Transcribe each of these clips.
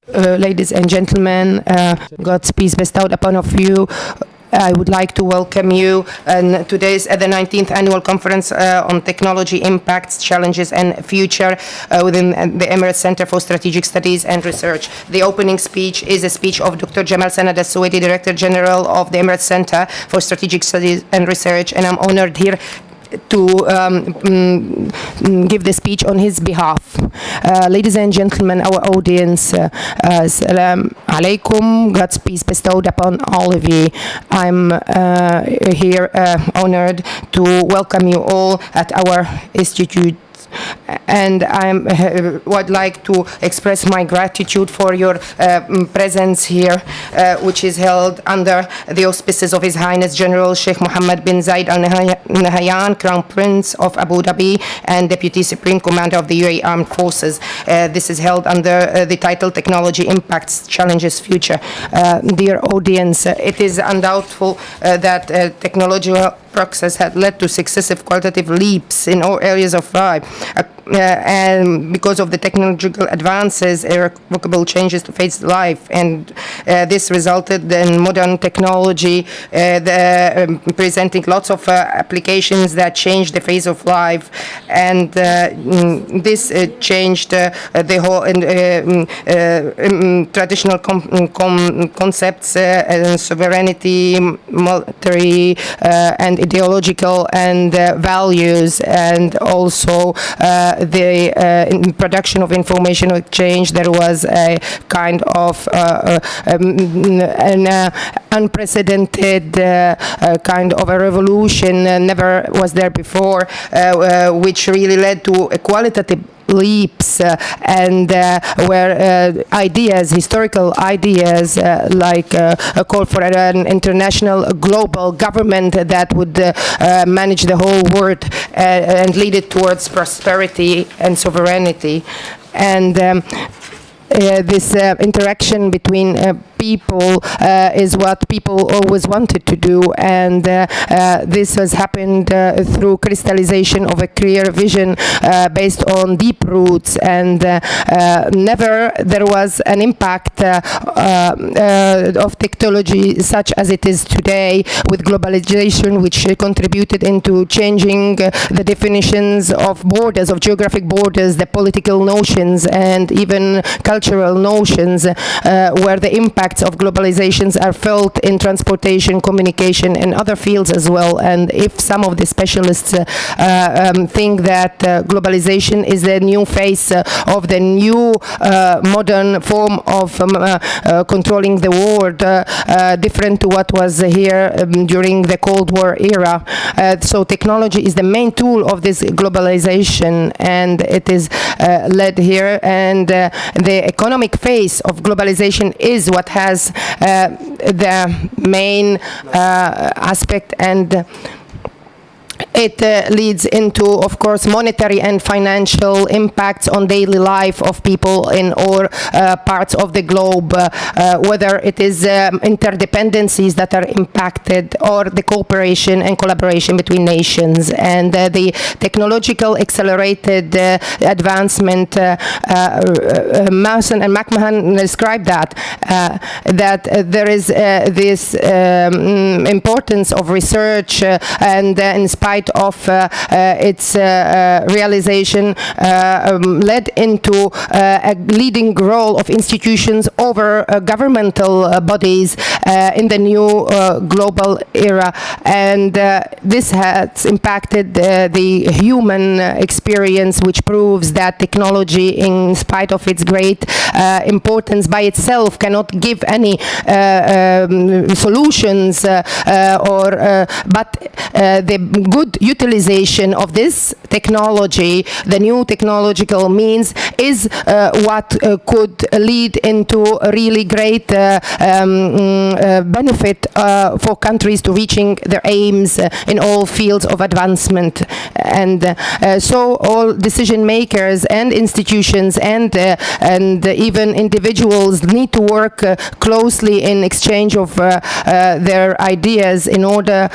Ladies and gentlemen, God's peace bestowed upon of you. I would like to welcome you and today's at the 19th annual conference on technology impacts, challenges and future within the Emirates Center for Strategic Studies and Research. The opening speech is a speech of Dr. Jamal Sanad al-Suwaidi, Director General of the Emirates Center for Strategic Studies and Research, and I'm honored here to give the speech on his behalf. Ladies and gentlemen, our audience, Assalamu alaikum, God's peace bestowed upon all of you. I'm here honored to welcome you all at our institute. And I would like to express my gratitude for your presence here, which is held under the auspices of His Highness General Sheikh Mohammed bin Zayed Al Nahyan, Crown Prince of Abu Dhabi and Deputy Supreme Commander of the UAE Armed Forces. This is held under the title Technology Impacts, Challenges, Future. Dear audience, it is undoubtful that technological progress had led to successive qualitative leaps in all areas of life. And because of the technological advances, irrevocable changes to face life, and this resulted in modern technology presenting lots of applications that changed the face of life, and this changed the whole traditional concepts and sovereignty, military and ideological and values, and also the production of information exchange. There was a kind of an unprecedented kind of a revolution, never was there before, which really led to a qualitative leaps and where ideas, historical ideas like a call for an international global government that would manage the whole world and lead it towards prosperity and sovereignty. And this interaction between people is what people always wanted to do, and this has happened through crystallization of a clear vision based on deep roots, and never there was an impact of technology such as it is today with globalization, which contributed into changing the definitions of borders, of geographic borders, the political notions and even cultural notions, where the impact of globalizations are felt in transportation, communication, and other fields as well. And if some of the specialists think that globalization is the new face of the new modern form of controlling the world, different to what was here during the Cold War era. So technology is the main tool of this globalization, and it is led here, and the economic face of globalization is what has the main aspect, and it leads into, of course, monetary and financial impacts on daily life of people in all parts of the globe, whether it is interdependencies that are impacted or the cooperation and collaboration between nations. And the technological accelerated advancement, Mawson and McMahon described that, that there is this importance of research, and in spite of its realization, led into a leading role of institutions over governmental bodies in the new global era. And this has impacted the human experience, which proves that technology, in spite of its great importance by itself, cannot give any solutions, but the good utilization of this technology, the new technological means, is what could lead into really great benefit for countries to reaching their aims in all fields of advancement. And so all decision makers and institutions and even individuals need to work closely in exchange of their ideas in order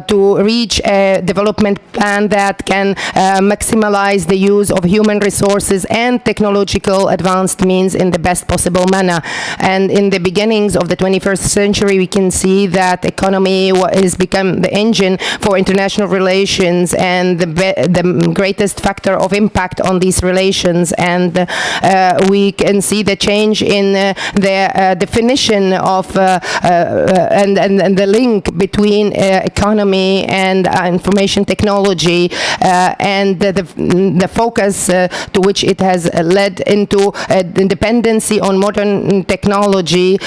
to reach a development plan that can maximize the use of human resources and technological advanced means in the best possible manner. And in the beginnings of the 21st century, we can see that economy has become the engine for international relations and the greatest factor of impact on these relations. And we can see the change in the definition of and the link between economy and information technology and the focus to which it has led into dependency on modern technology.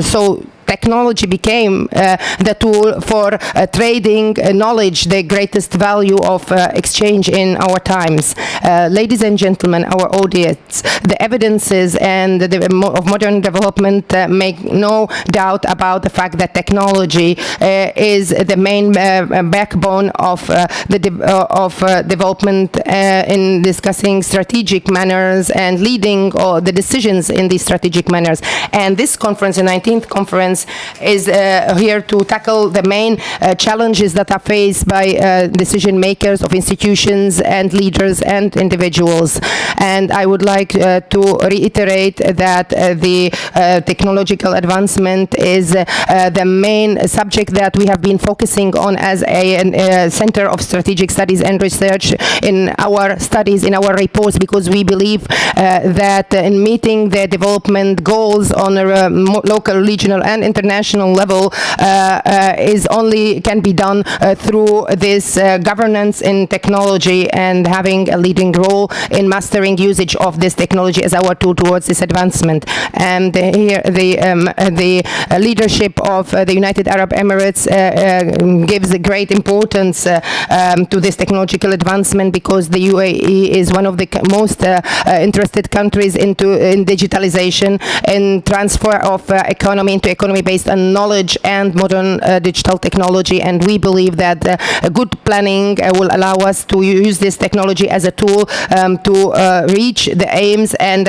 So technology became the tool for trading knowledge, the greatest value of exchange in our times. Ladies and gentlemen, our audience, the evidences and of modern development make no doubt about the fact that technology is the main backbone of development in discussing strategic manners and leading the decisions in these strategic manners. And this conference, the 19th conference, is here to tackle the main challenges that are faced by decision makers of institutions and leaders and individuals. And I would like to reiterate that the technological advancement is the main subject that we have been focusing on as a Center of Strategic Studies and Research in our studies, in our reports, because we believe that in meeting the development goals on a local, regional, and international level can be done through this governance in technology and having a leading role in mastering usage of this technology as our tool towards this advancement. And here the leadership of the United Arab Emirates gives a great importance to this technological advancement, because the UAE is one of the most interested countries in digitalization and transfer of economy into economy based on knowledge and modern digital technology. And we believe that good planning will allow us to use this technology as a tool to reach the aims and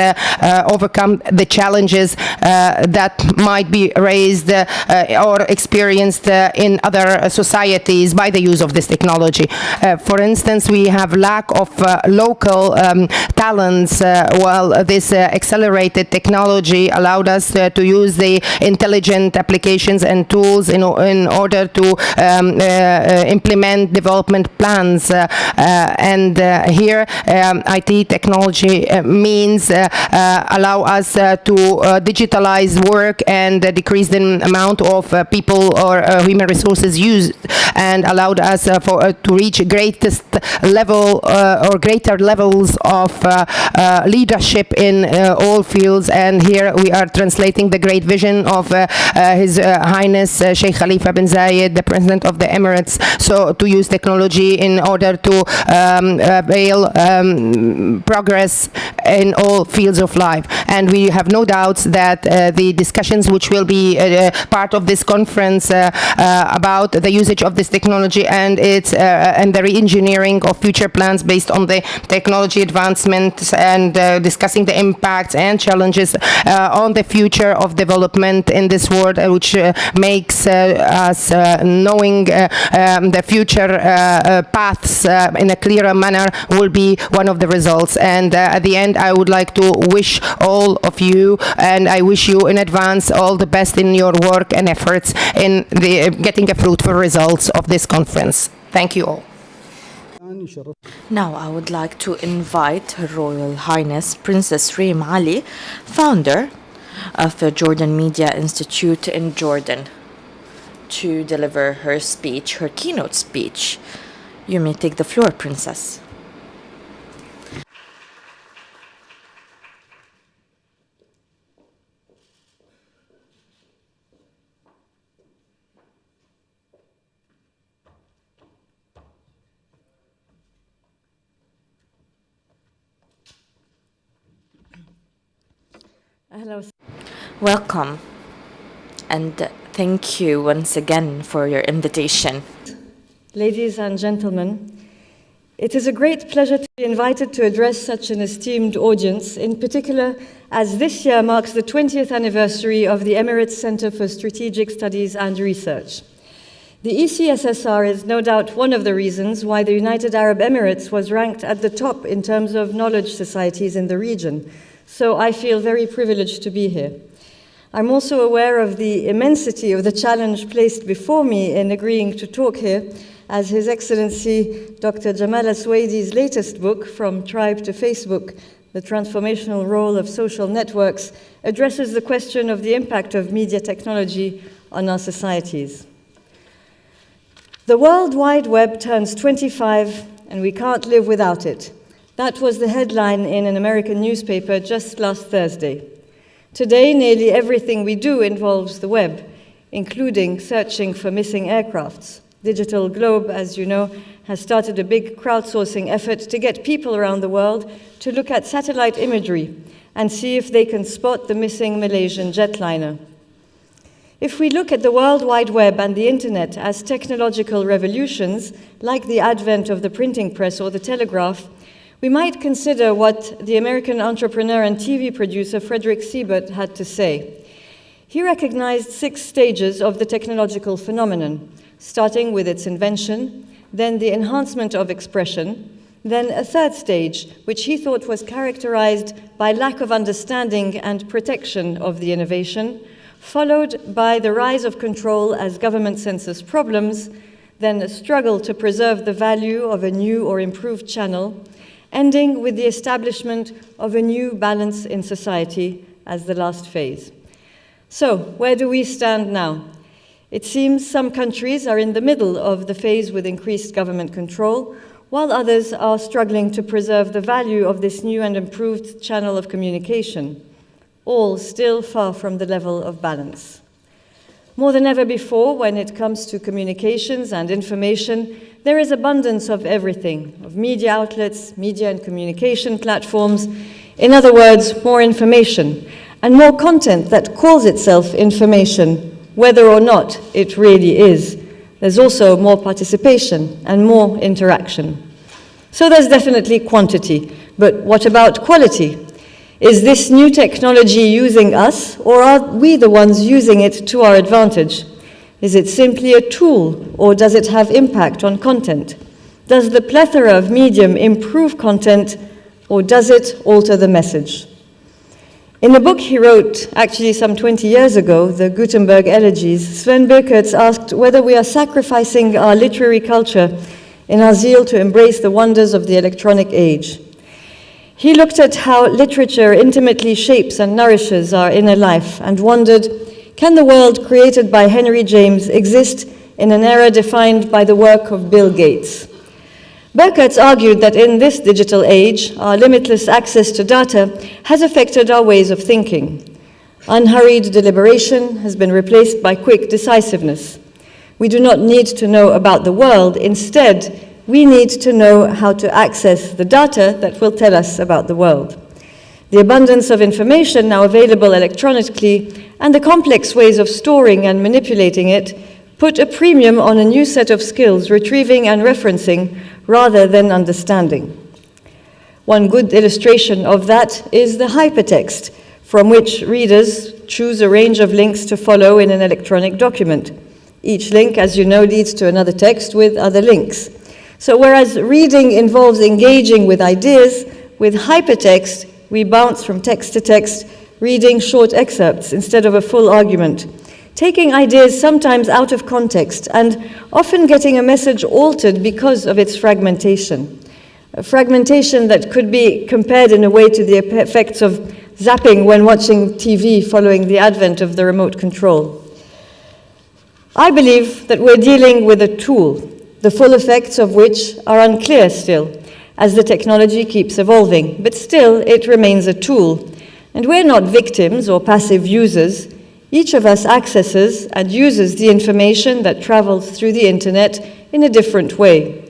overcome the challenges that might be raised or experienced in other societies by the use of this technology. For instance, we have lack of local talents, while this accelerated technology allowed us to use the intelligent applications and tools in order to implement development plans. And here IT technology means allow us to digitalize work and decrease the amount of people or human resources used, and allowed us to reach greatest level or greater levels of leadership in all fields. And here we are translating the great vision of His Highness Sheikh Khalifa bin Zayed, the President of the Emirates, so to use technology in order to avail progress in all fields of life. And we have no doubts that the discussions which will be part of this conference about the usage of this technology and its and the re-engineering of future plans based on the technology advancements and discussing the impacts and challenges on the future of development in this world, which makes us knowing the future paths in a clearer manner will be one of the results. And at the end, I would like to wish all of you, and I wish you in advance all the best in your work and efforts in getting a fruitful results of this conference. Thank you all. Now I would like to invite Her Royal Highness Princess Reem Ali, founder of the Jordan Media Institute in Jordan, to deliver her speech, her keynote speech. You may take the floor, Princess. Welcome and thank you once again for your invitation. Ladies and gentlemen, it is a great pleasure to be invited to address such an esteemed audience, in particular as this year marks the 20th anniversary of the Emirates Center for Strategic Studies and Research. The ECSSR is no doubt one of the reasons why the United Arab Emirates was ranked at the top in terms of knowledge societies in the region, so I feel very privileged to be here. I'm also aware of the immensity of the challenge placed before me in agreeing to talk here, as His Excellency Dr. Jamal Aswaidi's latest book, From Tribe to Facebook, The Transformational Role of Social Networks, addresses the question of the impact of media technology on our societies. The World Wide Web turns 25 and we can't live without it. That was the headline in an American newspaper just last Thursday. Today, nearly everything we do involves the web, including searching for missing aircrafts. Digital Globe, as you know, has started a big crowdsourcing effort to get people around the world to look at satellite imagery and see if they can spot the missing Malaysian jetliner. If we look at the World Wide Web and the Internet as technological revolutions, like the advent of the printing press or the telegraph, we might consider what the American entrepreneur and TV producer Frederick Siebert had to say. He recognized 6 stages of the technological phenomenon, starting with its invention, then the enhancement of expression, then a 3rd stage, which he thought was characterized by lack of understanding and protection of the innovation, followed by the rise of control as government censors problems, then a struggle to preserve the value of a new or improved channel, ending with the establishment of a new balance in society as the last phase. So, where do we stand now? It seems some countries are in the middle of the phase with increased government control, while others are struggling to preserve the value of this new and improved channel of communication, all still far from the level of balance. More than ever before, when it comes to communications and information, there is abundance of everything, of media outlets, media and communication platforms, in other words, more information, and more content that calls itself information, whether or not it really is. There's also more participation and more interaction. So there's definitely quantity, but what about quality? Is this new technology using us, or are we the ones using it to our advantage? Is it simply a tool, or does it have impact on content? Does the plethora of medium improve content, or does it alter the message? In a book he wrote, actually some 20 years ago, the Gutenberg Elegies, Sven Birkerts asked whether we are sacrificing our literary culture in our zeal to embrace the wonders of the electronic age. He looked at how literature intimately shapes and nourishes our inner life and wondered, can the world created by Henry James exist in an era defined by the work of Bill Gates? Birkerts argued that in this digital age, our limitless access to data has affected our ways of thinking. Unhurried deliberation has been replaced by quick decisiveness. We do not need to know about the world. Instead, we need to know how to access the data that will tell us about the world. The abundance of information now available electronically and the complex ways of storing and manipulating it put a premium on a new set of skills, retrieving and referencing, rather than understanding. One good illustration of that is the hypertext, from which readers choose a range of links to follow in an electronic document. Each link, as you know, leads to another text with other links. So whereas reading involves engaging with ideas, with hypertext, we bounce from text to text, reading short excerpts instead of a full argument, taking ideas sometimes out of context and often getting a message altered because of its fragmentation. A fragmentation that could be compared in a way to the effects of zapping when watching TV following the advent of the remote control. I believe that we're dealing with a tool, the full effects of which are unclear still, as the technology keeps evolving, but still it remains a tool. And we're not victims or passive users. Each of us accesses and uses the information that travels through the internet in a different way.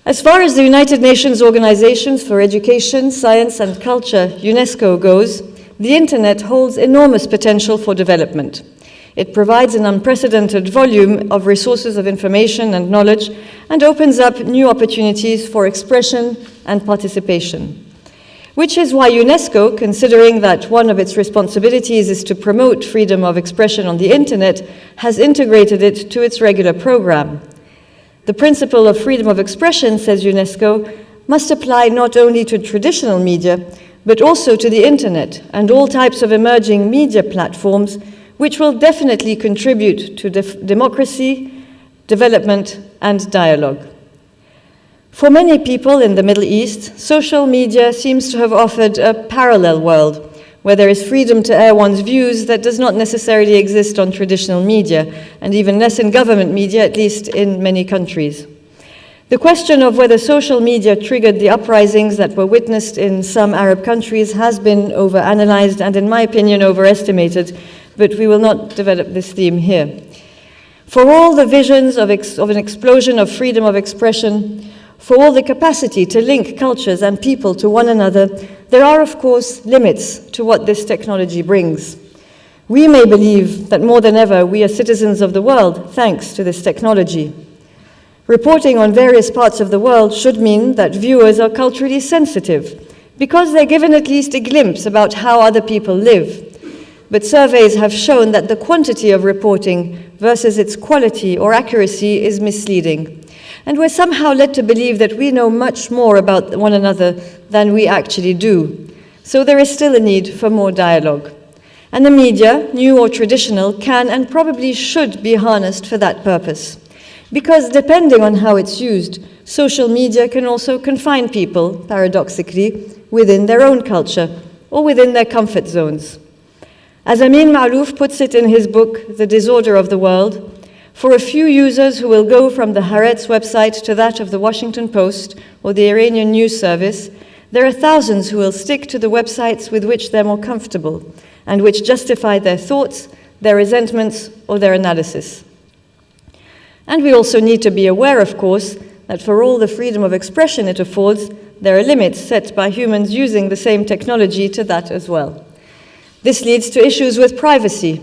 As far as the United Nations Organizations for Education, Science and Culture, UNESCO, goes, the internet holds enormous potential for development. It provides an unprecedented volume of resources of information and knowledge and opens up new opportunities for expression and participation. Which is why UNESCO, considering that one of its responsibilities is to promote freedom of expression on the internet, has integrated it to its regular program. The principle of freedom of expression, says UNESCO, must apply not only to traditional media, but also to the internet and all types of emerging media platforms, which will definitely contribute to democracy, development, and dialogue. For many people in the Middle East, social media seems to have offered a parallel world, where there is freedom to air one's views that does not necessarily exist on traditional media, and even less in government media, at least in many countries. The question of whether social media triggered the uprisings that were witnessed in some Arab countries has been overanalyzed and, in my opinion, overestimated, but we will not develop this theme here. For all the visions of an explosion of freedom of expression, for all the capacity to link cultures and people to one another, there are, of course, limits to what this technology brings. We may believe that more than ever we are citizens of the world thanks to this technology. Reporting on various parts of the world should mean that viewers are culturally sensitive, because they're given at least a glimpse about how other people live. But surveys have shown that the quantity of reporting versus its quality or accuracy is misleading. And we're somehow led to believe that we know much more about one another than we actually do. So there is still a need for more dialogue. And the media, new or traditional, can and probably should be harnessed for that purpose. Because depending on how it's used, social media can also confine people, paradoxically, within their own culture or within their comfort zones. As Amin Maalouf puts it in his book, The Disorder of the World, for a few users who will go from the Haaretz website to that of the Washington Post or the Iranian news service, there are thousands who will stick to the websites with which they're more comfortable and which justify their thoughts, their resentments, or their analysis. And we also need to be aware, of course, that for all the freedom of expression it affords, there are limits set by humans using the same technology to that as well. This leads to issues with privacy.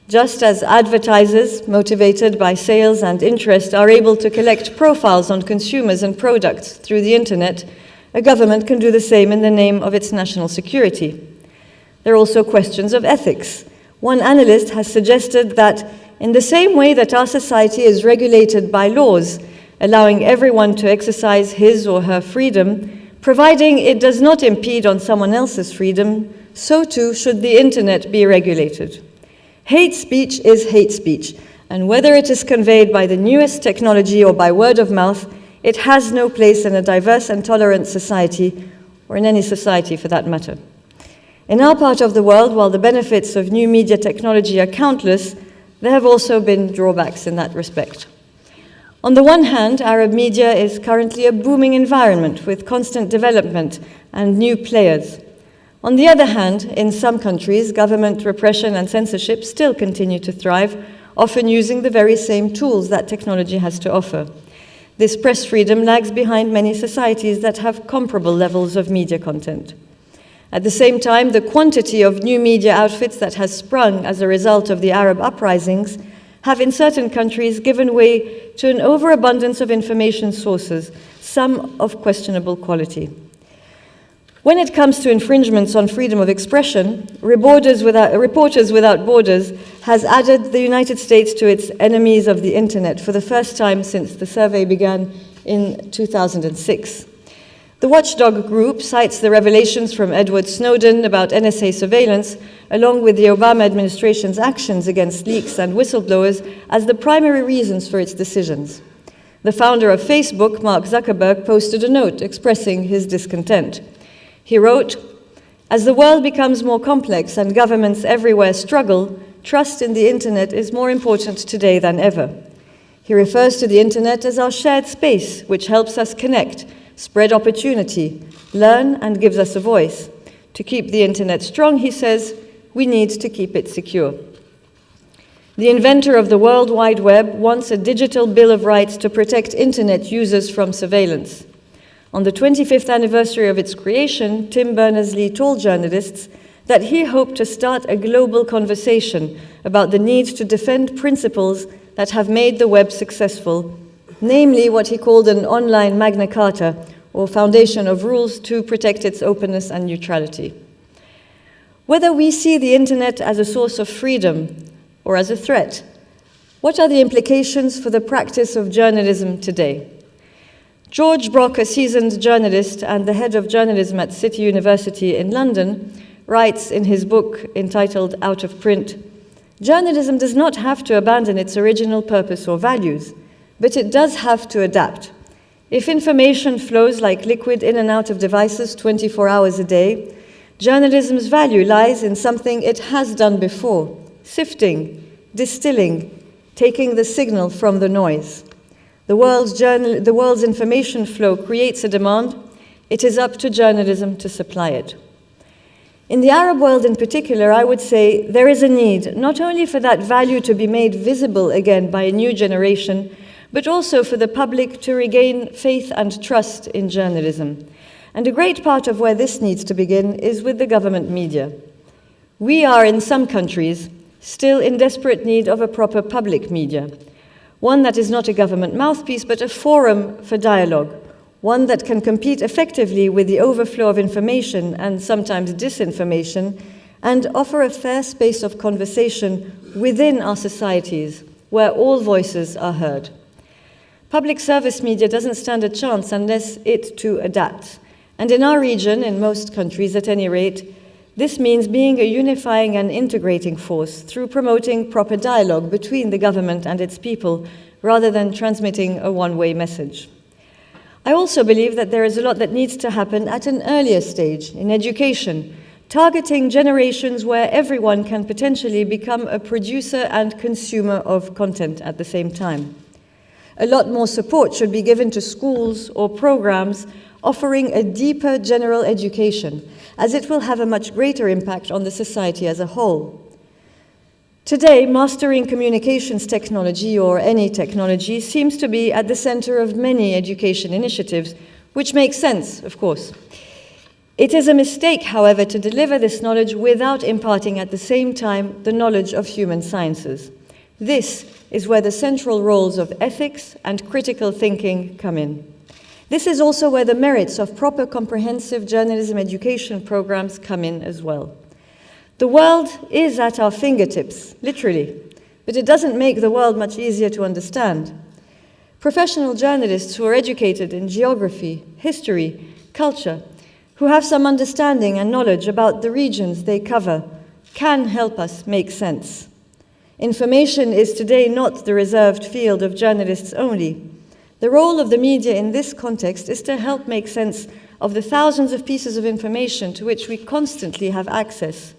Just as advertisers, motivated by sales and interest, are able to collect profiles on consumers and products through the internet, a government can do the same in the name of its national security. There are also questions of ethics. One analyst has suggested that in the same way that our society is regulated by laws, allowing everyone to exercise his or her freedom, providing it does not impede on someone else's freedom, so too should the internet be regulated. Hate speech is hate speech, and whether it is conveyed by the newest technology or by word of mouth, it has no place in a diverse and tolerant society, or in any society for that matter. In our part of the world, while the benefits of new media technology are countless, there have also been drawbacks in that respect. On the one hand, Arab media is currently a booming environment with constant development and new players. On the other hand, in some countries, government repression and censorship still continue to thrive, often using the very same tools that technology has to offer. This press freedom lags behind many societies that have comparable levels of media content. At the same time, the quantity of new media outfits that has sprung as a result of the Arab uprisings have in certain countries given way to an overabundance of information sources, some of questionable quality. When it comes to infringements on freedom of expression, Reporters Without Borders has added the United States to its enemies of the internet for the first time since the survey began in 2006. The watchdog group cites the revelations from Edward Snowden about NSA surveillance, along with the Obama administration's actions against leaks and whistleblowers, as the primary reasons for its decisions. The founder of Facebook, Mark Zuckerberg, posted a note expressing his discontent. He wrote, "As the world becomes more complex and governments everywhere struggle, trust in the internet is more important today than ever." He refers to the internet as our shared space, which helps us connect, spread opportunity, learn, and gives us a voice. To keep the internet strong, he says, we need to keep it secure. The inventor of the World Wide Web wants a digital bill of rights to protect internet users from surveillance. On the 25th anniversary of its creation, Tim Berners-Lee told journalists that he hoped to start a global conversation about the need to defend principles that have made the web successful, namely what he called an online Magna Carta, or foundation of rules to protect its openness and neutrality. Whether we see the internet as a source of freedom or as a threat, what are the implications for the practice of journalism today? George Brock, a seasoned journalist and the head of journalism at City University in London, writes in his book entitled Out of Print, "Journalism does not have to abandon its original purpose or values, but it does have to adapt. If information flows like liquid in and out of devices 24 hours a day, journalism's value lies in something it has done before, sifting, distilling, taking the signal from the noise. The world's information flow creates a demand. It is up to journalism to supply it." In the Arab world in particular, I would say there is a need not only for that value to be made visible again by a new generation, but also for the public to regain faith and trust in journalism. And a great part of where this needs to begin is with the government media. We are, in some countries, still in desperate need of a proper public media, one that is not a government mouthpiece, but a forum for dialogue, one that can compete effectively with the overflow of information and sometimes disinformation, and offer a fair space of conversation within our societies, where all voices are heard. Public service media doesn't stand a chance unless it too adapts. And in our region, in most countries at any rate, this means being a unifying and integrating force through promoting proper dialogue between the government and its people, rather than transmitting a one-way message. I also believe that there is a lot that needs to happen at an earlier stage in education, targeting generations where everyone can potentially become a producer and consumer of content at the same time. A lot more support should be given to schools or programs offering a deeper general education, as it will have a much greater impact on the society as a whole. Today, mastering communications technology, or any technology, seems to be at the center of many education initiatives, which makes sense, of course. It is a mistake, however, to deliver this knowledge without imparting at the same time the knowledge of human sciences. This is where the central roles of ethics and critical thinking come in. This is also where the merits of proper comprehensive journalism education programs come in as well. The world is at our fingertips, literally, but it doesn't make the world much easier to understand. Professional journalists who are educated in geography, history, culture, who have some understanding and knowledge about the regions they cover, can help us make sense. Information is today not the reserved field of journalists only. The role of the media in this context is to help make sense of the thousands of pieces of information to which we constantly have access.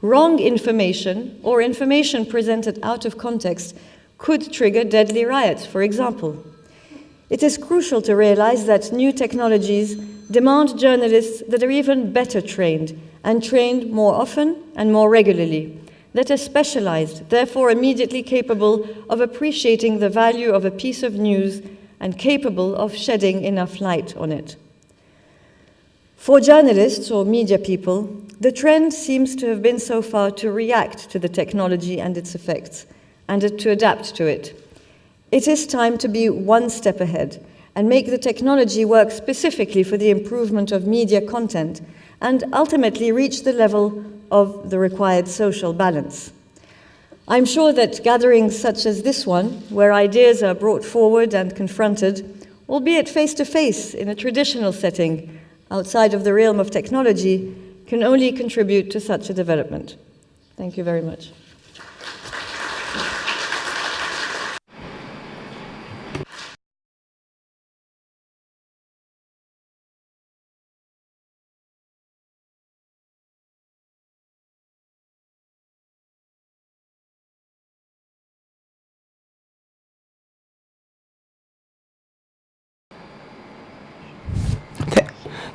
Wrong information, or information presented out of context, could trigger deadly riots, for example. It is crucial to realize that new technologies demand journalists that are even better trained, and trained more often and more regularly, that are specialized, therefore immediately capable of appreciating the value of a piece of news and capable of shedding enough light on it. For journalists or media people, the trend seems to have been so far to react to the technology and its effects, and to adapt to it. It is time to be one step ahead and make the technology work specifically for the improvement of media content and ultimately reach the level of the required social balance. I'm sure that gatherings such as this one, where ideas are brought forward and confronted, albeit face-to-face in a traditional setting, outside of the realm of technology, can only contribute to such a development. Thank you very much.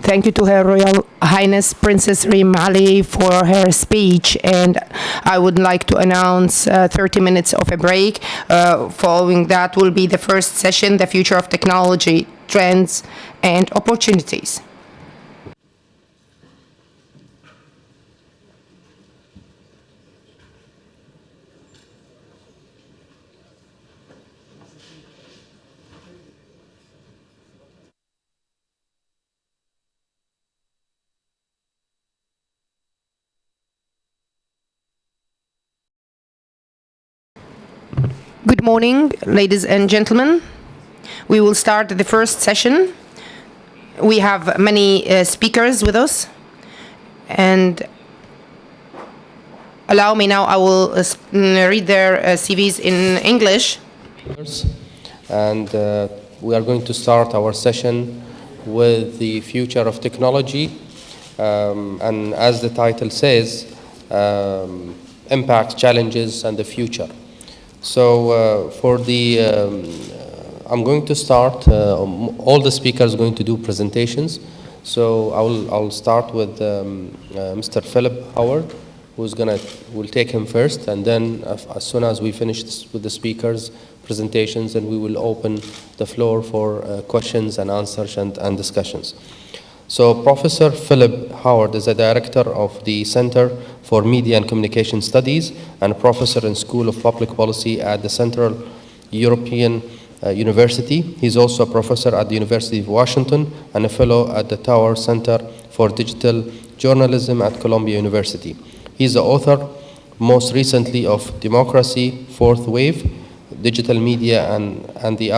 Thank you to Her Royal Highness Princess Reem Ali for her speech, and I would like to announce 30 minutes of a break. Following that will be the first session, The Future of Technology, Trends and Opportunities. Good morning, ladies and gentlemen. We will start the first session. We have many speakers with us. And allow me now, I will read their CVs in English. And we are going to start our session with the future of technology. And as the title says, impact, challenges, and the future. So I'm going to start, all the speakers are going to do presentations. So I'll start with Mr. Philip Howard, we'll take him first, and then as soon as we finish with the speakers' presentations, then we will open the floor for questions and answers and discussions. So Professor Philip Howard is a director of the Center for Media and Communication Studies and a professor in School of Public Policy at the Central European University. He's also a professor at the University of Washington and a fellow at the Tower Center for Digital Journalism at Columbia University. He's the author, most recently, of Democracy, Fourth Wave, Digital Media and the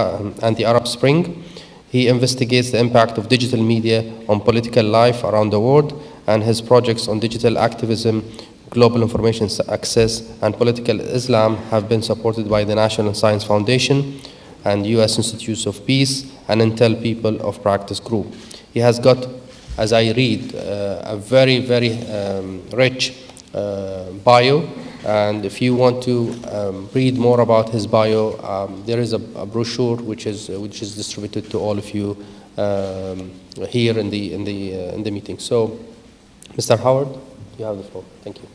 Arab Spring. He investigates the impact of digital media on political life around the world, and his projects on digital activism, global information access, and political Islam have been supported by the National Science Foundation and U.S. Institutes of Peace and Intel People of Practice Group. He has got, as I read, a very, very rich bio. And if you want to read more about his bio, there is a brochure which is distributed to all of you here in the meeting. So, Mr. Howard, you have the floor. Thank you.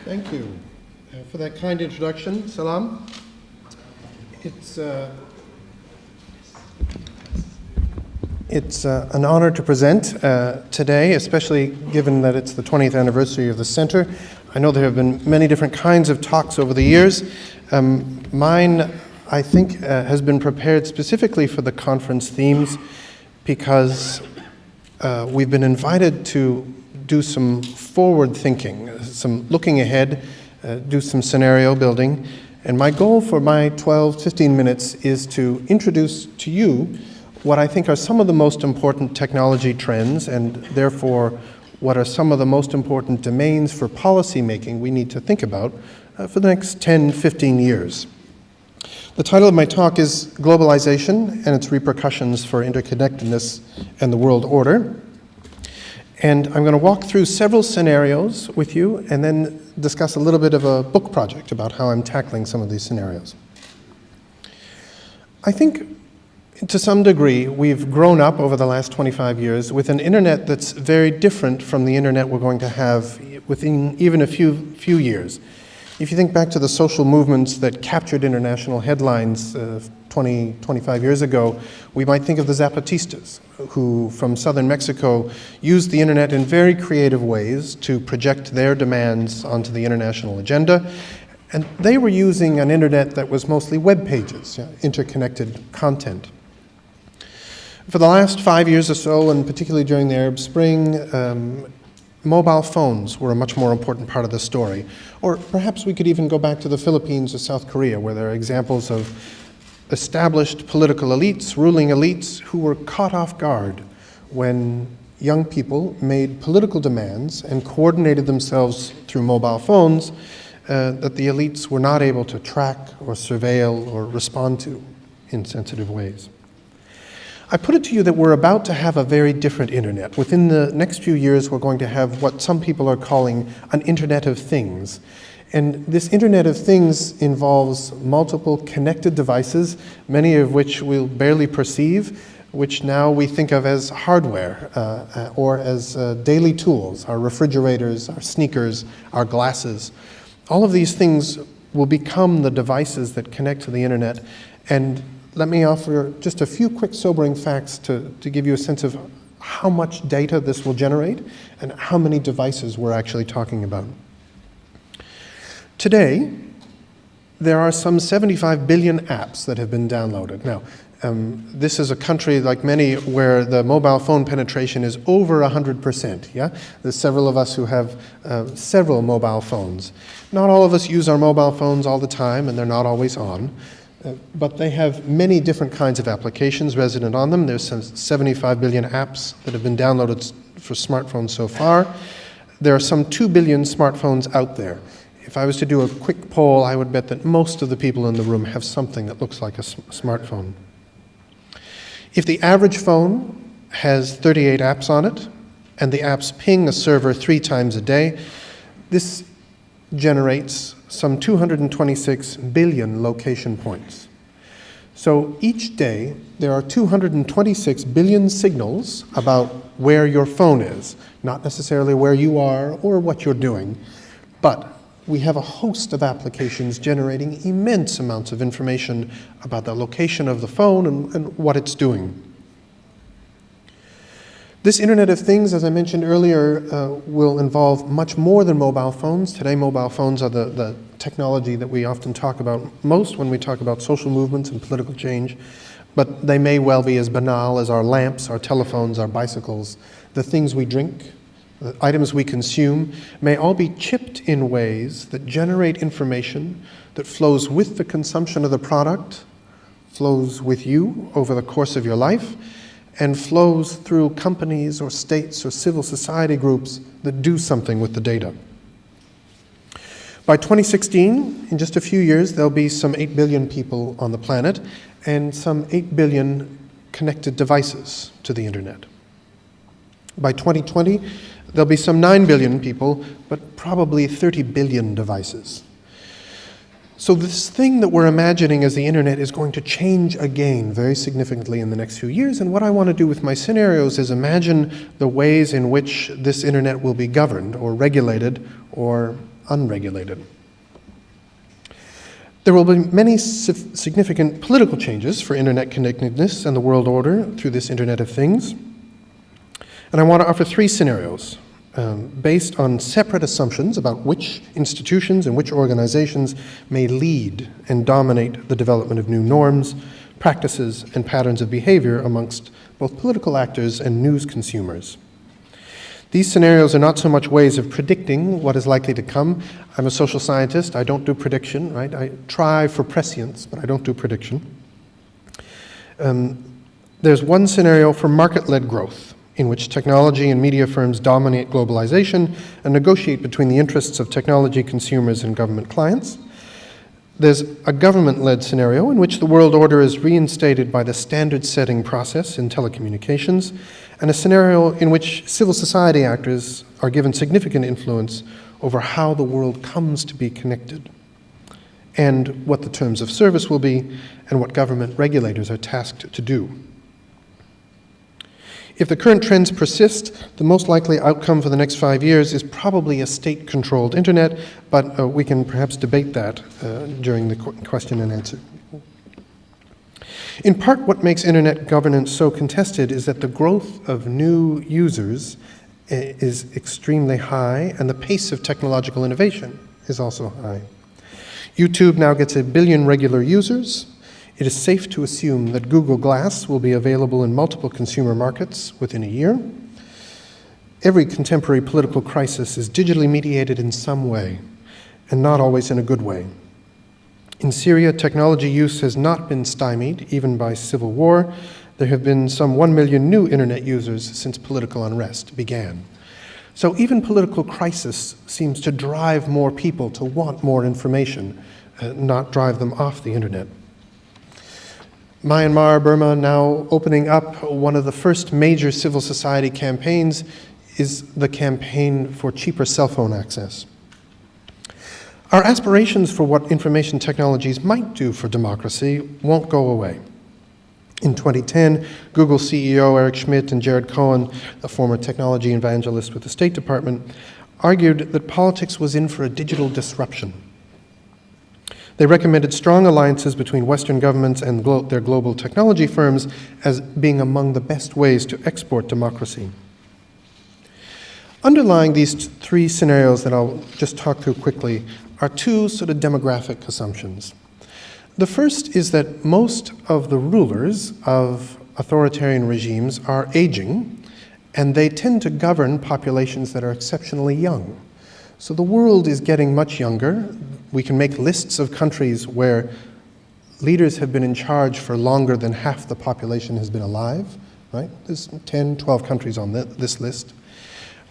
Thank you for that kind introduction. Salam. It's an honor to present today, especially given that it's the 20th anniversary of the center. I know there have been many different kinds of talks over the years. Mine, I think, has been prepared specifically for the conference themes because we've been invited to do some forward thinking, some looking ahead, do some scenario building. And my goal for my 15 minutes is to introduce to you what I think are some of the most important technology trends, and therefore what are some of the most important domains for policy making we need to think about for the next 10, 15 years. The title of my talk is Globalization and its Repercussions for Interconnectedness and the World Order. And I'm going to walk through several scenarios with you and then discuss a little bit of a book project about how I'm tackling some of these scenarios. I think to some degree we've grown up over the last 25 years with an internet that's very different from the internet we're going to have within even a few years. If you think back to the social movements that captured international headlines 25 years ago, we might think of the Zapatistas, who from southern Mexico used the internet in very creative ways to project their demands onto the international agenda. And they were using an internet that was mostly web pages, interconnected content. For the last 5 years or so, and particularly during the Arab Spring, mobile phones were a much more important part of the story. Or perhaps we could even go back to the Philippines or South Korea, where there are examples of established political elites, ruling elites, who were caught off guard when young people made political demands and coordinated themselves through mobile phones that the elites were not able to track or surveil or respond to in sensitive ways. I put it to you that we're about to have a very different internet. Within the next few years, we're going to have what some people are calling an Internet of Things. And this Internet of Things involves multiple connected devices, many of which we'll barely perceive, which now we think of as hardware or as daily tools, our refrigerators, our sneakers, our glasses. All of these things will become the devices that connect to the internet. And let me offer just a few quick sobering facts to give you a sense of how much data this will generate and how many devices we're actually talking about. Today, there are some 75 billion apps that have been downloaded. Now, this is a country like many where the mobile phone penetration is over 100%, yeah? There's several of us who have several mobile phones. Not all of us use our mobile phones all the time, and they're not always on, but they have many different kinds of applications resident on them. There's some 75 billion apps that have been downloaded for smartphones so far. There are some 2 billion smartphones out there. If I was to do a quick poll, I would bet that most of the people in the room have something that looks like a smartphone. If the average phone has 38 apps on it, and the apps ping a server 3 times a day, this generates some 226 billion location points. So each day, there are 226 billion signals about where your phone is, not necessarily where you are or what you're doing, but we have a host of applications generating immense amounts of information about the location of the phone and what it's doing. This Internet of Things, as I mentioned earlier, will involve much more than mobile phones. Today, mobile phones are the technology that we often talk about most when we talk about social movements and political change, but they may well be as banal as our lamps, our telephones, our bicycles, the things we drink, the items we consume, may all be chipped in ways that generate information that flows with the consumption of the product, flows with you over the course of your life, and flows through companies or states or civil society groups that do something with the data. By 2016, in just a few years, there'll be some 8 billion people on the planet and some 8 billion connected devices to the internet. By 2020, there'll be some 9 billion people, but probably 30 billion devices. So this thing that we're imagining as the internet is going to change again very significantly in the next few years, and what I want to do with my scenarios is imagine the ways in which this internet will be governed or regulated or unregulated. There will be many significant political changes for internet connectedness and the world order through this Internet of Things. And I want to offer 3 scenarios based on separate assumptions about which institutions and which organizations may lead and dominate the development of new norms, practices, and patterns of behavior amongst both political actors and news consumers. These scenarios are not so much ways of predicting what is likely to come. I'm a social scientist. I don't do prediction, right? I try for prescience, but I don't do prediction. There's one scenario for market-led growth, in which technology and media firms dominate globalization and negotiate between the interests of technology consumers and government clients. There's a government-led scenario in which the world order is reinstated by the standard-setting process in telecommunications, and a scenario in which civil society actors are given significant influence over how the world comes to be connected, and what the terms of service will be, and what government regulators are tasked to do. If the current trends persist, the most likely outcome for the next 5 years is probably a state-controlled internet, but we can perhaps debate that during the question and answer. In part, what makes internet governance so contested is that the growth of new users is extremely high, and the pace of technological innovation is also high. YouTube now gets 1 billion regular users. It is safe to assume that Google Glass will be available in multiple consumer markets within a year. Every contemporary political crisis is digitally mediated in some way, and not always in a good way. In Syria, technology use has not been stymied, even by civil war. There have been some 1 million new internet users since political unrest began. So even political crisis seems to drive more people to want more information, not drive them off the internet. Myanmar, Burma, now opening up, one of the first major civil society campaigns is the campaign for cheaper cell phone access. Our aspirations for what information technologies might do for democracy won't go away. In 2010, Google CEO Eric Schmidt and Jared Cohen, a former technology evangelist with the State Department, argued that politics was in for a digital disruption. They recommended strong alliances between Western governments and their global technology firms as being among the best ways to export democracy. Underlying these 3 scenarios that I'll just talk through quickly are two sort of demographic assumptions. The first is that most of the rulers of authoritarian regimes are aging, and they tend to govern populations that are exceptionally young. So the world is getting much younger. We can make lists of countries where leaders have been in charge for longer than half the population has been alive, right? There's 10, 12 countries on this list.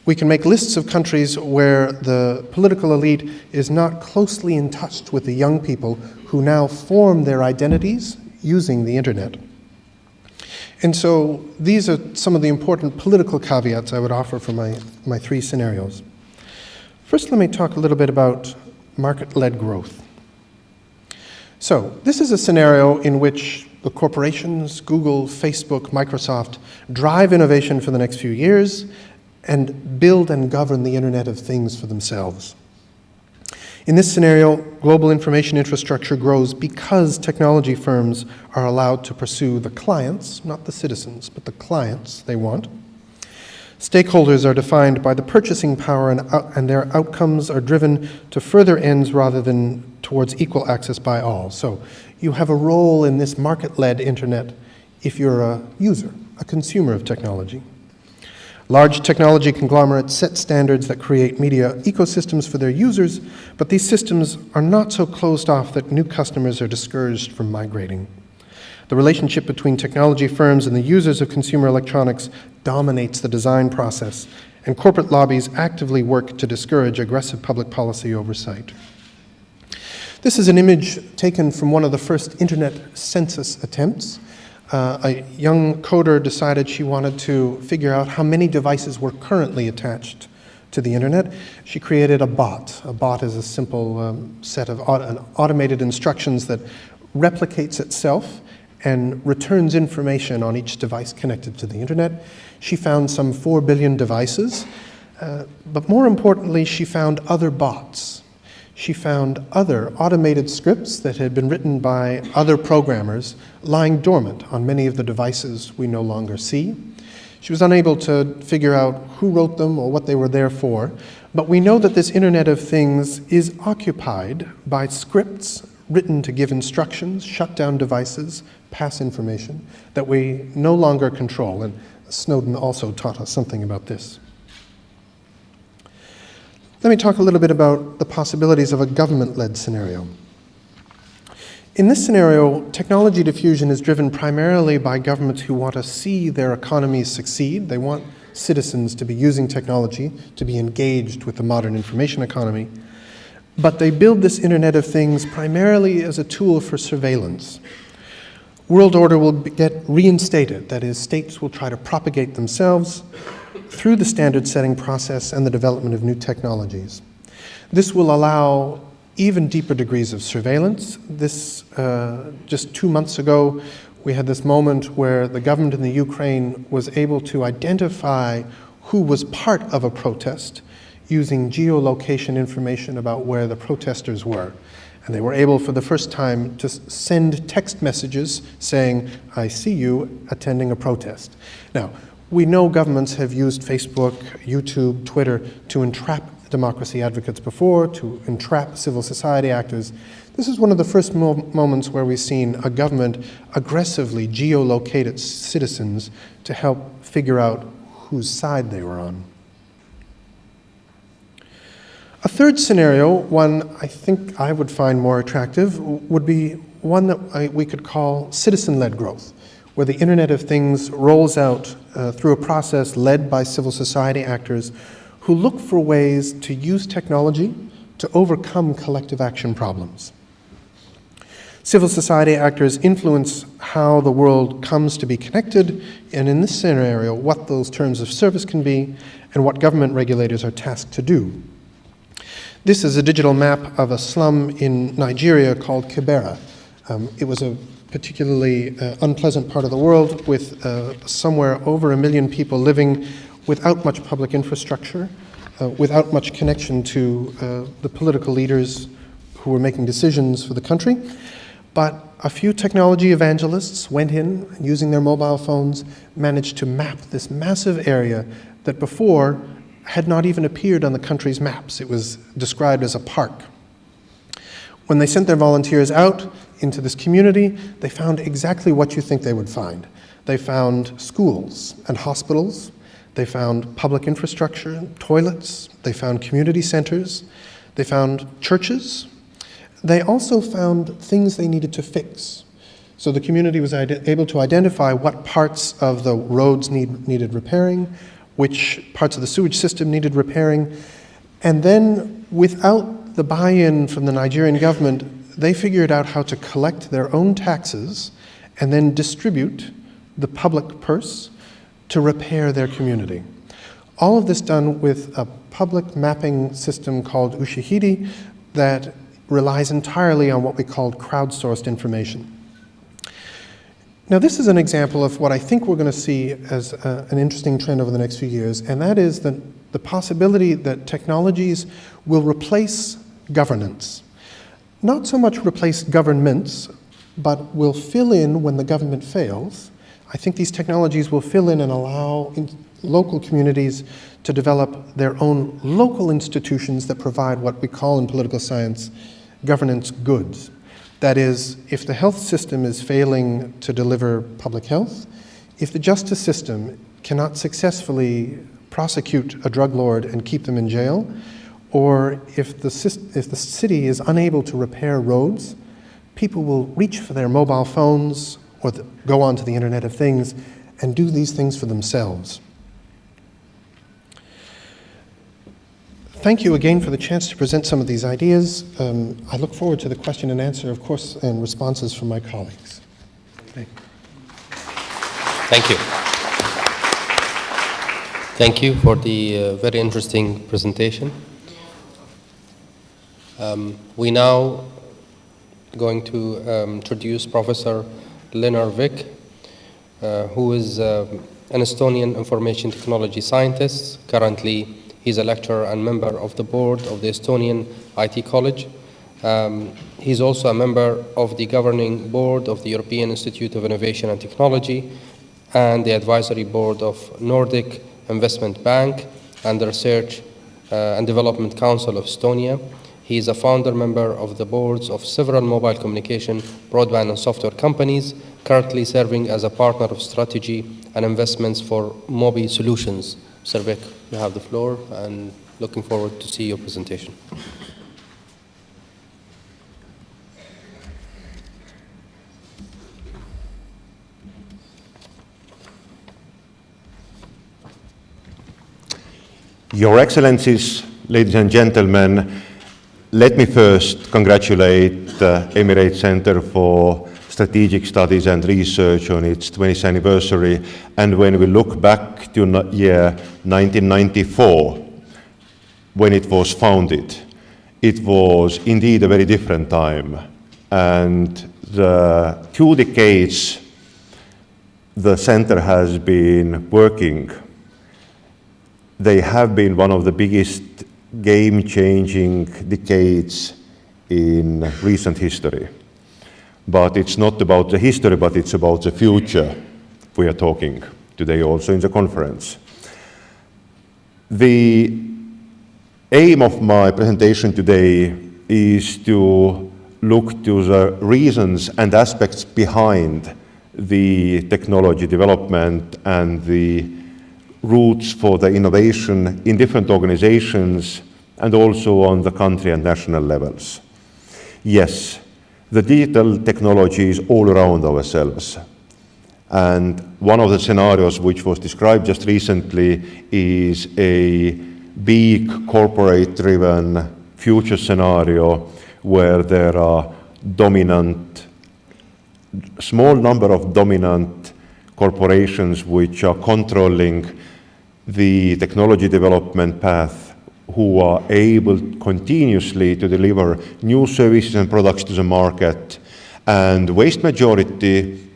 We can make lists of countries where the political elite is not closely in touch with the young people who now form their identities using the internet. And so these are some of the important political caveats I would offer for my three scenarios. First, let me talk a little bit about market-led growth. So this is a scenario in which the corporations, Google, Facebook, Microsoft, drive innovation for the next few years and build and govern the Internet of Things for themselves. In this scenario, global information infrastructure grows because technology firms are allowed to pursue the clients, not the citizens, but the clients they want. Stakeholders are defined by the purchasing power, and their outcomes are driven to further ends rather than towards equal access by all. So you have a role in this market-led internet if you're a user, a consumer of technology. Large technology conglomerates set standards that create media ecosystems for their users, but these systems are not so closed off that new customers are discouraged from migrating. The relationship between technology firms and the users of consumer electronics dominates the design process, and corporate lobbies actively work to discourage aggressive public policy oversight. This is an image taken from one of the first internet census attempts. A young coder decided she wanted to figure out how many devices were currently attached to the internet. She created a bot. A bot is a simple set of automated instructions that replicates itself and returns information on each device connected to the internet. She found some 4 billion devices, but more importantly, she found other bots. She found other automated scripts that had been written by other programmers lying dormant on many of the devices we no longer see. She was unable to figure out who wrote them or what they were there for, but we know that this Internet of Things is occupied by scripts written to give instructions, shut down devices, pass information that we no longer control. And Snowden also taught us something about this. Let me talk a little bit about the possibilities of a government-led scenario. In this scenario, technology diffusion is driven primarily by governments who want to see their economies succeed. They want citizens to be using technology, to be engaged with the modern information economy. But they build this Internet of Things primarily as a tool for surveillance. World order will get reinstated. That is, states will try to propagate themselves through the standard-setting process and the development of new technologies. This will allow even deeper degrees of surveillance. Just 2 months ago, we had this moment where the government in the Ukraine was able to identify who was part of a protest using geolocation information about where the protesters were. And they were able, for the first time, to send text messages saying, "I see you attending a protest." Now, we know governments have used Facebook, YouTube, Twitter to entrap democracy advocates before, to entrap civil society actors. This is one of the first moments where we've seen a government aggressively geolocate its citizens to help figure out whose side they were on. A third scenario, one I think I would find more attractive, would be one that we could call citizen-led growth, where the Internet of Things rolls out through a process led by civil society actors who look for ways to use technology to overcome collective action problems. Civil society actors influence how the world comes to be connected, and in this scenario, what those terms of service can be and what government regulators are tasked to do. This is a digital map of a slum in Nigeria called Kibera. It was a particularly unpleasant part of the world with somewhere over 1 million people living without much public infrastructure, without much connection to the political leaders who were making decisions for the country. But a few technology evangelists went in, using their mobile phones, managed to map this massive area that before had not even appeared on the country's maps. It was described as a park. When they sent their volunteers out into this community, they found exactly what you think they would find. They found schools and hospitals. They found public infrastructure, toilets. They found community centers. They found churches. They also found things they needed to fix. So the community was able to identify what parts of the roads needed repairing, which parts of the sewage system needed repairing. And then, without the buy-in from the Nigerian government, they figured out how to collect their own taxes and then distribute the public purse to repair their community. All of this done with a public mapping system called Ushahidi that relies entirely on what we called crowdsourced information. Now, this is an example of what I think we're going to see as an interesting trend over the next few years, and that is the possibility that technologies will replace governance. Not so much replace governments, but will fill in when the government fails. I think these technologies will fill in and allow local communities to develop their own local institutions that provide what we call in political science governance goods. That is, if the health system is failing to deliver public health, if the justice system cannot successfully prosecute a drug lord and keep them in jail, or if the city is unable to repair roads, people will reach for their mobile phones or go onto the Internet of Things and do these things for themselves. Thank you again for the chance to present some of these ideas. I look forward to the question and answer, of course, and responses from my colleagues. Thank you. Thank you for the very interesting presentation. We now going to introduce Professor Leonard Vick, who is an Estonian information technology scientist. Currently, he's a lecturer and member of the board of the Estonian IT College. He's also a member of the governing board of the European Institute of Innovation and Technology and the advisory board of Nordic Investment Bank and the Research and Development Council of Estonia. He is a founder member of the boards of several mobile communication, broadband and software companies, currently serving as a partner of strategy and investments for Mobi Solutions. Mr. Vick, you have the floor, and looking forward to see your presentation. Your Excellencies, ladies and gentlemen, let me first congratulate the Emirate Center for Strategic Studies and Research on its 20th anniversary. And when we look back to the year 1994, when it was founded, it was indeed a very different time. And the 2 decades the center has been working, they have been one of the biggest game-changing decades in recent history. But it's not about the history, but it's about the future we are talking today also in the conference. The aim of my presentation today is to look to the reasons and aspects behind the technology development and the routes for the innovation in different organizations and also on the country and national levels. Yes, the digital technology is all around ourselves. And one of the scenarios which was described just recently is a big corporate-driven future scenario where there are small number of dominant corporations which are controlling the technology development path, who are able continuously to deliver new services and products to the market, and vast majority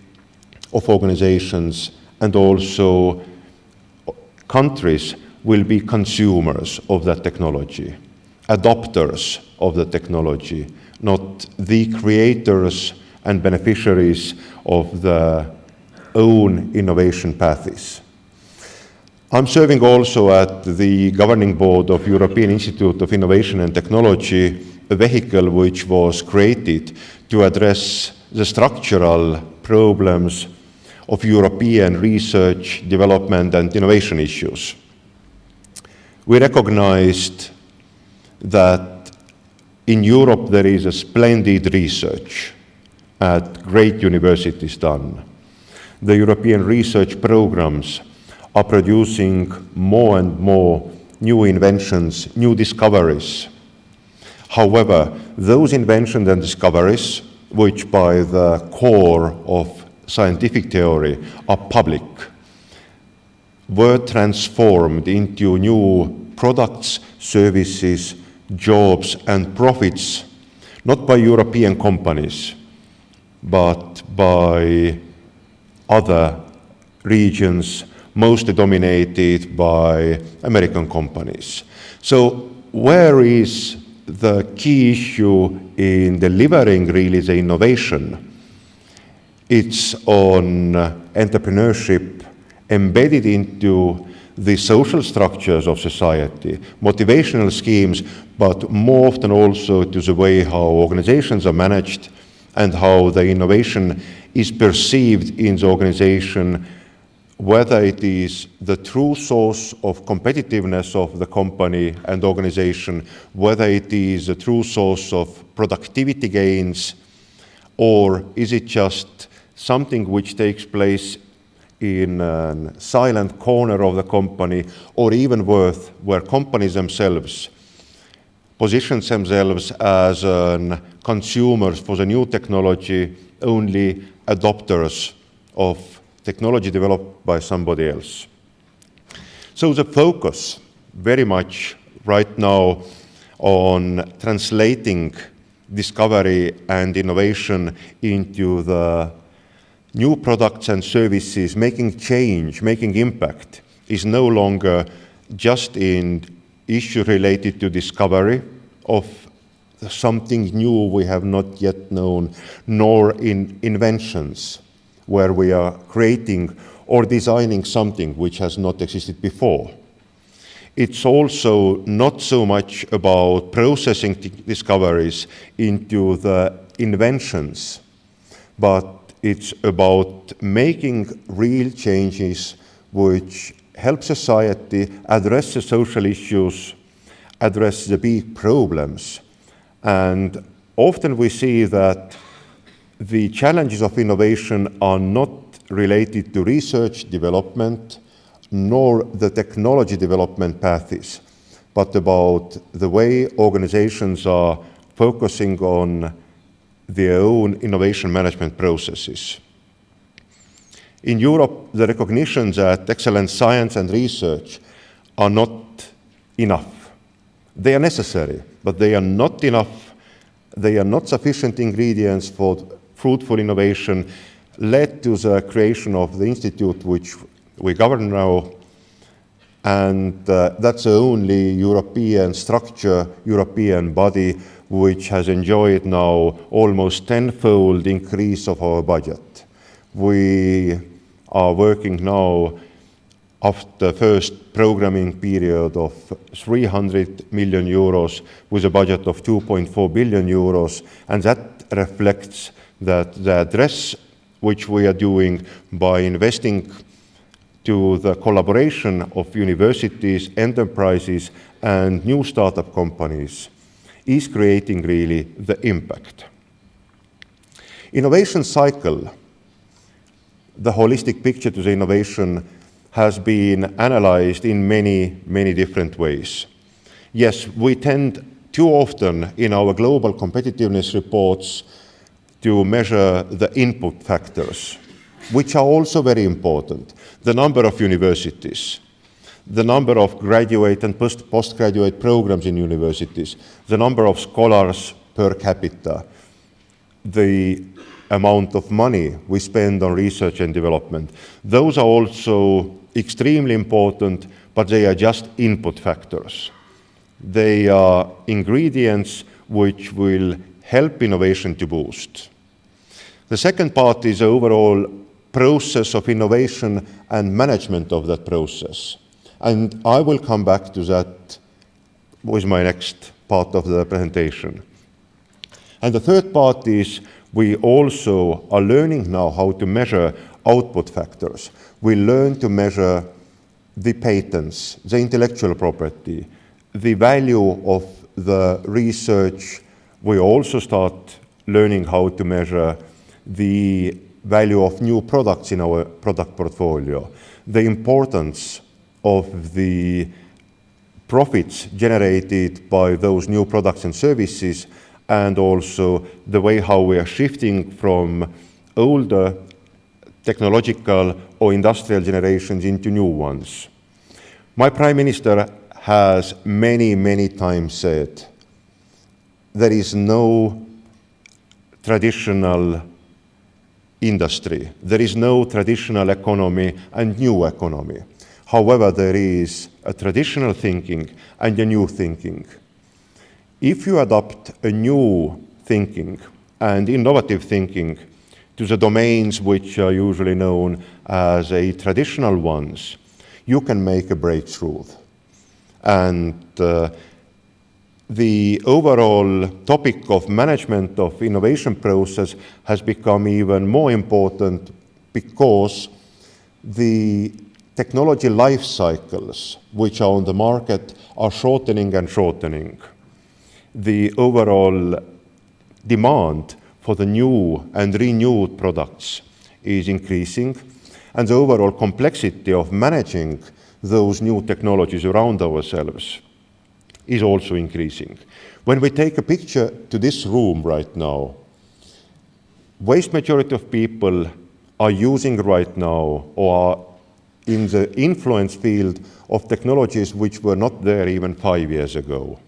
of organizations and also countries will be consumers of that technology, adopters of the technology, not the creators and beneficiaries of the own innovation paths. I'm serving also at the governing board of European Institute of Innovation and Technology, a vehicle which was created to address the structural problems of European research, development, and innovation issues. We recognized that in Europe there is a splendid research at great universities done. The European research programs are producing more and more new inventions, new discoveries. However, those inventions and discoveries, which by the core of scientific theory are public, were transformed into new products, services, jobs, and profits, not by European companies, but by other regions, mostly dominated by American companies. So where is the key issue in delivering really the innovation? It's on entrepreneurship embedded into the social structures of society, motivational schemes, but more often also to the way how organizations are managed and how the innovation is perceived in the organization, whether it is the true source of competitiveness of the company and organization, whether it is a true source of productivity gains, or is it just something which takes place in a silent corner of the company, or even worse, where companies themselves position themselves as consumers for the new technology, only adopters of technology developed by somebody else. So the focus very much right now on translating discovery and innovation into the new products and services, making change, making impact, is no longer just in issue related to discovery of something new we have not yet known, nor in inventions, where we are creating or designing something which has not existed before. It's also not so much about processing discoveries into the inventions, but it's about making real changes which help society address the social issues, address the big problems. And often we see that the challenges of innovation are not related to research development, nor the technology development paths, but about the way organizations are focusing on their own innovation management processes. In Europe, the recognition that excellent science and research are not enough. They are necessary, but they are not enough. They are not sufficient ingredients for fruitful innovation, led to the creation of the institute which we govern now, and that's the only European structure, European body, which has enjoyed now almost tenfold increase of our budget. We are working now after the first programming period of 300 million euros with a budget of 2.4 billion euros, and that reflects that the address which we are doing by investing to the collaboration of universities, enterprises, and new startup companies is creating really the impact. Innovation cycle, the holistic picture to the innovation, has been analyzed in many, many different ways. Yes, we tend too often in our global competitiveness reports to measure the input factors, which are also very important. The number of universities, the number of graduate and postgraduate programs in universities, the number of scholars per capita, the amount of money we spend on research and development. Those are also extremely important, but they are just input factors. They are ingredients which will help innovation to boost. The second part is the overall process of innovation and management of that process. And I will come back to that with my next part of the presentation. And the third part is we also are learning now how to measure output factors. We learn to measure the patents, the intellectual property, the value of the research. We also start learning how to measure the value of new products in our product portfolio, the importance of the profits generated by those new products and services, and also the way how we are shifting from older technological or industrial generations into new ones. My Prime Minister has many, many times said there is no traditional industry, there is no traditional economy and new economy. However, there is a traditional thinking and a new thinking. If you adopt a new thinking and innovative thinking to the domains which are usually known as a traditional ones, you can make a breakthrough. And the overall topic of management of innovation process has become even more important because the technology life cycles which are on the market are shortening and shortening. The overall demand for the new and renewed products is increasing, and the overall complexity of managing those new technologies around ourselves is also increasing. When we take a picture to this room right now, vast majority of people are using right now or are in the influence field of technologies which were not there even 5 years ago.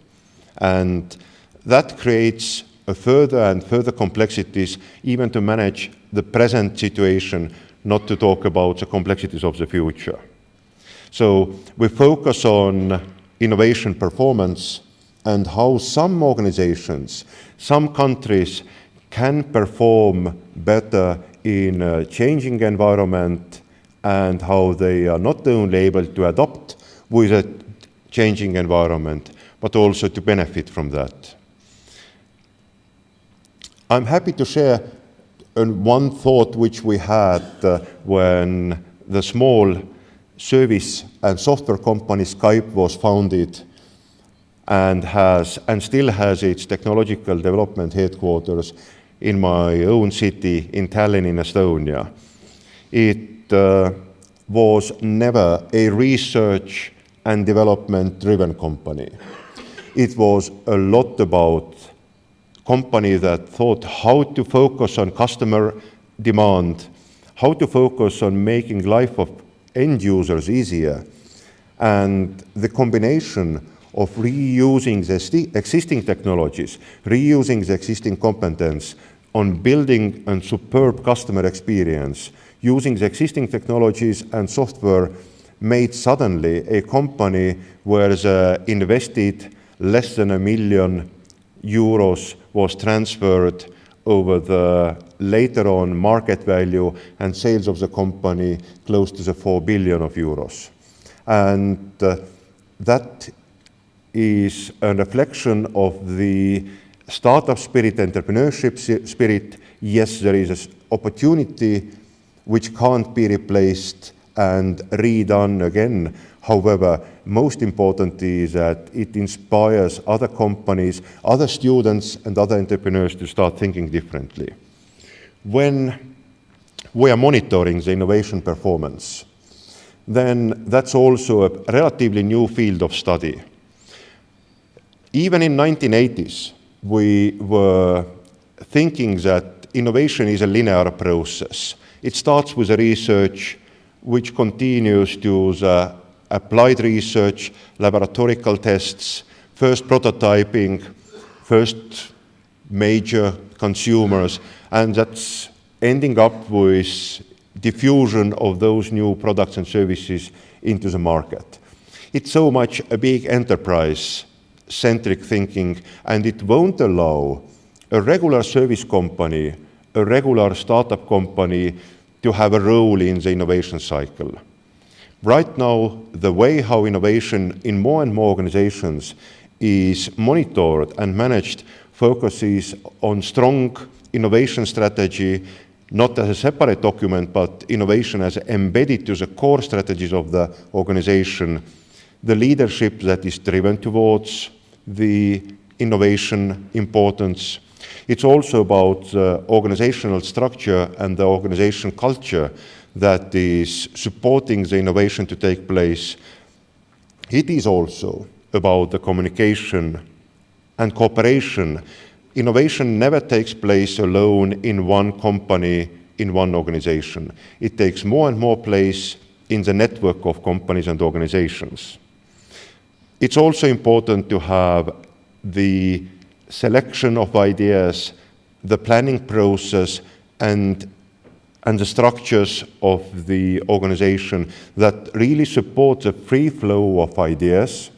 And that creates a further and further complexities even to manage the present situation, not to talk about the complexities of the future. So we focus on innovation performance and how some organizations, some countries can perform better in a changing environment and how they are not only able to adapt with a changing environment, but also to benefit from that. I'm happy to share one thought which we had when the small service and software company Skype was founded and still has its technological development headquarters in my own city in Tallinn in Estonia. It was never a research and development driven company. It was a lot about company that thought how to focus on customer demand, how to focus on making life of end users easier, and the combination of reusing the existing technologies, reusing the existing competence on building a superb customer experience, using the existing technologies and software made suddenly a company where the invested less than €1 million was transferred over the later on market value and sales of the company close to the €4 billion. And that is a reflection of the startup spirit, entrepreneurship spirit. Yes, there is an opportunity which can't be replaced and redone again. However, most important is that it inspires other companies, other students, and other entrepreneurs to start thinking differently. When we are monitoring the innovation performance, then that's also a relatively new field of study. Even in 1980s, we were thinking that innovation is a linear process. It starts with a research which continues to the applied research, laboratorical tests, first prototyping, first major consumers, and that's ending up with diffusion of those new products and services into the market. It's so much a big enterprise-centric thinking, and it won't allow a regular service company, a regular startup company to have a role in the innovation cycle. Right now, the way how innovation in more and more organizations is monitored and managed focuses on strong innovation strategy, not as a separate document, but innovation as embedded to the core strategies of the organization, the leadership that is driven towards the innovation importance. It's also about the organizational structure and the organization culture that is supporting the innovation to take place. It is also about the communication and cooperation. Innovation never takes place alone in one company, in one organization. It takes more and more place in the network of companies and organizations. It's also important to have the selection of ideas, the planning process, and the structures of the organization that really support the free flow of ideas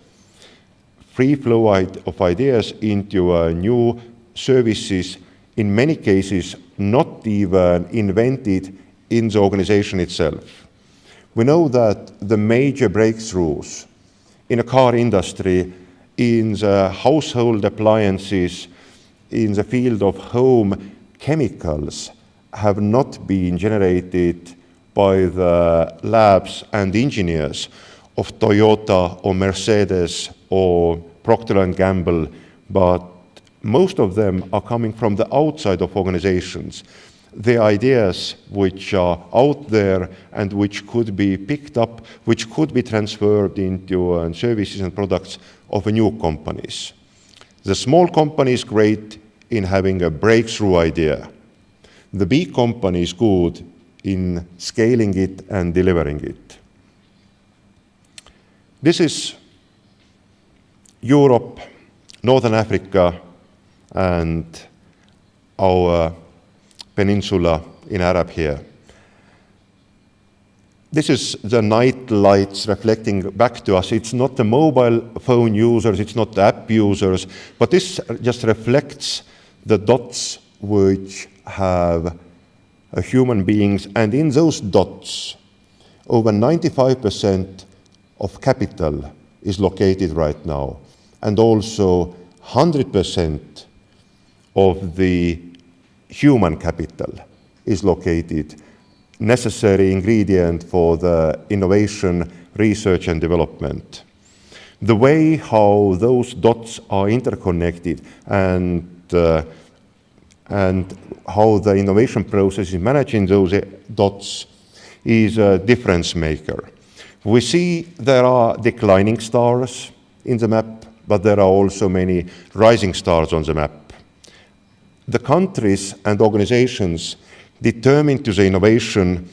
into new services, in many cases not even invented in the organization itself. We know that the major breakthroughs in the car industry, in the household appliances, in the field of home chemicals have not been generated by the labs and engineers of Toyota or Mercedes or Procter & Gamble, but most of them are coming from the outside of organizations. The ideas which are out there and which could be picked up, which could be transferred into services and products of new companies. The small company is great in having a breakthrough idea. The big company is good in scaling it and delivering it. This is Europe, Northern Africa, and our peninsula in Arab here. This is the night lights reflecting back to us. It's not the mobile phone users, it's not the app users, but this just reflects the dots which have human beings, and in those dots, over 95% of capital is located right now, and also 100% of the human capital is located, necessary ingredient for the innovation, research and development. The way how those dots are interconnected and how the innovation process is managing those dots is a difference maker. We see there are declining stars in the map, but there are also many rising stars on the map. The countries and organizations determined to the innovation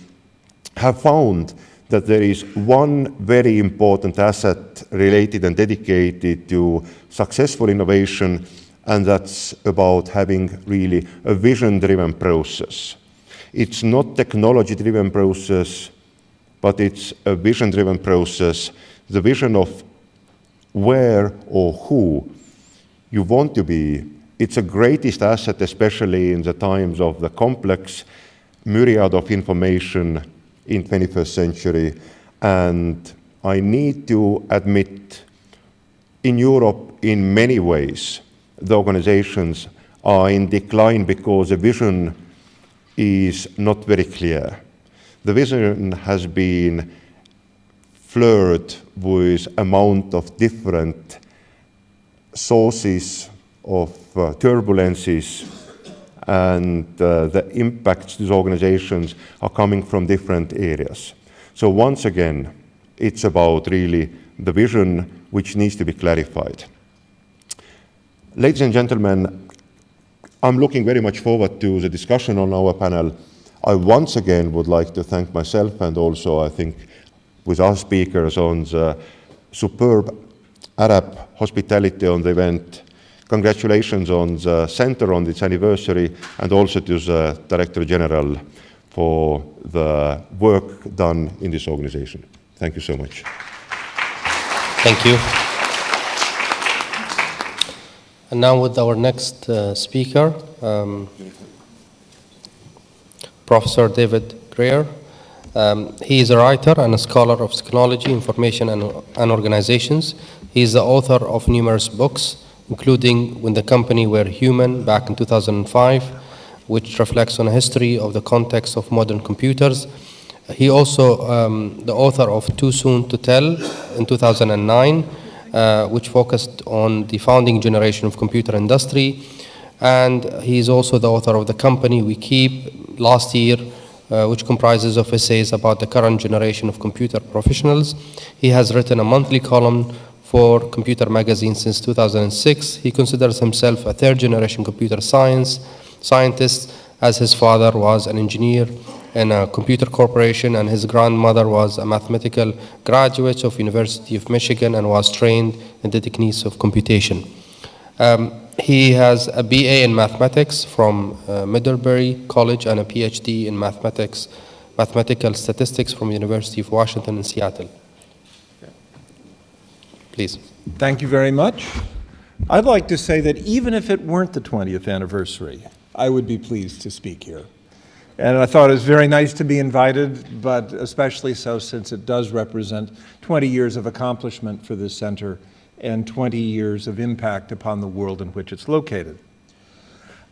have found that there is one very important asset related and dedicated to successful innovation, and that's about having really a vision-driven process. It's not technology-driven process, but it's a vision-driven process, the vision of where or who you want to be. It's a greatest asset, especially in the times of the complex myriad of information in 21st century. And I need to admit, in Europe, in many ways, the organizations are in decline because the vision is not very clear. The vision has been flirted with amount of different sources of turbulences, and the impacts these organizations are coming from different areas. So once again, it's about really the vision which needs to be clarified. Ladies and gentlemen, I'm looking very much forward to the discussion on our panel. I once again would like to thank myself and also I think with our speakers on the superb Arab hospitality on the event. Congratulations on the center on its anniversary, and also to the Director General for the work done in this organization. Thank you so much. Thank you. And now with our next speaker, Professor David Greer. He is a writer and a scholar of technology, information, and organizations. He is the author of numerous books, including When the Company Were Human back in 2005, which reflects on a history of the context of modern computers. He also the author of Too Soon to Tell in 2009, which focused on the founding generation of computer industry. And he's also the author of The Company We Keep last year, which comprises of essays about the current generation of computer professionals. He has written a monthly column for Computer Magazine since 2006. He considers himself a third-generation computer scientist, as his father was an engineer in a computer corporation and his grandmother was a mathematical graduate of University of Michigan and was trained in the techniques of computation. He has a BA in mathematics from Middlebury College and a PhD in mathematical statistics from the University of Washington in Seattle. Please. Thank you very much. I'd like to say that even if it weren't the 20th anniversary, I would be pleased to speak here. And I thought it was very nice to be invited, but especially so since it does represent 20 years of accomplishment for this center and 20 years of impact upon the world in which it's located.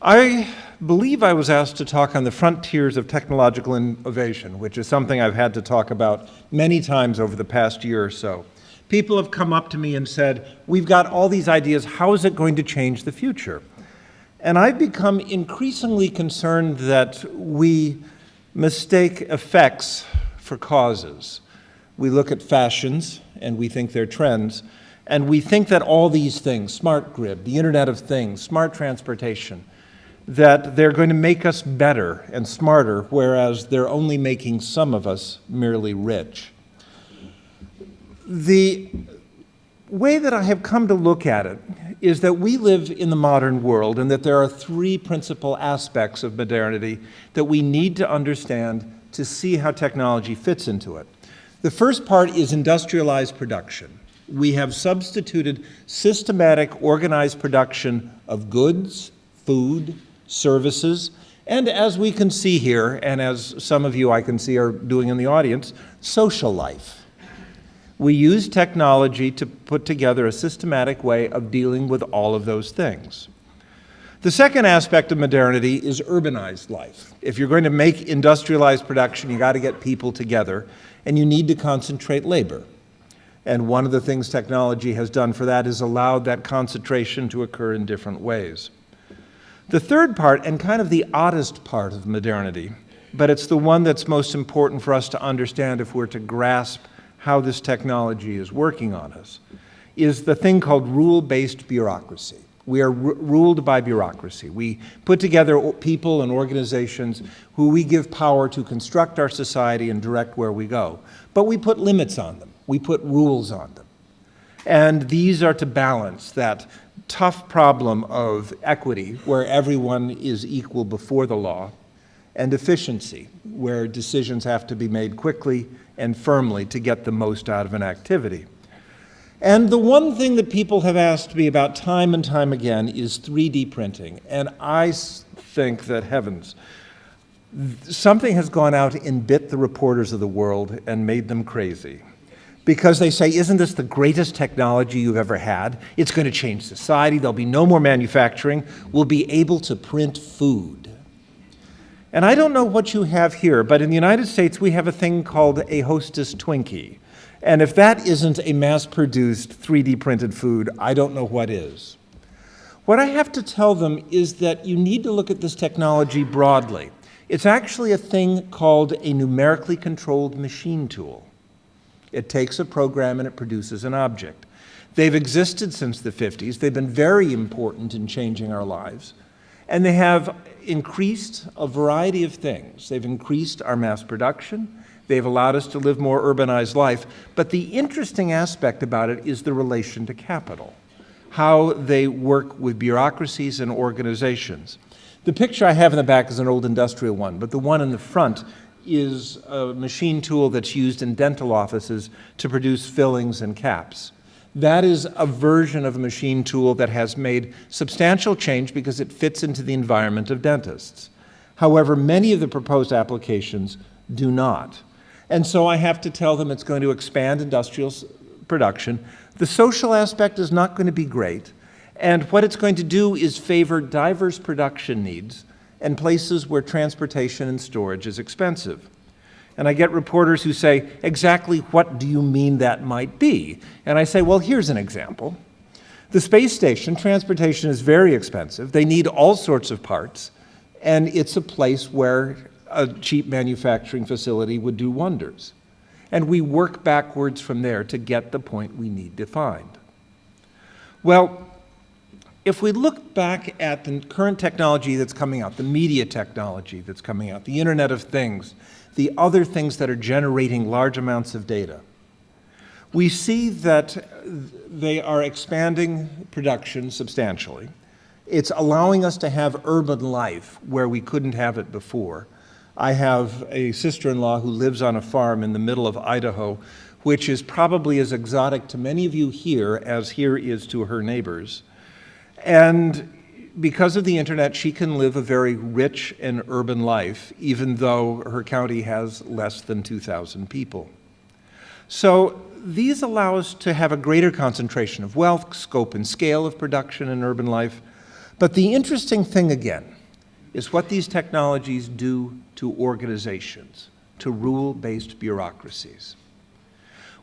I believe I was asked to talk on the frontiers of technological innovation, which is something I've had to talk about many times over the past year or so. People have come up to me and said, we've got all these ideas, how is it going to change the future? And I've become increasingly concerned that we mistake effects for causes. We look at fashions and we think they're trends, and we think that all these things, smart grid, the Internet of Things, smart transportation, that they're going to make us better and smarter, whereas they're only making some of us merely rich. The way that I have come to look at it is that we live in the modern world and that there are three principal aspects of modernity that we need to understand to see how technology fits into it. The first part is industrialized production. We have substituted systematic, organized production of goods, food, services, and as we can see here, and as some of you I can see are doing in the audience, social life. We use technology to put together a systematic way of dealing with all of those things. The second aspect of modernity is urbanized life. If you're going to make industrialized production, you got to get people together, and you need to concentrate labor. And one of the things technology has done for that is allowed that concentration to occur in different ways. The third part, and kind of the oddest part of modernity, but it's the one that's most important for us to understand if we're to grasp how this technology is working on us, is the thing called rule-based bureaucracy. We are ruled by bureaucracy. We put together people and organizations who we give power to construct our society and direct where we go. But we put limits on them. We put rules on them. And these are to balance that tough problem of equity, where everyone is equal before the law, and efficiency, where decisions have to be made quickly and firmly to get the most out of an activity. And the one thing that people have asked me about time and time again is 3D printing. And I think that, heavens, something has gone out and bit the reporters of the world and made them crazy. Because they say, isn't this the greatest technology you've ever had? It's going to change society. There'll be no more manufacturing. We'll be able to print food. And I don't know what you have here, but in the United States, we have a thing called a Hostess Twinkie. And if that isn't a mass-produced 3D printed food, I don't know what is. What I have to tell them is that you need to look at this technology broadly. It's actually a thing called a numerically controlled machine tool. It takes a program and it produces an object. They've existed since the 50s. They've been very important in changing our lives. And they have increased a variety of things. They've increased our mass production. They've allowed us to live more urbanized life. But the interesting aspect about it is the relation to capital, how they work with bureaucracies and organizations. The picture I have in the back is an old industrial one, but the one in the front is a machine tool that's used in dental offices to produce fillings and caps. That is a version of a machine tool that has made substantial change because it fits into the environment of dentists. However, many of the proposed applications do not. And so I have to tell them it's going to expand industrial production. The social aspect is not going to be great. And what it's going to do is favor diverse production needs and places where transportation and storage is expensive. And I get reporters who say, exactly what do you mean that might be? And I say, well, here's an example. The space station, transportation is very expensive. They need all sorts of parts. And it's a place where a cheap manufacturing facility would do wonders. And we work backwards from there to get the point we need defined. Well, if we look back at the current technology that's coming out, the media technology that's coming out, the Internet of Things, the other things that are generating large amounts of data, we see that they are expanding production substantially. It's allowing us to have urban life where we couldn't have it before. I have a sister-in-law who lives on a farm in the middle of Idaho, which is probably as exotic to many of you here as here is to her neighbors. And because of the internet, she can live a very rich and urban life, even though her county has less than 2,000 people. So these allow us to have a greater concentration of wealth, scope and scale of production in urban life. But the interesting thing, again, is what these technologies do to organizations, to rule-based bureaucracies.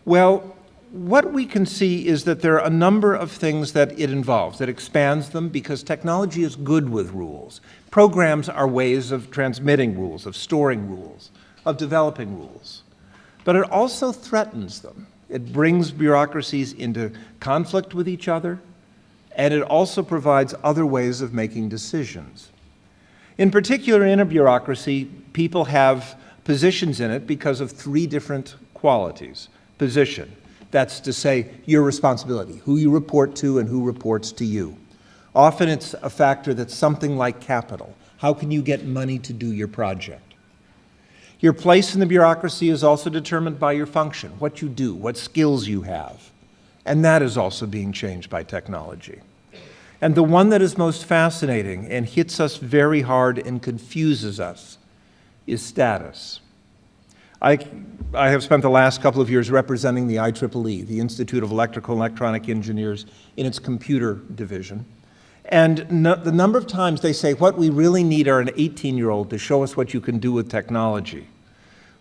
Well, what we can see is that there are a number of things that it involves, that expands them, because technology is good with rules. Programs are ways of transmitting rules, of storing rules, of developing rules. But it also threatens them. It brings bureaucracies into conflict with each other, and it also provides other ways of making decisions. In particular, in a bureaucracy, people have positions in it because of three different qualities. Position, that's to say your responsibility, who you report to and who reports to you. Often it's a factor that's something like capital. How can you get money to do your project? Your place in the bureaucracy is also determined by your function, what you do, what skills you have. And that is also being changed by technology. And the one that is most fascinating and hits us very hard and confuses us is status. I have spent the last couple of years representing the IEEE, the Institute of Electrical and Electronic Engineers, in its computer division. And the number of times they say, what we really need are an 18-year-old to show us what you can do with technology.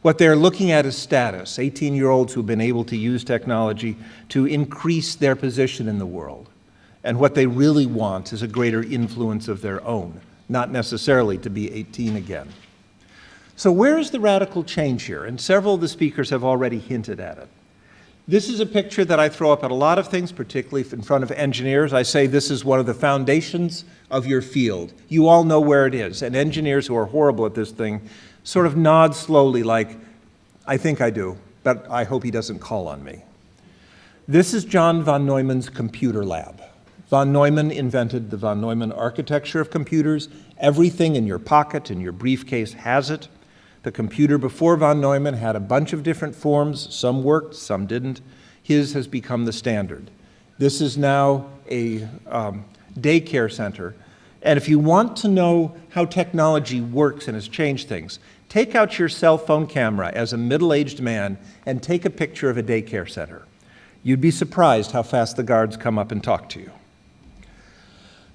What they're looking at is status, 18-year-olds who've been able to use technology to increase their position in the world. And what they really want is a greater influence of their own, not necessarily to be 18 again. So where is the radical change here? And several of the speakers have already hinted at it. This is a picture that I throw up at a lot of things, particularly in front of engineers. I say this is one of the foundations of your field. You all know where it is. And engineers who are horrible at this thing sort of nod slowly like, I think I do, but I hope he doesn't call on me. This is John von Neumann's computer lab. Von Neumann invented the von Neumann architecture of computers. Everything in your pocket, in your briefcase, has it. The computer before von Neumann had a bunch of different forms. Some worked, some didn't. His has become the standard. This is now a daycare center. And if you want to know how technology works and has changed things, take out your cell phone camera as a middle-aged man and take a picture of a daycare center. You'd be surprised how fast the guards come up and talk to you.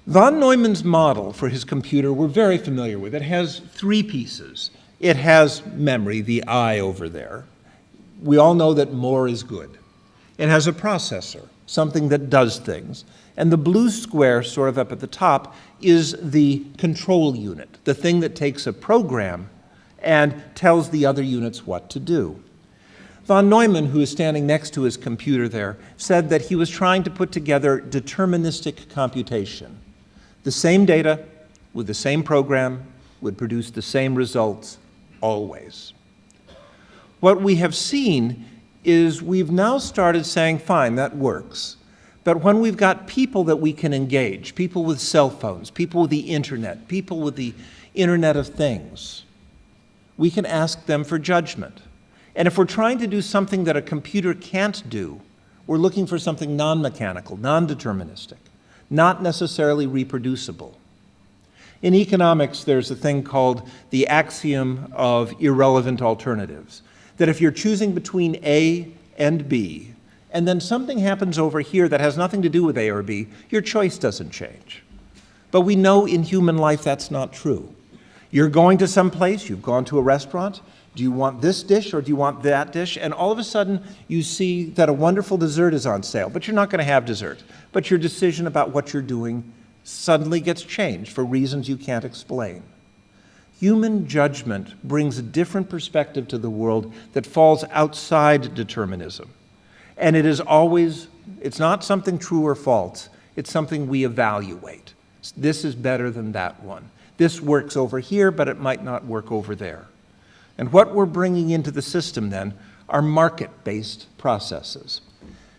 Von Neumann's model for his computer we're very familiar with. It has three pieces. It has memory, the I over there. We all know that more is good. It has a processor, something that does things. And the blue square sort of up at the top is the control unit, the thing that takes a program and tells the other units what to do. Von Neumann, who is standing next to his computer there, said that he was trying to put together deterministic computation. The same data with the same program would produce the same results always. What we have seen is we've now started saying, fine, that works. But when we've got people that we can engage, people with cell phones, people with the internet, people with the Internet of Things, we can ask them for judgment. And if we're trying to do something that a computer can't do, we're looking for something non-mechanical, non-deterministic, not necessarily reproducible. In economics, there's a thing called the axiom of irrelevant alternatives, that if you're choosing between A and B, and then something happens over here that has nothing to do with A or B, your choice doesn't change. But we know in human life that's not true. You're going to some place, you've gone to a restaurant, do you want this dish or do you want that dish? And all of a sudden you see that a wonderful dessert is on sale, but you're not going to have dessert. But your decision about what you're doing suddenly gets changed for reasons you can't explain. Human judgment brings a different perspective to the world that falls outside determinism. And it is always, it's not something true or false, it's something we evaluate. This is better than that one. This works over here, but it might not work over there. And what we're bringing into the system then are market-based processes.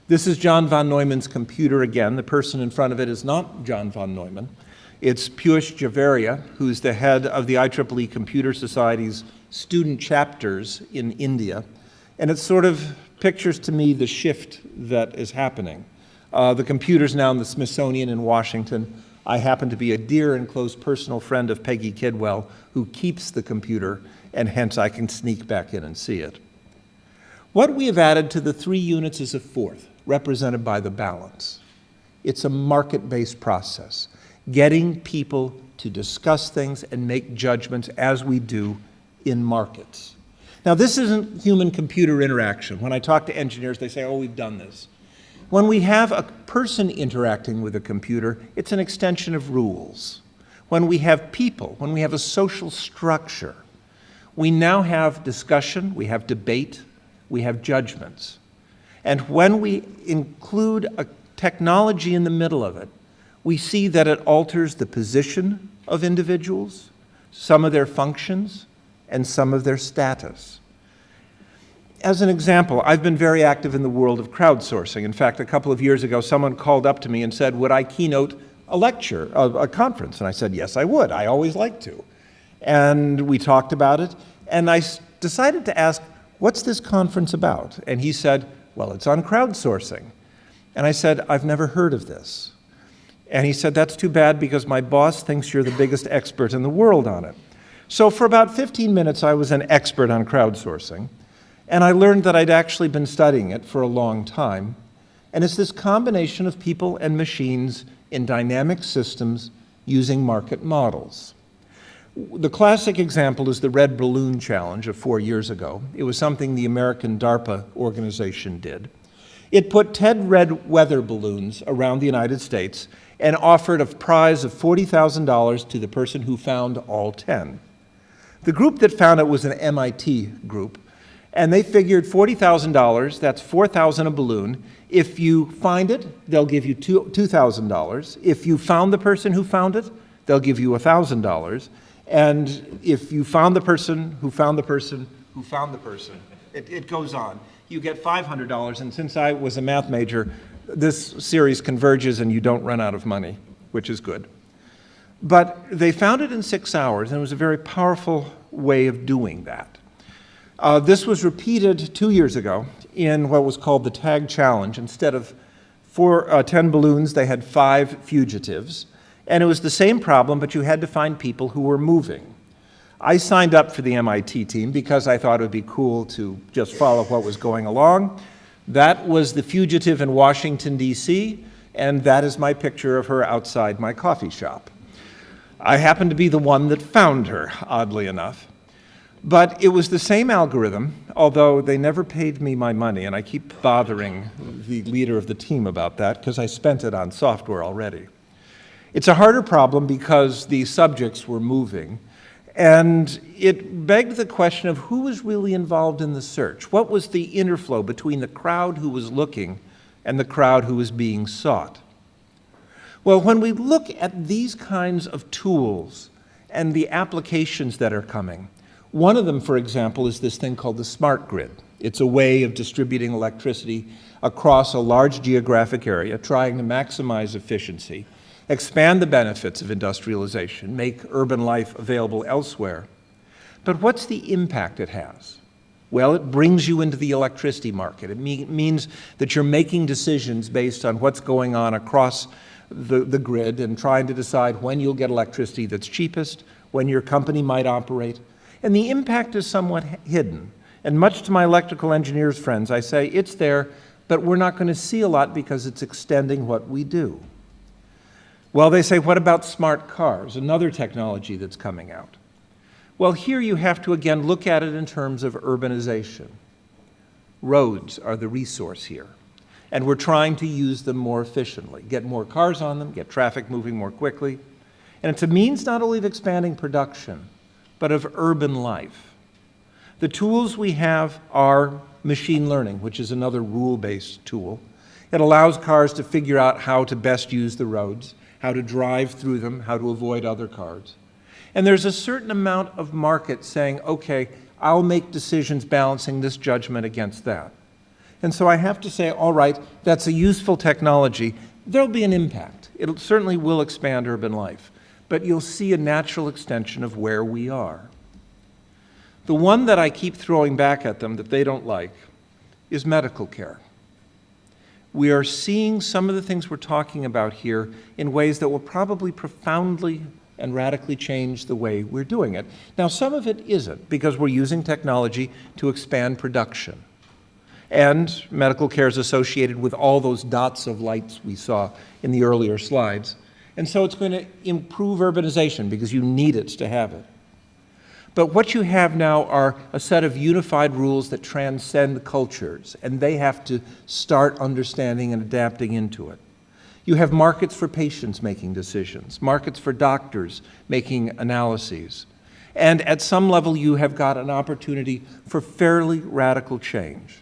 This is John von Neumann's computer again. The person in front of it is not John von Neumann. It's Piyush Javaria, who's the head of the IEEE Computer Society's student chapters in India. And it sort of pictures to me the shift that is happening. The computer's now in the Smithsonian in Washington. I happen to be a dear and close personal friend of Peggy Kidwell, who keeps the computer, and hence I can sneak back in and see it. What we have added to the 3 units is a 4th, represented by the balance. It's a market-based process, getting people to discuss things and make judgments as we do in markets. Now, this isn't human-computer interaction. When I talk to engineers, they say, oh, we've done this. When we have a person interacting with a computer, it's an extension of rules. When we have people, when we have a social structure, we now have discussion, we have debate, we have judgments. And when we include a technology in the middle of it, we see that it alters the position of individuals, some of their functions, and some of their status. As an example, I've been very active in the world of crowdsourcing. In fact, a couple of years ago, someone called up to me and said, would I keynote a lecture, a conference? And I said, yes, I would. I always like to. And we talked about it, and I decided to ask, what's this conference about? And he said, well, it's on crowdsourcing. And I said, I've never heard of this. And he said, that's too bad because my boss thinks you're the biggest expert in the world on it. So for about 15 minutes, I was an expert on crowdsourcing. And I learned that I'd actually been studying it for a long time. And it's this combination of people and machines in dynamic systems using market models. The classic example is the Red Balloon Challenge of 4 years ago. It was something the American DARPA organization did. It put 10 red weather balloons around the United States and offered a prize of $40,000 to the person who found all 10. The group that found it was an MIT group, and they figured $40,000, that's $4,000 a balloon. If you find it, they'll give you $2,000. If you found the person who found it, they'll give you $1,000. And if you found the person who found the person who found the person, it goes on. You get $500, and since I was a math major, this series converges and you don't run out of money, which is good. But they found it in 6 hours, and it was a very powerful way of doing that. This was repeated 2 years ago in what was called the Tag Challenge. Instead of 10 balloons, they had 5 fugitives. And it was the same problem, but you had to find people who were moving. I signed up for the MIT team because I thought it would be cool to just follow what was going along. That was the fugitive in Washington, D.C., and that is my picture of her outside my coffee shop. I happened to be the one that found her, oddly enough. But it was the same algorithm, although they never paid me my money, and I keep bothering the leader of the team about that because I spent it on software already. It's a harder problem because the subjects were moving, and it begged the question of who was really involved in the search. What was the interflow between the crowd who was looking and the crowd who was being sought? Well, when we look at these kinds of tools and the applications that are coming, one of them, for example, is this thing called the smart grid. It's a way of distributing electricity across a large geographic area, trying to maximize efficiency, expand the benefits of industrialization, make urban life available elsewhere. But what's the impact it has? Well, it brings you into the electricity market. It means that you're making decisions based on what's going on across the grid and trying to decide when you'll get electricity that's cheapest, when your company might operate. And the impact is somewhat hidden. And much to my electrical engineers friends, I say it's there, but we're not going to see a lot because it's extending what we do. Well, they say, what about smart cars, another technology that's coming out? Well, here you have to, again, look at it in terms of urbanization. Roads are the resource here, and we're trying to use them more efficiently, get more cars on them, get traffic moving more quickly. And it's a means not only of expanding production, but of urban life. The tools we have are machine learning, which is another rule-based tool. It allows cars to figure out how to best use the roads, how to drive through them, how to avoid other cars. And there's a certain amount of market saying, okay, I'll make decisions balancing this judgment against that. And so I have to say, all right, that's a useful technology. There'll be an impact. It certainly will expand urban life, but you'll see a natural extension of where we are. The one that I keep throwing back at them that they don't like is medical care. We are seeing some of the things we're talking about here in ways that will probably profoundly and radically change the way we're doing it. Now, some of it isn't, because we're using technology to expand production. And medical care is associated with all those dots of lights we saw in the earlier slides. And so it's going to improve urbanization because you need it to have it. But what you have now are a set of unified rules that transcend cultures, and they have to start understanding and adapting into it. You have markets for patients making decisions, markets for doctors making analyses. And at some level, you have got an opportunity for fairly radical change.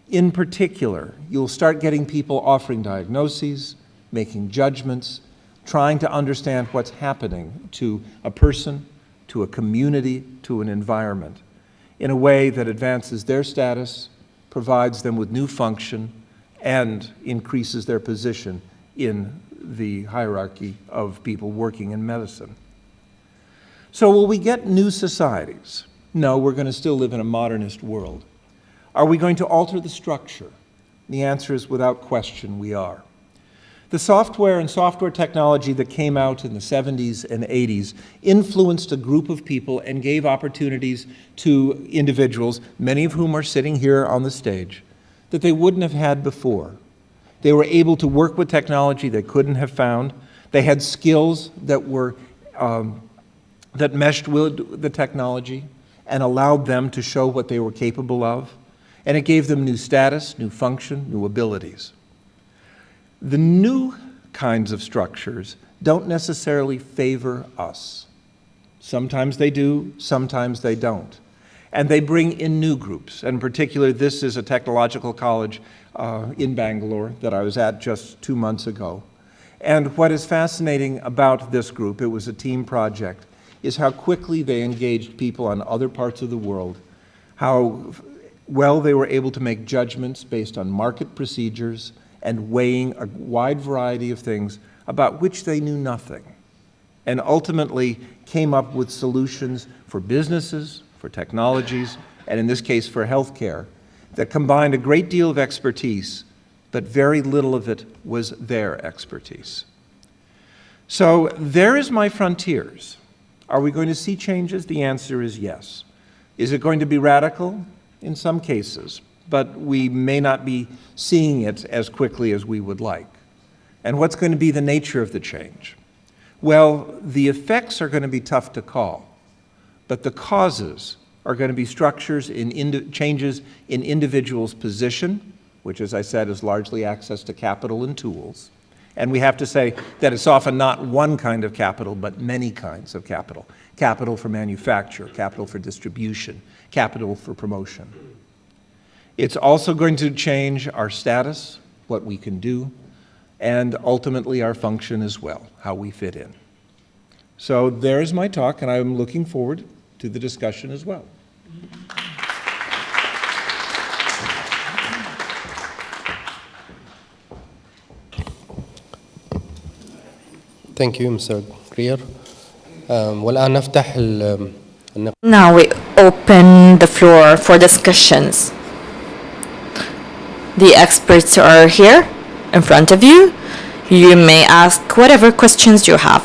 In particular, you'll start getting people offering diagnoses, making judgments, trying to understand what's happening to a person, to a community, to an environment, in a way that advances their status, provides them with new function, and increases their position in the hierarchy of people working in medicine. So will we get new societies? No, we're going to still live in a modernist world. Are we going to alter the structure? The answer is without question we are. The software and software technology that came out in the 70s and 80s influenced a group of people and gave opportunities to individuals, many of whom are sitting here on the stage, that they wouldn't have had before. They were able to work with technology they couldn't have found. They had skills that were that meshed with the technology and allowed them to show what they were capable of. And it gave them new status, new function, new abilities. The new kinds of structures don't necessarily favor us. Sometimes they do, sometimes they don't. And they bring in new groups. And in particular, this is a technological college in Bangalore that I was at just 2 months ago. And what is fascinating about this group, it was a team project, is how quickly they engaged people on other parts of the world, how well they were able to make judgments based on market procedures and weighing a wide variety of things about which they knew nothing, and ultimately came up with solutions for businesses, for technologies, and in this case for healthcare, that combined a great deal of expertise, but very little of it was their expertise. So there is my frontiers. Are we going to see changes? The answer is yes. Is it going to be radical? In some cases, but we may not be seeing it as quickly as we would like. And what's going to be the nature of the change? Well, the effects are going to be tough to call, but the causes are going to be structures in changes in individuals' position, which, as I said, is largely access to capital and tools. And we have to say that it's often not one kind of capital, but many kinds of capital. Capital for manufacture, capital for distribution, capital for promotion. It's also going to change our status, what we can do, and ultimately our function as well, how we fit in. So there's my talk, and I'm looking forward to the discussion as well. Thank you, Mr. Greer. والآن نفتح Now we open the floor for discussions. The experts are here in front of you. You may ask whatever questions you have.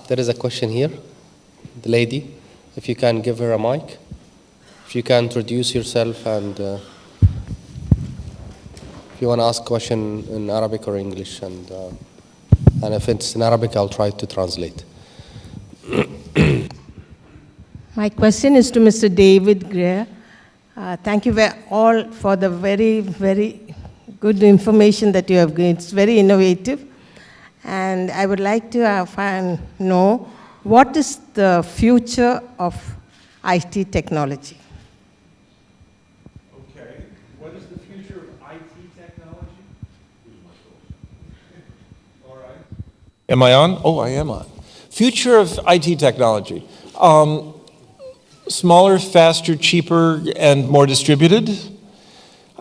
There is a question here. The lady, if you can give her a mic. If you can introduce yourself and if you want to ask a question in Arabic or English, and if it's in Arabic, I'll try to translate. My question is to Mr. David Greer. Thank you all for the very, very good information that you have given. It's very innovative. And I would like to know what is the future of IT technology? Okay. What is the future of IT technology? All right. Am I on? Oh, I am on. Future of IT technology. Smaller, faster, cheaper, and more distributed.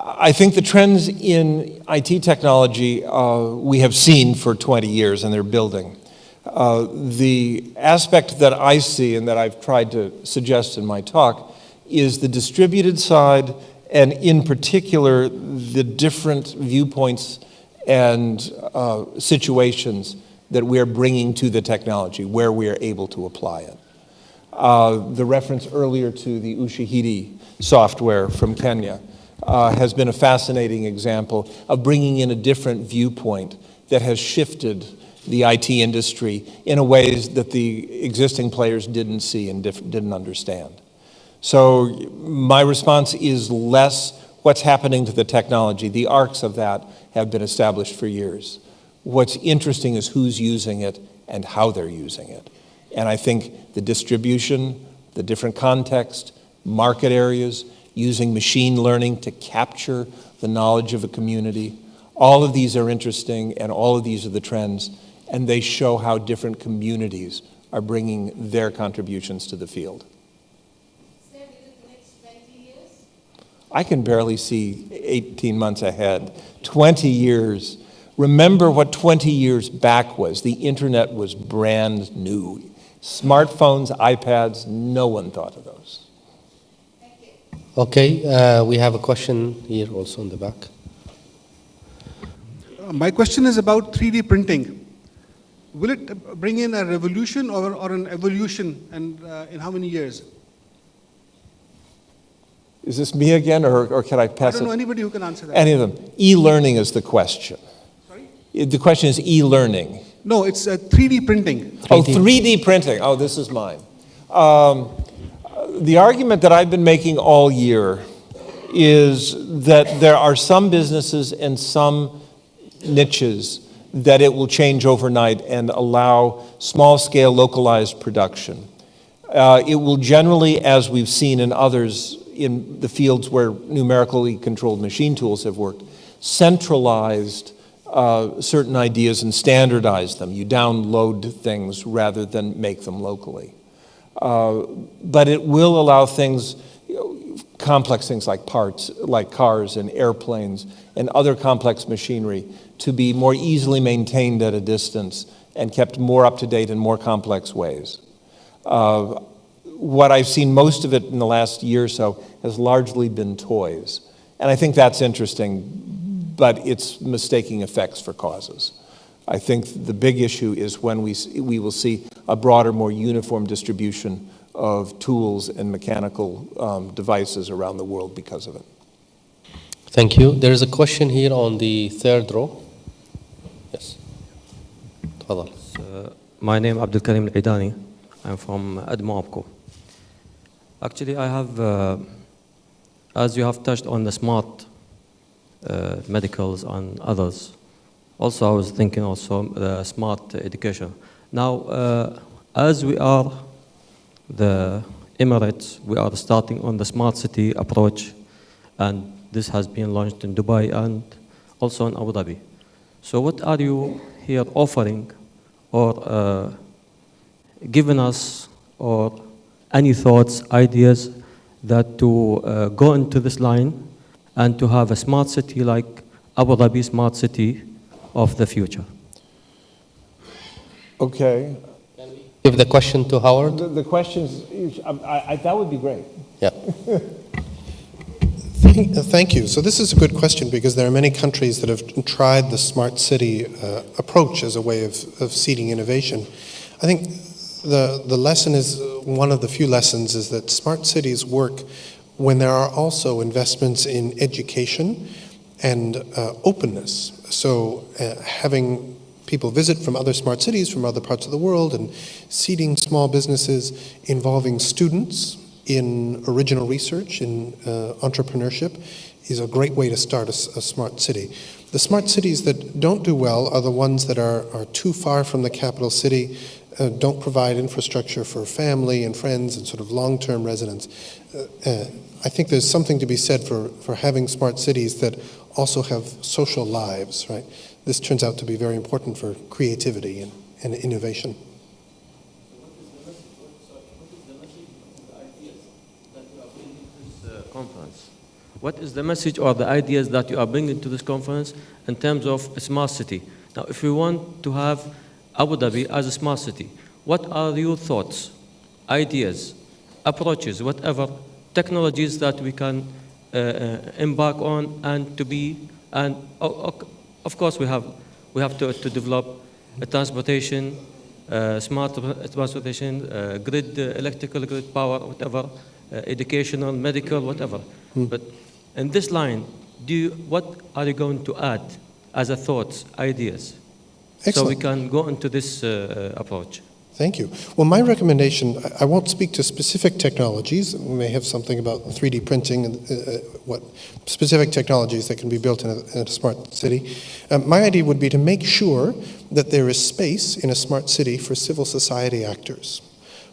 I think the trends in IT technology we have seen for 20 years, and they're building. The aspect that I see and that I've tried to suggest in my talk is the distributed side, and in particular, the different viewpoints and situations that we're bringing to the technology, where we are able to apply it. The reference earlier to the Ushahidi software from Kenya has been a fascinating example of bringing in a different viewpoint that has shifted the IT industry in a ways that the existing players didn't see and didn't understand. So my response is less what's happening to the technology. The arcs of that have been established for years. What's interesting is who's using it and how they're using it. And I think the distribution, the different context, market areas, using machine learning to capture the knowledge of a community, all of these are interesting, and all of these are the trends, and they show how different communities are bringing their contributions to the field. Sir, is it the next 20 years? I can barely see 18 months ahead. 20 years. Remember what 20 years back was. The internet was brand new. Smartphones, iPads, no one thought of those. Thank you. Okay, we have a question here also in the back. My question is about 3D printing. Will it bring in a revolution or an evolution, and in how many years? Is this me again, or can I pass it? I don't know anybody who can answer that. Any of them. E-learning is the question. Sorry? The question is e-learning. No, it's 3D printing. Oh, 3D printing. Oh, this is mine. The argument that I've been making all year is that there are some businesses and some niches that it will change overnight and allow small-scale localized production. It will generally, as we've seen in others in the fields where numerically controlled machine tools have worked, centralized certain ideas and standardize them. You download things rather than make them locally. But it will allow things, complex things like parts, like cars and airplanes and other complex machinery, to be more easily maintained at a distance and kept more up to date in more complex ways. What I've seen most of it in the last year or so has largely been toys. And I think that's interesting, but it's mistaking effects for causes. I think the big issue is when we will see a broader, more uniform distribution of tools and mechanical devices around the world because of it. Thank you. There is a question here on the third row. Yes. تفضل. My name is Abdul Karim Al-Idani. I'm from Admo. Actually, I have, as you have touched on the smart medicals and others, also I was thinking also smart education. Now, as we are the Emirates, we are starting on the smart city approach, and this has been launched in Dubai and also in Abu Dhabi. So what are you here offering or giving us, or any thoughts, ideas that to go into this line and to have a smart city like Abu Dhabi smart city of the future? Okay. Give the question to Howard. The questions, that would be great. Yeah. Thank you. So this is a good question because there are many countries that have tried the smart city approach as a way of seeding innovation. I think the lesson is, one of the few lessons is that smart cities work when there are also investments in education and openness. So having people visit from other smart cities from other parts of the world and seeding small businesses involving students in original research, in entrepreneurship, is a great way to start a smart city. The smart cities that don't do well are the ones that are too far from the capital city, don't provide infrastructure for family and friends and sort of long-term residents. I think there's something to be said for having smart cities that also have social lives, right? This turns out to be very important for creativity and innovation. What is the message or the ideas that you are bringing to this conference in terms of a smart city? Now, if we want to have Abu Dhabi as a smart city, what are your thoughts, ideas, approaches, whatever technologies that we can embark on and to be, and of course we have to develop a transportation, smart transportation, grid, electrical grid power, whatever, educational, medical, whatever. But in this line, what are you going to add as a thoughts, ideas, Excellent. So we can go into this approach? Thank you. Well, my recommendation, I won't speak to specific technologies. We may have something about 3D printing and what specific technologies that can be built in a smart city. My idea would be to make sure that there is space in a smart city for civil society actors,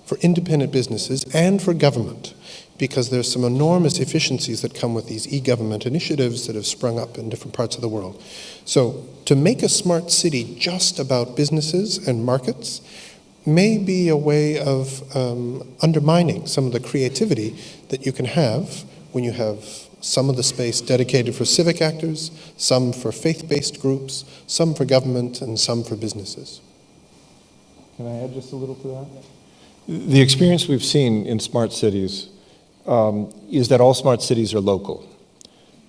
for independent businesses, and for government, because there's some enormous efficiencies that come with these e-government initiatives that have sprung up in different parts of the world. So to make a smart city just about businesses and markets may be a way of undermining some of the creativity that you can have when you have some of the space dedicated for civic actors, some for faith-based groups, some for government, and some for businesses. Can I add just a little to that? The experience we've seen in smart cities is that all smart cities are local.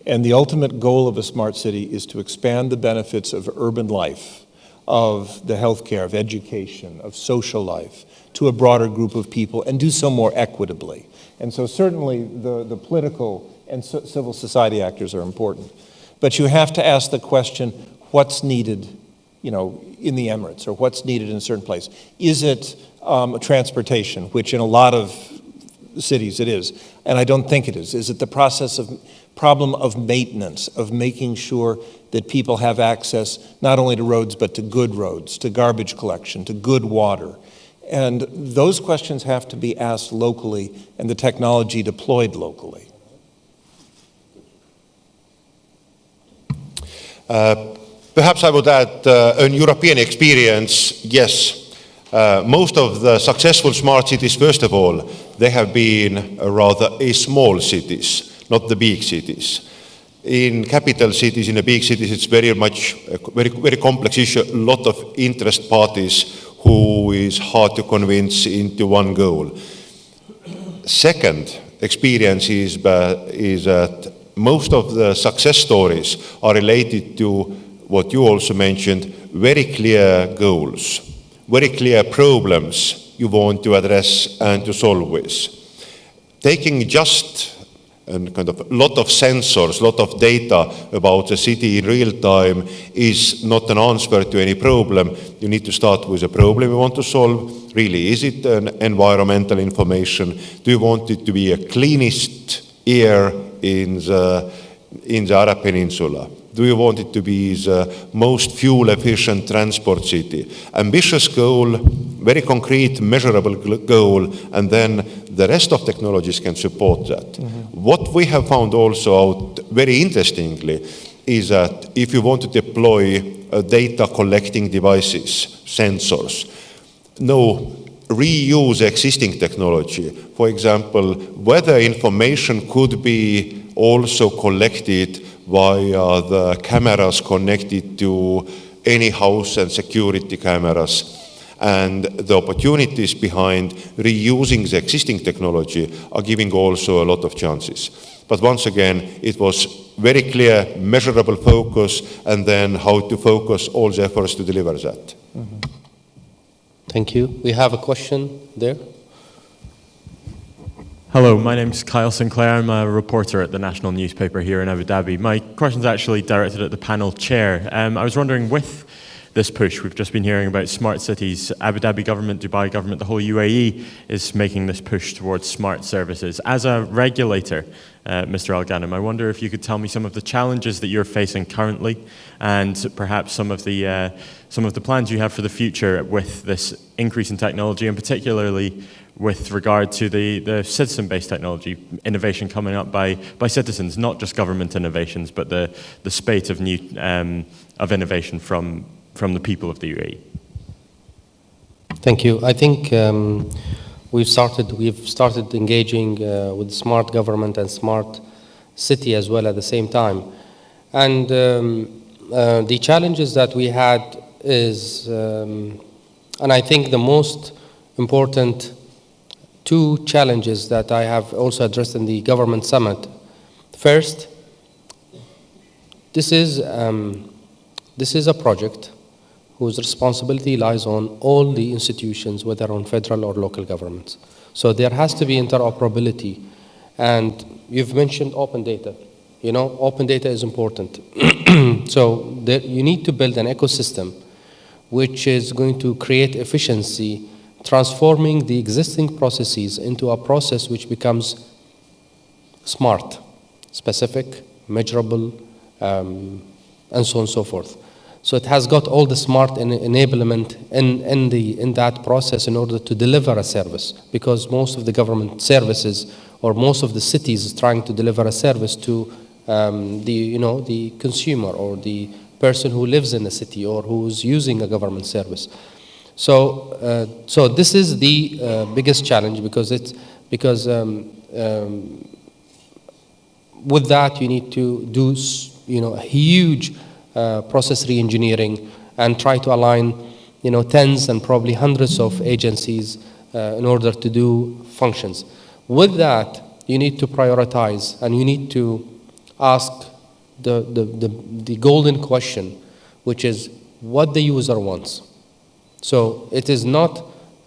And the ultimate goal of a smart city is to expand the benefits of urban life, of the healthcare, of education, of social life, to a broader group of people, and do so more equitably. And so certainly the political and civil society actors are important. But you have to ask the question, what's needed, in the Emirates, or what's needed in a certain place? Is it transportation, which in a lot of cities it is, and I don't think it is. Is it the problem of maintenance, of making sure that people have access not only to roads, but to good roads, to garbage collection, to good water? And those questions have to be asked locally and the technology deployed locally. Perhaps I would add an European experience, yes. Most of the successful smart cities, first of all, they have been rather small cities, not the big cities. In capital cities, in the big cities, it's very much a very complex issue, a lot of interest parties who is hard to convince into one goal. Second experience is that most of the success stories are related to what you also mentioned, very clear goals, very clear problems you want to address and to solve with. Taking just a kind of lot of sensors, lot of data about the city in real time is not an answer to any problem. You need to start with a problem you want to solve. Really, is it an environmental information? Do you want it to be a cleanest air in the Arab Peninsula? Do you want it to be the most fuel-efficient transport city? Ambitious goal, very concrete, measurable goal, and then the rest of technologies can support that. Mm-hmm. What we have found also out very interestingly is that if you want to deploy data collecting devices, sensors, reuse existing technology. For example, weather information could be also collected via the cameras connected to any house and security cameras. And the opportunities behind reusing the existing technology are giving also a lot of chances. But once again, it was very clear, measurable focus, and then how to focus all the efforts to deliver that. Thank you. We have a question there. Hello, my name's Kyle Sinclair. I'm a reporter at the national newspaper here in Abu Dhabi. My question's actually directed at the panel chair. I was wondering, with this push, we've just been hearing about smart cities. Abu Dhabi government, Dubai government, the whole UAE is making this push towards smart services. As a regulator, Mr. Al Ghanem, I wonder if you could tell me some of the challenges that you're facing currently, and perhaps some of the plans you have for the future with this increase in technology, and particularly with regard to the citizen-based technology innovation coming up by citizens, not just government innovations, but the spate of new of innovation from the people of the UAE. Thank you. I think we've started engaging with smart government and smart city as well at the same time. And the challenges that we had is, and I think the most important two challenges that I have also addressed in the government summit. First, this is a project whose responsibility lies on all the institutions, whether on federal or local governments. So there has to be interoperability. And you've mentioned open data. You know, open data is important. So you need to build an ecosystem which is going to create efficiency, transforming the existing processes into a process which becomes smart, specific, measurable, and so on and so forth. So it has got all the smart enablement in that process in order to deliver a service, because most of the government services or most of the cities is trying to deliver a service to the consumer or the person who lives in a city or who's using a government service. So this is the biggest challenge, because with that you need to do a huge process re-engineering and try to align tens and probably hundreds of agencies in order to do functions. With that, you need to prioritize and you need to ask the golden question, which is what the user wants. So it is not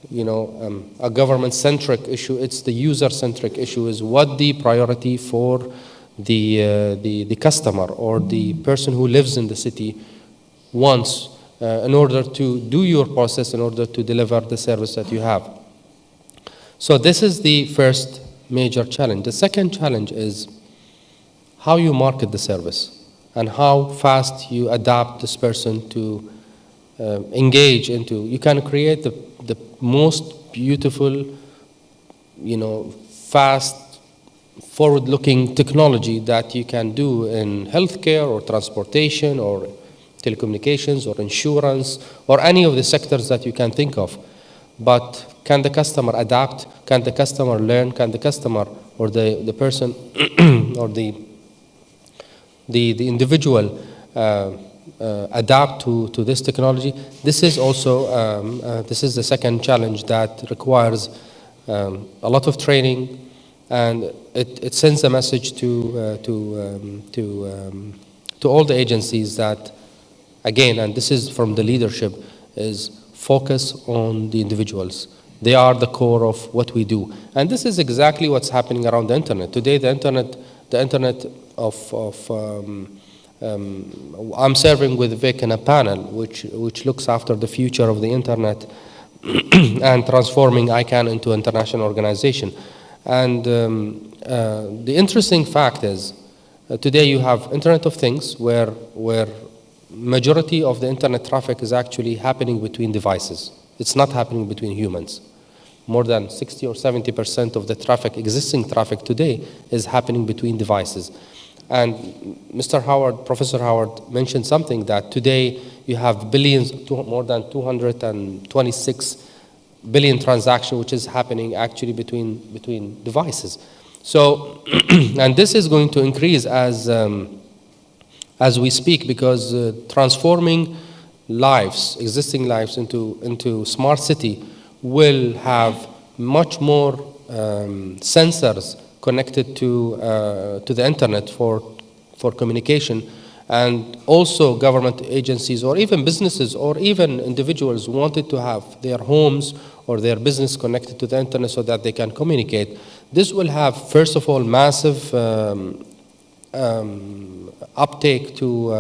a government-centric issue, it's the user-centric issue, is what the priority for the customer or the person who lives in the city wants in order to do your process, in order to deliver the service that you have. So this is the first major challenge. The second challenge is how you market the service and how fast you adapt this person to engage into. You can create the most beautiful, fast, forward-looking technology that you can do in healthcare or transportation or telecommunications or insurance or any of the sectors that you can think of. But can the customer adapt? Can the customer learn? Can the customer or the person or the individual adapt to this technology? This is also this is the second challenge that requires a lot of training, and it sends a message to all the agencies that, again, and this is from the leadership, is focus on the individuals. They are the core of what we do, and this is exactly what's happening around the internet today. The internet I'm serving with Vic in a panel which looks after the future of the internet and transforming ICANN into an international organization. And the interesting fact is today you have Internet of Things where majority of the internet traffic is actually happening between devices. It's not happening between humans. More than 60 or 70% of the traffic, existing traffic today, is happening between devices. And Mr. Howard, Professor Howard mentioned something that today you have billions, more than 226 billion transactions, which is happening actually between devices. So, and this is going to increase as we speak, because transforming lives, existing lives, into smart city will have much more sensors connected to the internet for communication, and also government agencies or even businesses or even individuals wanted to have their homes or their business connected to the internet so that they can communicate. This will have, first of all, massive uptake to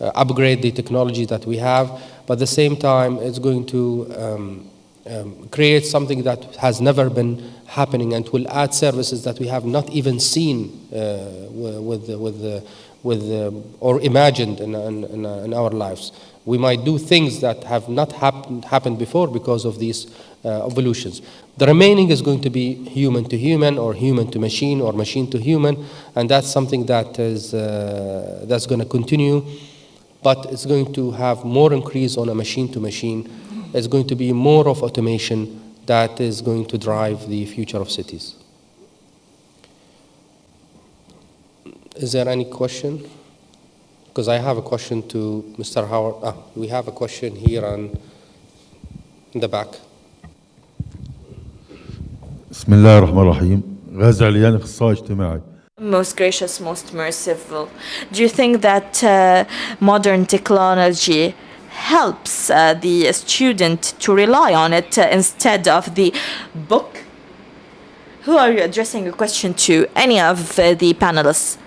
upgrade the technology that we have, but at the same time, it's going to create something that has never been happening and will add services that we have not even seen or imagined in our lives. We might do things that have not happened before because of these evolutions. The remaining is going to be human to human or human to machine or machine to human, and that's something that is that's going to continue, but it's going to have more increase on a machine to machine. It's going to be more of automation that is going to drive the future of cities. Is there any question? Because I have a question to Mr. Howard. We have a question here in the back. بسم الله الرحمن الرحيم. غازي عليان اخصائي اجتماعي. Most gracious, most merciful. Do you think that modern technology helps the student to rely on it instead of the book? Who are you addressing your question to? Any of the panelists?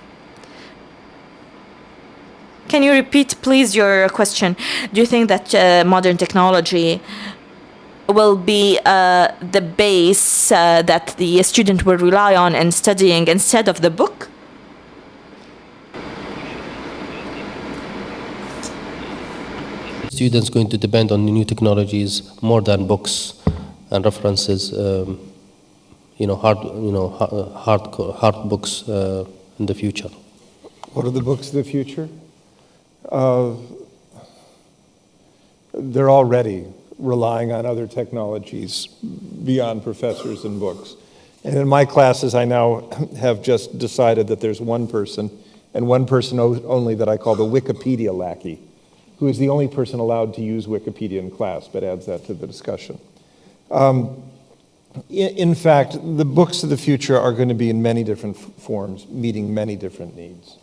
Can you repeat, please, your question? Do you think that modern technology will be the base that the student will rely on in studying instead of the book? Students going to depend on the new technologies more than books and references, hard books in the future. What are the books of the future? They're already relying on other technologies beyond professors and books. And in my classes, I now have just decided that there's one person, and one person only, that I call the Wikipedia lackey, who is the only person allowed to use Wikipedia in class, but adds that to the discussion. In fact, the books of the future are going to be in many different forms, meeting many different needs.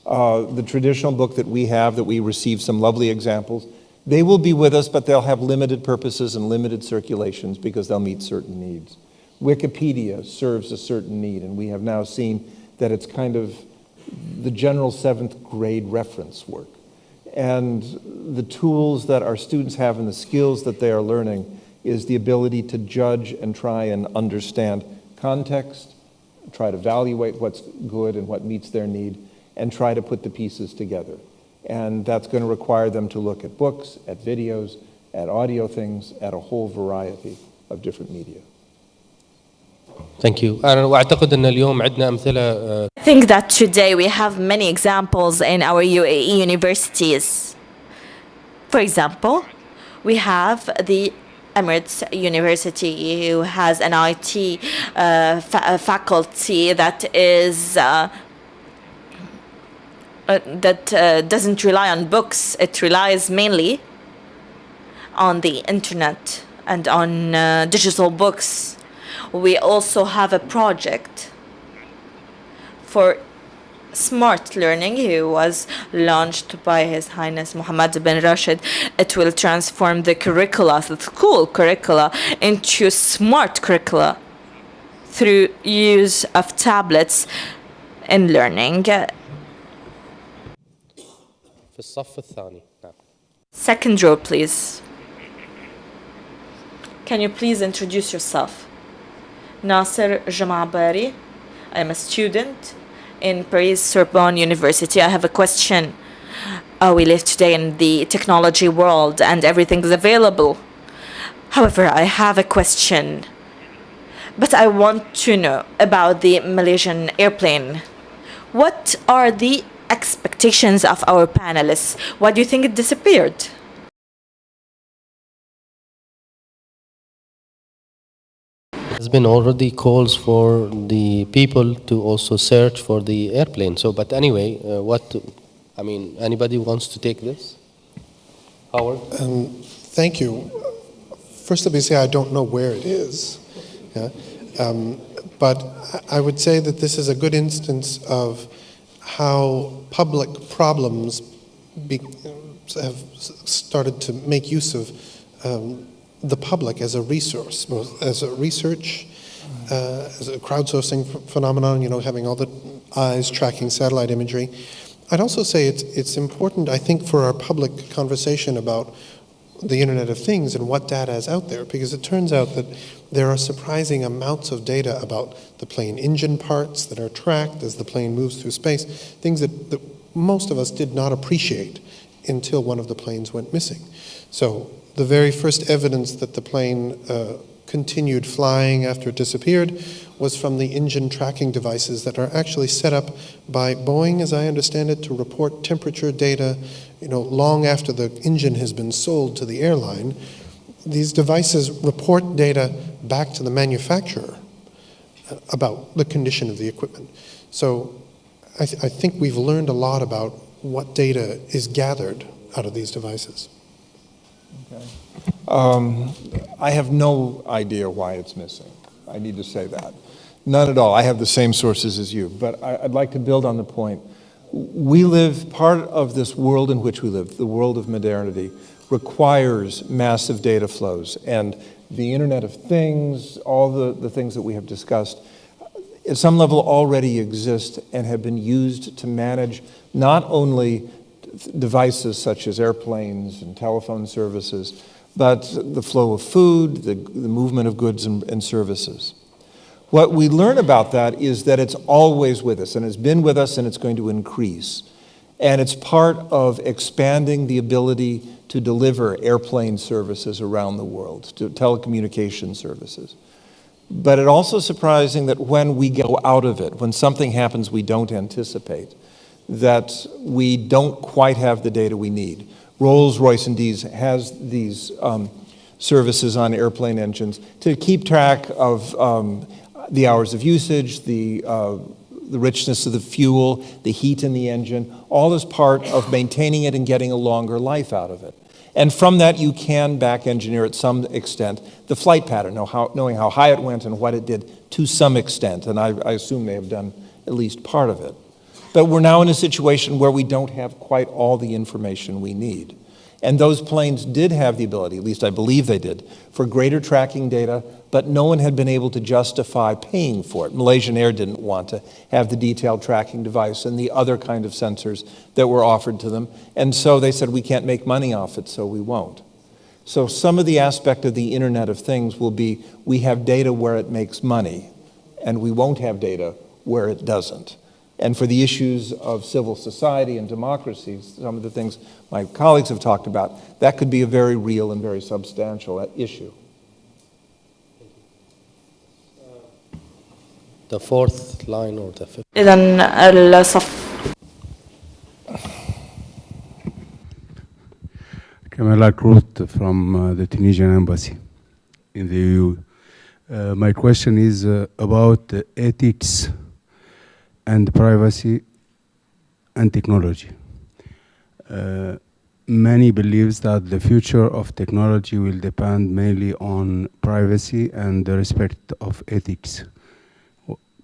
The traditional book that we have, that we receive some lovely examples, they will be with us, but they'll have limited purposes and limited circulations because they'll meet certain needs. Wikipedia serves a certain need, and we have now seen that it's kind of the general 7th grade reference work. And the tools that our students have and the skills that they are learning is the ability to judge and try and understand context, try to evaluate what's good and what meets their need, and try to put the pieces together. And that's going to require them to look at books, at videos, at audio things, at a whole variety of different media. Thank you. وأعتقد أن اليوم عندنا أمثلة. I think that today we have many examples in our UAE universities. For example, we have the Emirates University, who has an IT faculty that is doesn't rely on books. It relies mainly on the internet and on digital books. We also have a project for smart learning, who was launched by His Highness Mohammed bin Rashid. It will transform the curricula, the school curricula, into smart curricula through use of tablets in learning. Second row, please. Can you please introduce yourself? Nasser Jamabari. I am a student in Paris Sorbonne University. I have a question. We live today in the technology world and everything is available. However, I have a question. But I want to know about the Malaysian airplane. What are the expectations of our panelists? Why do you think it disappeared? There's been already calls for the people to also search for the airplane. So, but anyway, anybody wants to take this? Howard? Thank you. First, let me say I don't know where it is. Yeah? But I would say that this is a good instance of how public problems have started to make use of the public as a resource, both as a research, as a crowdsourcing phenomenon, having all the eyes tracking satellite imagery. I'd also say it's important, I think, for our public conversation about the Internet of Things and what data is out there, because it turns out that there are surprising amounts of data about the plane engine parts that are tracked as the plane moves through space, things that most of us did not appreciate until one of the planes went missing. So the very first evidence that the plane continued flying after it disappeared was from the engine tracking devices that are actually set up by Boeing, as I understand it, to report temperature data, long after the engine has been sold to the airline. These devices report data back to the manufacturer about the condition of the equipment. So I think we've learned a lot about what data is gathered out of these devices. Okay. I have no idea why it's missing. I need to say that. None at all. I have the same sources as you, but I'd like to build on the point. We live, part of this world in which we live, the world of modernity, requires massive data flows. And the Internet of Things, all the things that we have discussed, at some level already exist and have been used to manage not only devices such as airplanes and telephone services, but the flow of food, the movement of goods and services. What we learn about that is that it's always with us, and it's been with us, and it's going to increase. And it's part of expanding the ability to deliver airplane services around the world, to telecommunication services. But it's also surprising that when we go out of it, when something happens we don't anticipate, that we don't quite have the data we need. Rolls-Royce indeed has these services on airplane engines to keep track of the hours of usage, the richness of the fuel, the heat in the engine, all as part of maintaining it and getting a longer life out of it. And from that, you can back engineer at some extent the flight pattern, knowing how high it went and what it did to some extent. And I assume they have done at least part of it. But we're now in a situation where we don't have quite all the information we need. And those planes did have the ability, at least I believe they did, for greater tracking data, but no one had been able to justify paying for it. Malaysian Air didn't want to have the detailed tracking device and the other kind of sensors that were offered to them. And so they said, we can't make money off it, so we won't. So some of the aspect of the Internet of Things will be, we have data where it makes money, and we won't have data where it doesn't. And for the issues of civil society and democracy, some of the things my colleagues have talked about, that could be a very real and very substantial issue. The fourth line or the fifth? إذن الصف. Kamala Kroot from the Tunisian Embassy in the EU. My question is about ethics and privacy and technology. Many believes that the future of technology will depend mainly on privacy and the respect of ethics.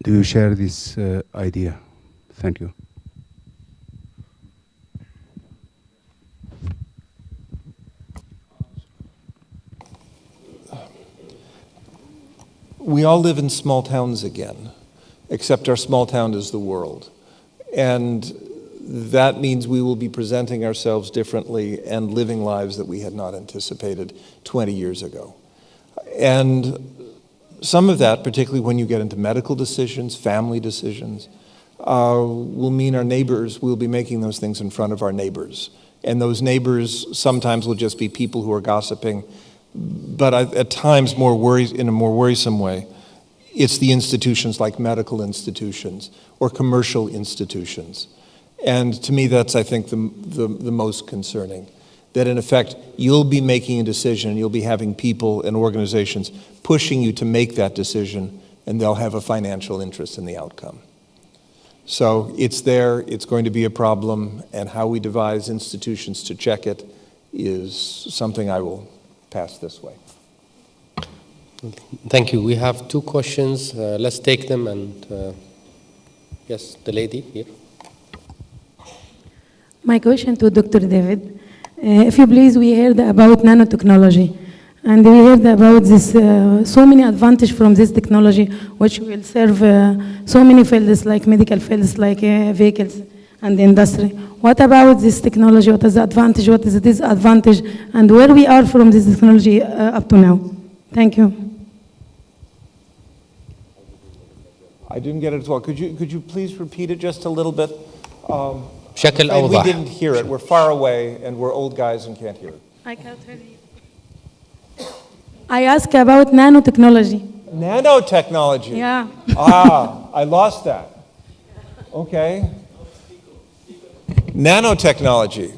Do you share this idea? Thank you. We all live in small towns again, except our small town is the world. And that means we will be presenting ourselves differently and living lives that we had not anticipated 20 years ago. And some of that, particularly when you get into medical decisions, family decisions, will mean our neighbors, we'll be making those things in front of our neighbors. And those neighbors sometimes will just be people who are gossiping, but at times in a more worrisome way, it's the institutions like medical institutions or commercial institutions. And to me, that's, I think, the most concerning. That in effect, you'll be making a decision, and you'll be having people and organizations pushing you to make that decision, and they'll have a financial interest in the outcome. So it's there, it's going to be a problem, and how we devise institutions to check it is something I will pass this way. Thank you. We have two questions. Let's take them. And yes, the lady here. My question to Dr. David. If you please, we heard about nanotechnology. And we heard about this, so many advantages from this technology, which will serve so many fields, like medical fields, like vehicles and industry. What about this technology? What is the advantage? What is the disadvantage? And where we are from this technology up to now? Thank you. I didn't get it as well. Could you please repeat it just a little bit? بشكل We أوضح. didn't hear it. We're far away, and we're old guys and can't hear it. I can't hear you. I asked about nanotechnology. Nanotechnology. Yeah. I lost that. Okay. Nanotechnology.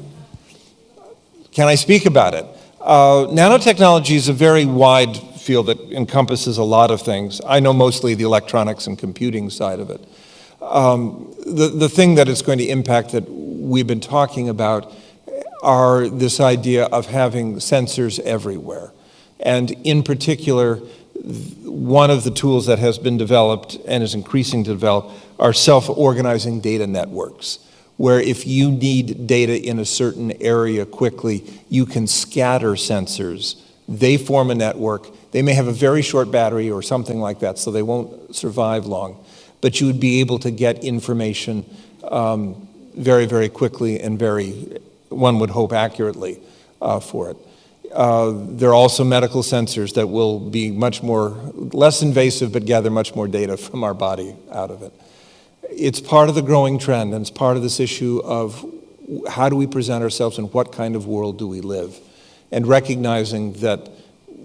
Can I speak about it? Nanotechnology is a very wide field that encompasses a lot of things. I know mostly the electronics and computing side of it. The thing that it's going to impact that we've been talking about are this idea of having sensors everywhere. And in particular, one of the tools that has been developed and is increasing to develop are self-organizing data networks, where if you need data in a certain area quickly, you can scatter sensors. They form a network. They may have a very short battery or something like that, so they won't survive long. But you would be able to get information very, very quickly and one would hope accurately for it. There are also medical sensors that will be less invasive, but gather much more data from our body out of it. It's part of the growing trend, and it's part of this issue of how do we present ourselves and what kind of world do we live? And recognizing that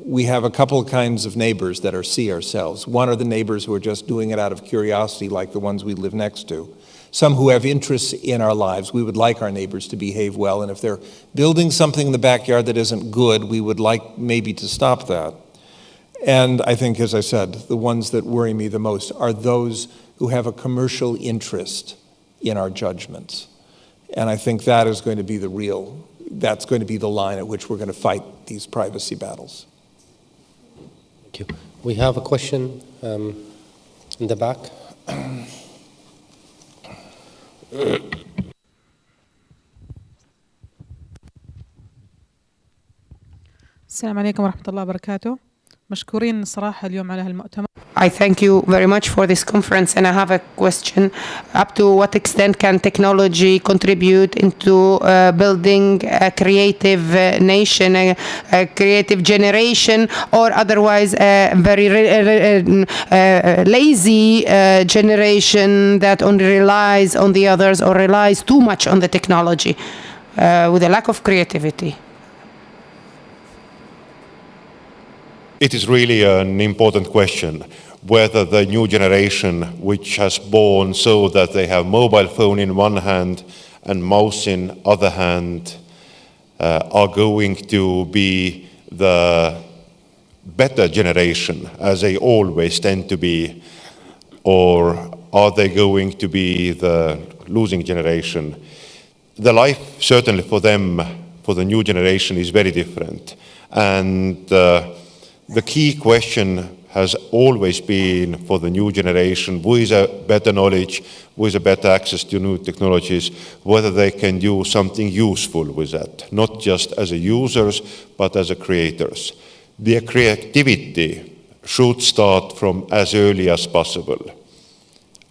we have a couple of kinds of neighbors that see ourselves. One are the neighbors who are just doing it out of curiosity, like the ones we live next to. Some who have interests in our lives. We would like our neighbors to behave well, and if they're building something in the backyard that isn't good, we would like maybe to stop that. And I think, as I said, the ones that worry me the most are those who have a commercial interest in our judgments. And I think that is going to be that's going to be the line at which we're going to fight these privacy battles. Thank you. We have a question in the back. السلام عليكم ورحمة الله وبركاته. مشكورين صراحة اليوم على هالمؤتمر. I thank you very much for this conference, and I have a question. Up to what extent can technology contribute into building a creative nation, a creative generation, or otherwise a very lazy generation that only relies on the others or relies too much on the technology with a lack of creativity? It is really an important question, whether the new generation, which has born so that they have mobile phone in one hand and mouse in other hand, are going to be the better generation, as they always tend to be, or are they going to be the losing generation? The life, certainly for them, for the new generation, is very different. And the key question has always been for the new generation, with a better knowledge, with a better access to new technologies, whether they can do something useful with that, not just as a users, but as a creators. Their creativity should start from as early as possible,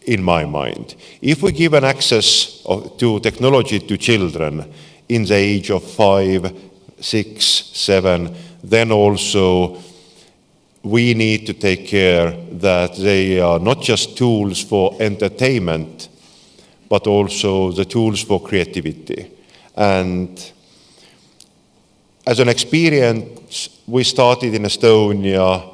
in my mind. If we give an access to technology to children in the age of 5, 6, 7, then also we need to take care that they are not just tools for entertainment, but also the tools for creativity. And as an experience, we started in Estonia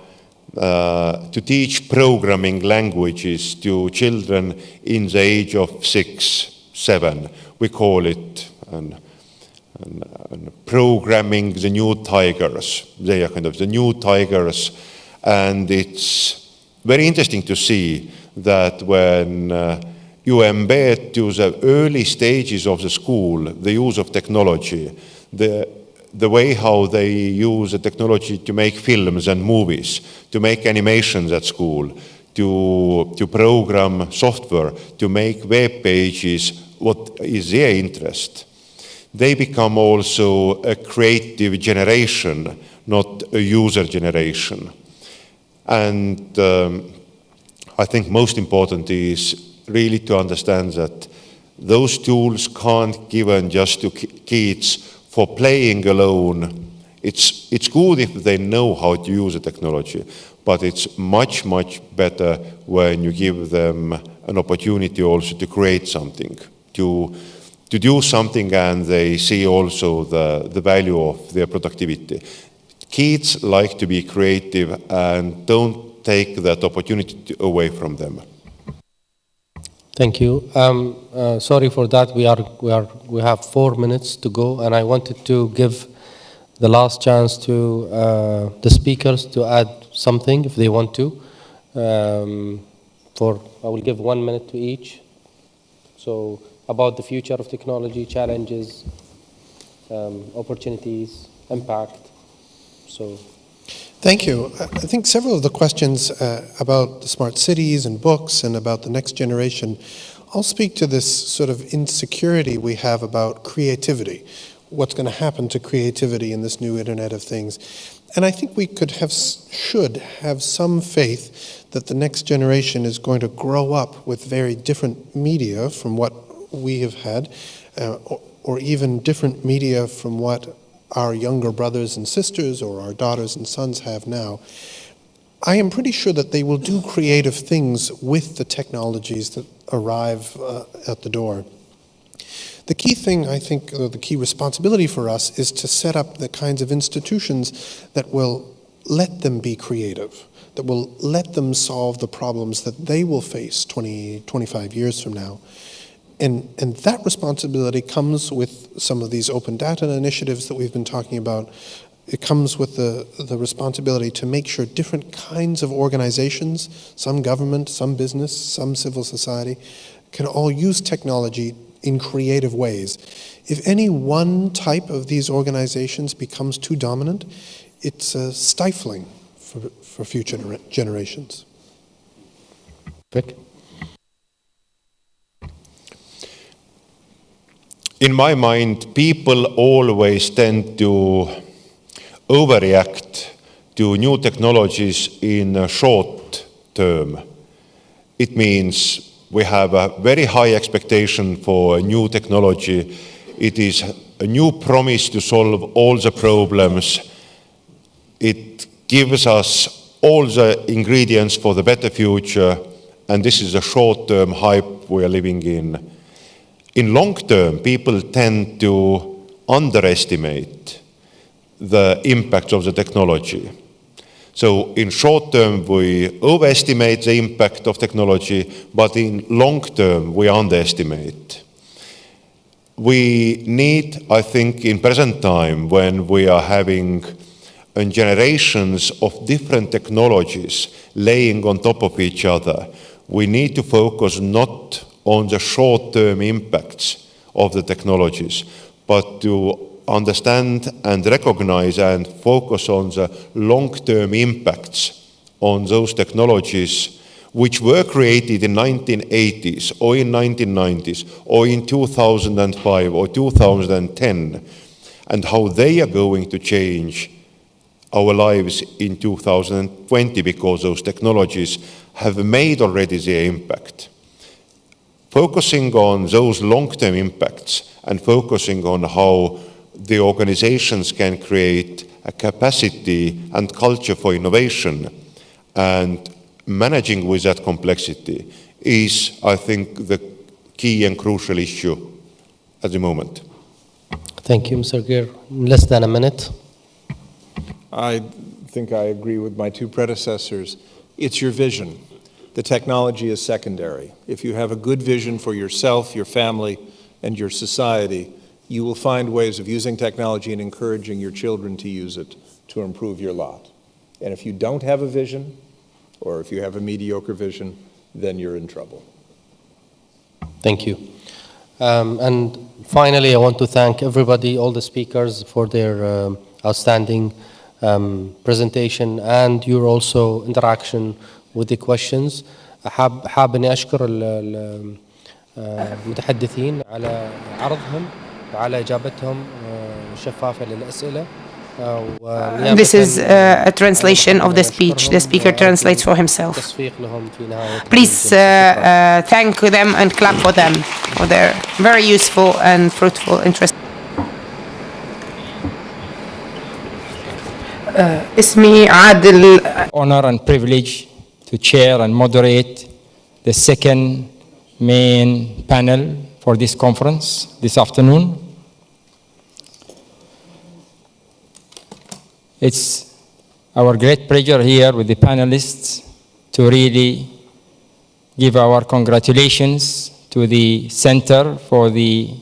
to teach programming languages to children in the age of 6, 7. We call it programming the new tigers. They are kind of the new tigers. And it's very interesting to see that when you embed to the early stages of the school the use of technology, the the way how they use the technology to make films and movies, to make animations at school, to program software, to make web pages, what is their interest. They become also a creative generation, not a user generation. And I think most important is really to understand that those tools can't given just to kids for playing alone. It's good if they know how to use the technology, but it's much, much better when you give them an opportunity also to create something, to do something, and they see also the value of their productivity. Kids like to be creative and don't take that opportunity away from them. Thank you. Sorry for that. We have 4 minutes to go, and I wanted to give the last chance to the speakers to add something if they want to. I will give 1 minute to each. So about the future of technology, challenges, opportunities, impact. So. Thank you. I think several of the questions about the smart cities and books and about the next generation all speak to this sort of insecurity we have about creativity. What's going to happen to creativity in this new Internet of Things? And I think we should have some faith that the next generation is going to grow up with very different media from what we have had, or even different media from what our younger brothers and sisters or our daughters and sons have now. I am pretty sure that they will do creative things with the technologies that arrive at the door. The key thing, I think, the key responsibility for us is to set up the kinds of institutions that will let them be creative, that will let them solve the problems that they will face 20, 25 years from now. And that responsibility comes with some of these open data initiatives that we've been talking about. It comes with the responsibility to make sure different kinds of organizations, some government, some business, some civil society, can all use technology in creative ways. If any one type of these organizations becomes too dominant, it's stifling for future generations. Vic? In my mind, people always tend to overreact to new technologies in a short term. It means we have a very high expectation for a new technology. It is a new promise to solve all the problems. It gives us all the ingredients for the better future, and this is a short-term hype we are living in. In long term, people tend to underestimate the impact of the technology. So in short term, we overestimate the impact of technology, but in long term, we underestimate. We need, I think, in present time, when we are having generations of different technologies laying on top of each other, we need to focus not on the short-term impacts of the technologies, but to understand and recognize and focus on the long-term impacts on those technologies which were created in 1980s or in 1990s or in 2005 or 2010, and how they are going to change our lives in 2020 because those technologies have made already their impact. Focusing on those long-term impacts and focusing on how the organizations can create a capacity and culture for innovation and managing with that complexity is, I think, the key and crucial issue at the moment. Thank you, Mr. Geer. Less than a minute. I think I agree with my two predecessors. It's your vision. The technology is secondary. If you have a good vision for yourself, your family, and your society, you will find ways of using technology and encouraging your children to use it to improve your lot. And if you don't have a vision, or if you have a mediocre vision, then you're in trouble. Thank you. And finally, I want to thank everybody, all the speakers, for their outstanding presentation and your also interaction with the questions. حاب اني اشكر المتحدثين على عرضهم وعلى اجابتهم شفافه للاسئله. This is a translation of the speech. The speaker translates for himself. Please thank them and clap for them for their very useful and fruitful interest. اسمي عادل. Honor and privilege to chair and moderate the second main panel for this conference this afternoon. It's our great pleasure here with the panelists to really give our congratulations to the Center for the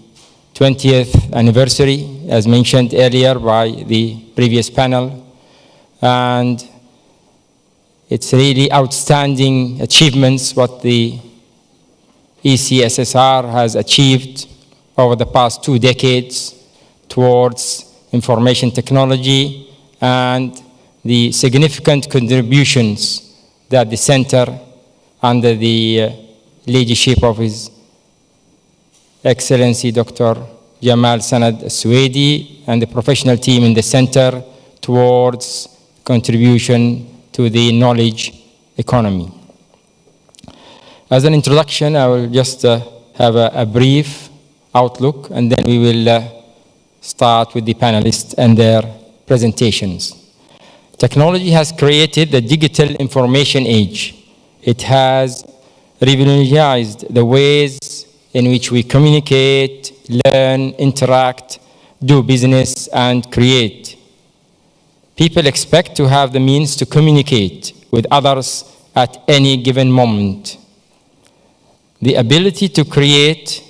20th anniversary, as mentioned earlier by the previous panel. And it's really outstanding achievements what the ECSSR has achieved over the past 2 decades towards information technology and the significant contributions that the center, under the leadership of His Excellency Dr. Jamal Sanad Al-Suwaidi and the professional team in the center towards contribution to the knowledge economy. As an introduction, I will just have a brief outlook, and then we will start with the panelists and their presentations. Technology has created the digital information age. It has revolutionized the ways in which we communicate, learn, interact, do business, and create. People expect to have the means to communicate with others at any given moment. The ability to create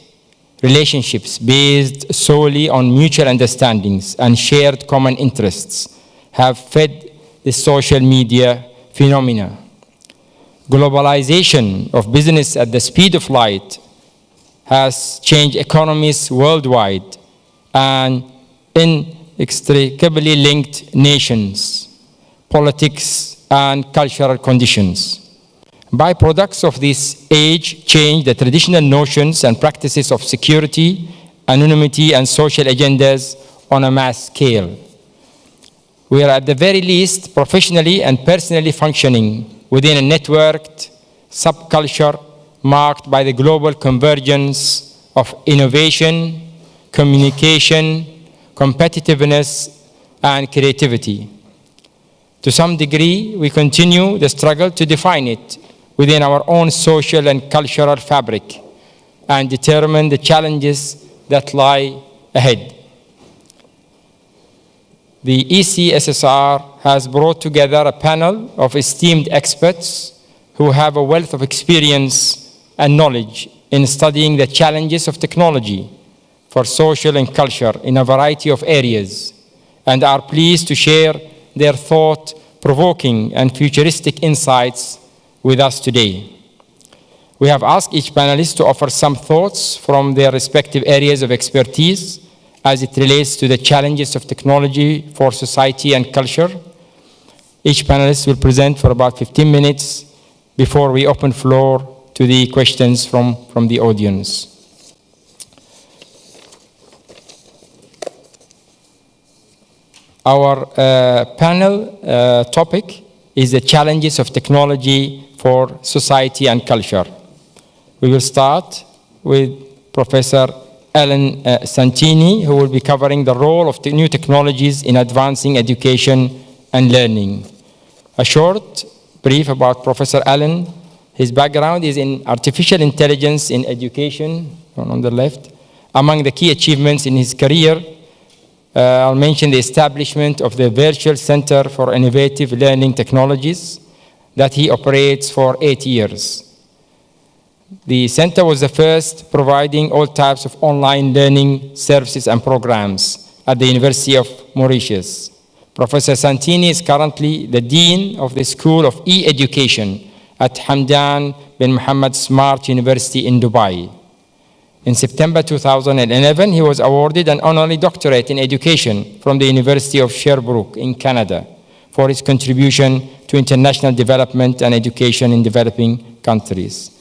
relationships based solely on mutual understandings and shared common interests have fed the social media phenomena. Globalization of business at the speed of light has changed economies worldwide and inextricably linked nations, politics, and cultural conditions. Byproducts of this age change the traditional notions and practices of security, anonymity, and social agendas on a mass scale. We are at the very least professionally and personally functioning within a networked subculture marked by the global convergence of innovation, communication, competitiveness, and creativity. To some degree, we continue the struggle to define it within our own social and cultural fabric and determine the challenges that lie ahead. The ECSSR has brought together a panel of esteemed experts who have a wealth of experience and knowledge in studying the challenges of technology for social and culture in a variety of areas, and are pleased to share their thought-provoking and futuristic insights with us today. We have asked each panelist to offer some thoughts from their respective areas of expertise as it relates to the challenges of technology for society and culture. Each panelist will present for about 15 minutes before we open floor to the questions from the audience. Our panel topic is the challenges of technology for society and culture. We will start with Professor Alan Santini, who will be covering the role of new technologies in advancing education and learning. A short brief about Professor Alan. His background is in artificial intelligence in education, on the left. Among the key achievements in his career, I'll mention the establishment of the Virtual Center for Innovative Learning Technologies that he operates for 8 years. The center was the first providing all types of online learning services and programs at the University of Mauritius. Professor Santini is currently the Dean of the School of E-Education at Hamdan bin Mohammed Smart University in Dubai. In September 2011, he was awarded an honorary doctorate in education from the University of Sherbrooke in Canada for his contribution to international development and education in developing countries.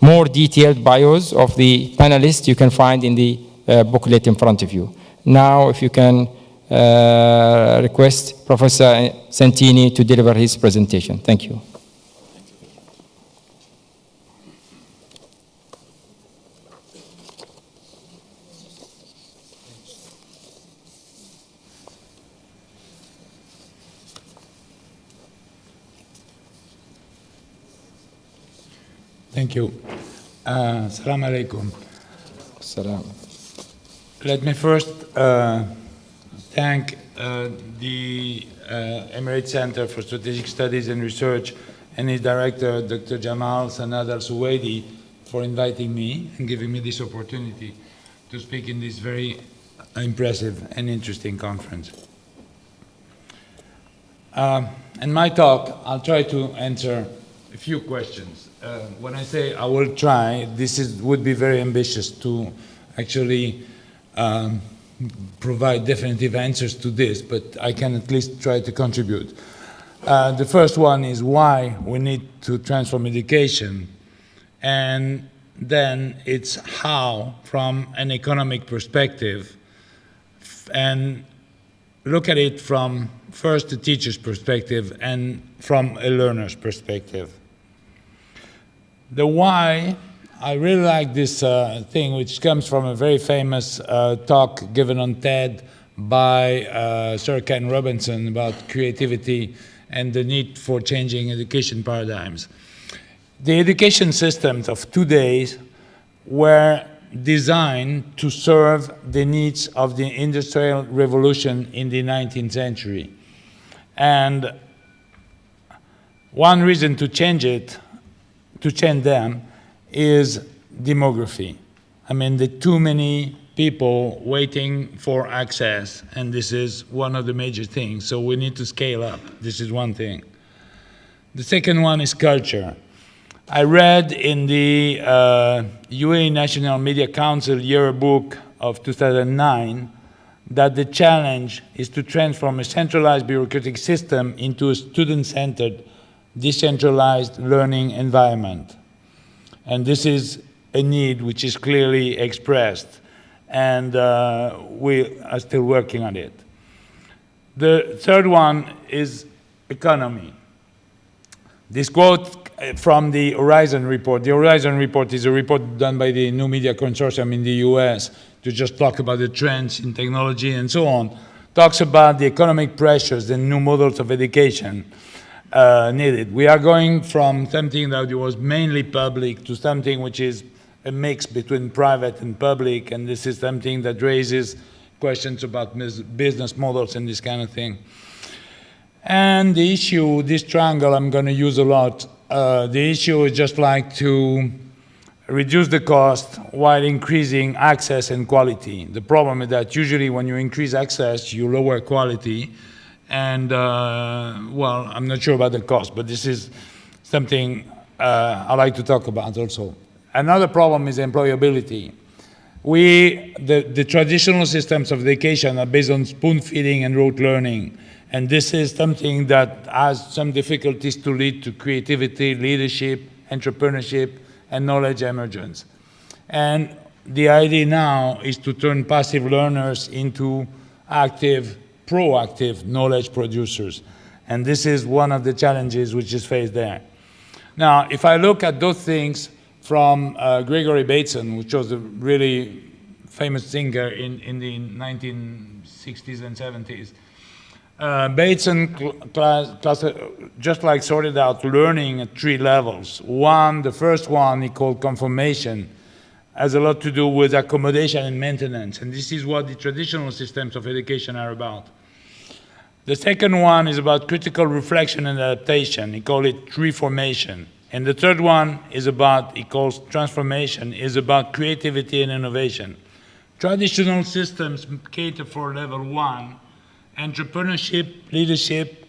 More detailed bios of the panelists you can find in the booklet in front of you. Now, if you can request Professor Santini to deliver his presentation. Thank you. Thank you. Assalamu alaikum. Salam. Let me first thank the Emirates Center for Strategic Studies and Research and its director, Dr. Jamal Sanad Al-Suwaidi, for inviting me and giving me this opportunity to speak in this very impressive and interesting conference. In my talk, I'll try to answer a few questions. When I say I will try, would be very ambitious to actually provide definitive answers to this, but I can at least try to contribute. The first one is why we need to transform education, and then it's how from an economic perspective, and look at it from first the teacher's perspective and from a learner's perspective. The why, I really like this thing, which comes from a very famous talk given on TED by Sir Ken Robinson about creativity and the need for changing education paradigms. The education systems of today were designed to serve the needs of the Industrial Revolution in the 19th century. And one reason to change them is demography. I mean, the too many people waiting for access, and this is one of the major things. So we need to scale up. This is one thing. The second one is culture. I read in the UAE National Media Council yearbook of 2009 that the challenge is to transform a centralized bureaucratic system into a student-centered, decentralized learning environment. And this is a need which is clearly expressed, and we are still working on it. The third one is economy. This quote from the Horizon report. The Horizon report is a report done by the New Media Consortium in the US to just talk about the trends in technology and so on. Talks about the economic pressures and new models of education needed. We are going from something that was mainly public to something which is a mix between private and public, and this is something that raises questions about business models and this kind of thing. And the issue, this triangle I'm going to use a lot, the issue is just like to reduce the cost while increasing access and quality. The problem is that usually when you increase access, you lower quality. And, well, I'm not sure about the cost, but this is something I like to talk about also. Another problem is employability. The traditional systems of education are based on spoon-feeding and rote learning. And this is something that has some difficulties to lead to creativity, leadership, entrepreneurship, and knowledge emergence. And the idea now is to turn passive learners into active, proactive knowledge producers. And this is one of the challenges which is faced there. Now, if I look at those things from Gregory Bateson, which was a really famous singer in the 1960s and 70s, Bateson just like sorted out learning at 3 levels. The first one he called conformation, has a lot to do with accommodation and maintenance, and this is what the traditional systems of education are about. The second one is about critical reflection and adaptation. He called it reformation. And the third one is about, he calls transformation, is about creativity and innovation. Traditional systems cater for level 1. Entrepreneurship, leadership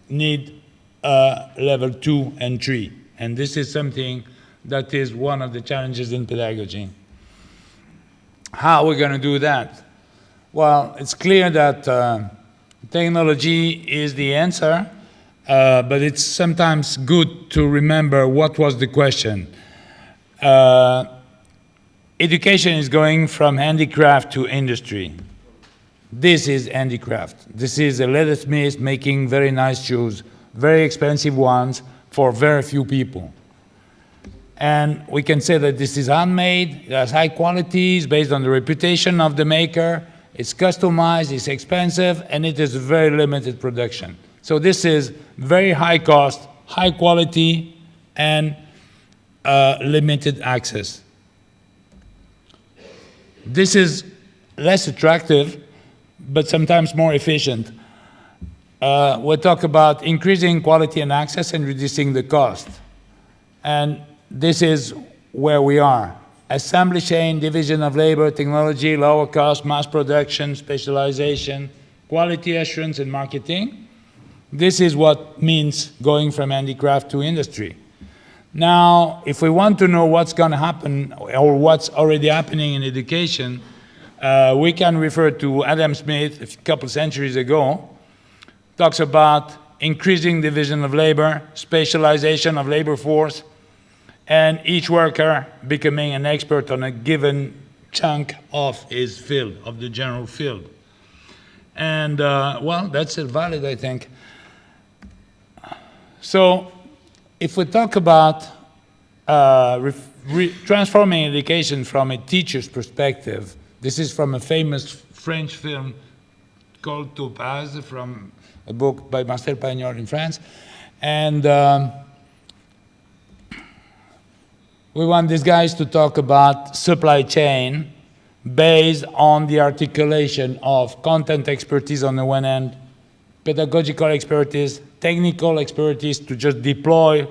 need level 2 and 3. And this is something that is one of the challenges in pedagogy. How are we going to do that? Well, it's clear that technology is the answer, but it's sometimes good to remember what was the question. Education is going from handicraft to industry. This is handicraft. This is a leathersmith making very nice shoes, very expensive ones for very few people. And we can say that this is handmade, it has high qualities based on the reputation of the maker, it's customized, it's expensive, and it is very limited production. So this is very high cost, high quality, and limited access. This is less attractive, but sometimes more efficient. We talk about increasing quality and access and reducing the cost. And this is where we are. Assembly chain, division of labor, technology, lower cost, mass production, specialization, quality assurance, and marketing. This is what means going from handicraft to industry. Now, if we want to know what's going to happen or what's already happening in education, we can refer to Adam Smith a couple centuries ago. Talks about increasing division of labor, specialization of labor force, and each worker becoming an expert on a given chunk of his field, of the general field. And, well, that's valid, I think. So, if we talk about transforming education from a teacher's perspective, this is from a famous French film called Topaz, from a book by Marcel Pagnol in France. And we want these guys to talk about supply chain based on the articulation of content expertise on the one hand, pedagogical expertise, technical expertise to just deploy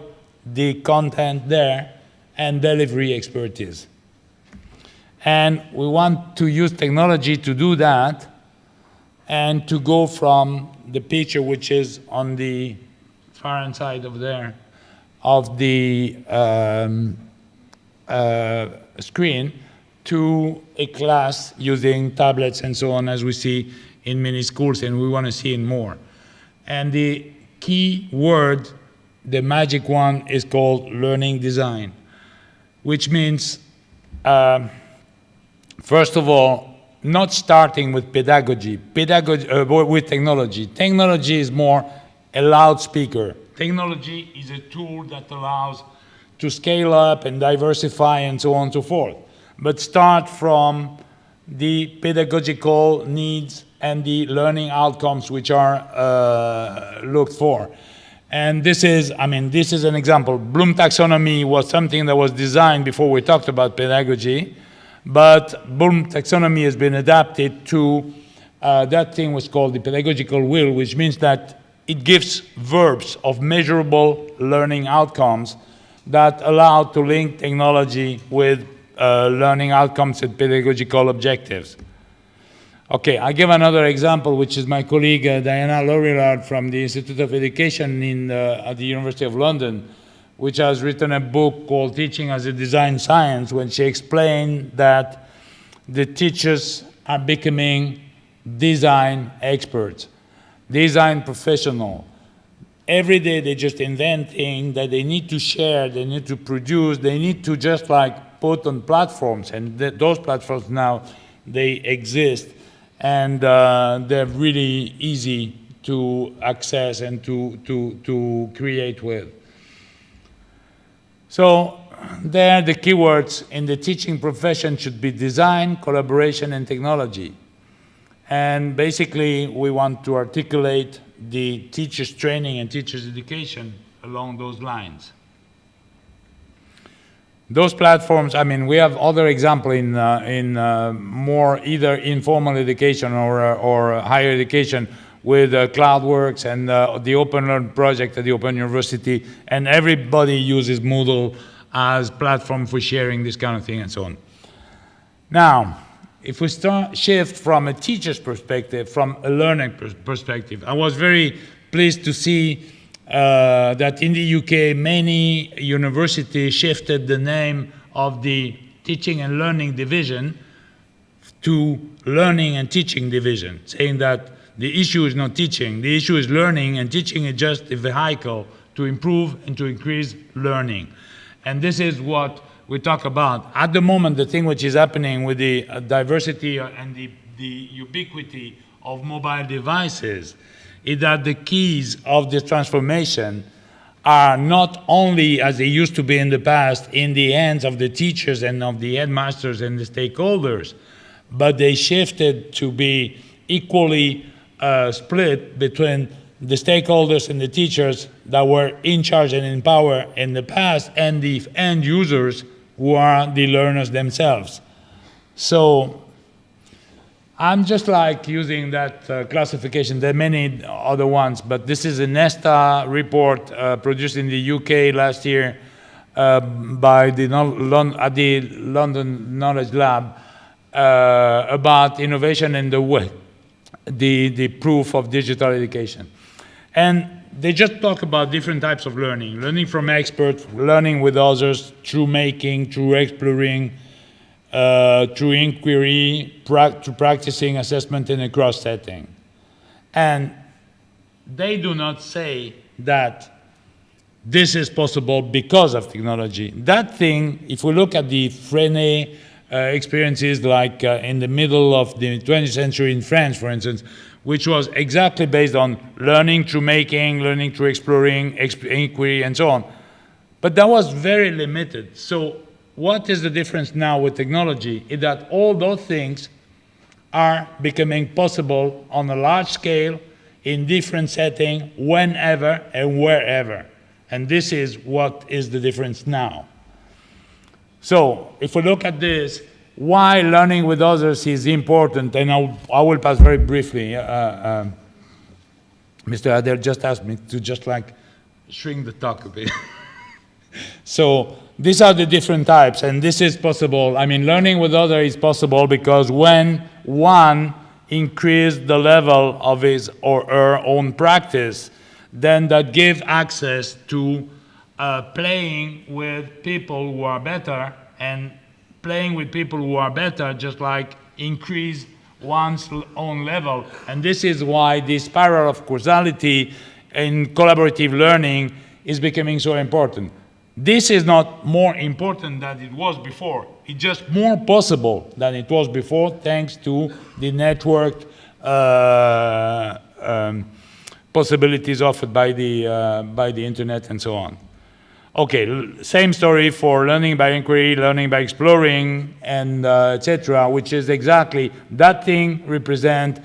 the content there, and delivery expertise. And we want to use technology to do that and to go from the picture which is on the far hand side over there of the screen to a class using tablets and so on, as we see in many schools, and we want to see it more. And the key word, the magic one, is called learning design, which means, first of all, not starting with pedagogy, with technology. Technology is more a loudspeaker. Technology is a tool that allows to scale up and diversify and so on and so forth. But start from the pedagogical needs and the learning outcomes which are looked for. And this is, I mean, this is an example. Bloom taxonomy was something that was designed before we talked about pedagogy, but Bloom taxonomy has been adapted to that thing was called the pedagogical will, which means that it gives verbs of measurable learning outcomes that allow to link technology with learning outcomes and pedagogical objectives. Okay, I give another example, which is my colleague Diana Laurillard from the Institute of Education at the University of London, which has written a book called Teaching as a Design Science, when she explained that the teachers are becoming design experts, design professional. Every day they're just inventing that they need to share, they need to produce, they need to just like put on platforms, and those platforms now, they exist, and they're really easy to access and to create with. So there the keywords in the teaching profession should be design, collaboration, and technology. And basically we want to articulate the teachers' training and teachers' education along those lines. Those platforms, I mean, we have other examples in more either informal education or higher education with CloudWorks and the Open Learn project at the Open University, and everybody uses Moodle as platform for sharing this kind of thing and so on. Now, if we shift from a teacher's perspective, from a learning perspective, I was very pleased to see that in the UK, many universities shifted the name of the teaching and learning division to learning and teaching division, saying that the issue is not teaching, the issue is learning, and teaching is just a vehicle to improve and to increase learning. And this is what we talk about. At the moment, the thing which is happening with the diversity and the ubiquity of mobile devices is that the keys of this transformation are not only, as they used to be in the past, in the hands of the teachers and of the headmasters and the stakeholders, but they shifted to be equally split between the stakeholders and the teachers that were in charge and in power in the past and the end users who are the learners themselves. So I'm just like using that classification. There are many other ones, but this is a Nesta report produced in the UK last year by the at the London Knowledge Lab about innovation and the proof of digital education. And they just talk about different types of learning. Learning from experts, learning with others, through making, through exploring, through inquiry, through practicing assessment in a cross setting. And they do not say that this is possible because of technology. That thing, if we look at the Freinet experiences like in the middle of the 20th century in France, for instance, which was exactly based on learning through making, learning through exploring, inquiry, and so on. But that was very limited. So what is the difference now with technology is that all those things are becoming possible on a large scale, in different settings, whenever and wherever. And this is what is the difference now. So if we look at this, why learning with others is important, and I will pass very briefly. Mr. Adel just asked me to just like shrink the talk a bit. So these are the different types, and this is possible. I mean, learning with others is possible because when one increases the level of his or her own practice, then that gives access to playing with people who are better, and playing with people who are better just like increase one's own level. And this is why this spiral of causality in collaborative learning is becoming so important. This is not more important than it was before. It's just more possible than it was before thanks to the networked possibilities offered by the internet and so on. Okay, same story for learning by inquiry, learning by exploring, and etc., which is exactly that thing represent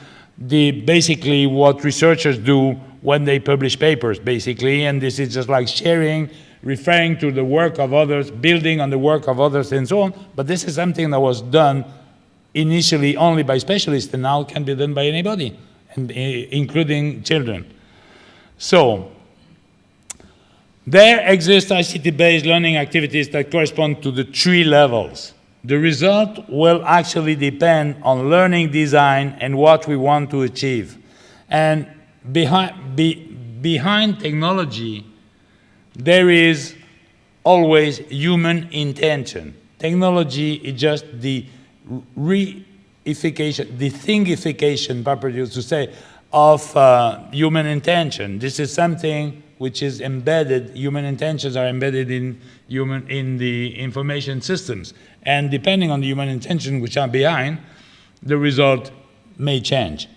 basically what researchers do when they publish papers, basically, and this is just like sharing, referring to the work of others, building on the work of others, and so on. But this is something that was done initially only by specialists, and now can be done by anybody, and, including children. So there exist ICT-based learning activities that correspond to the 3 levels. The result will actually depend on learning design and what we want to achieve. And behind technology, there is always human intention. Technology is just the reification, the thingification, properly to say, of human intention. This is something which is embedded, human intentions are embedded in the information systems. And depending on the human intention which are behind, the result may change.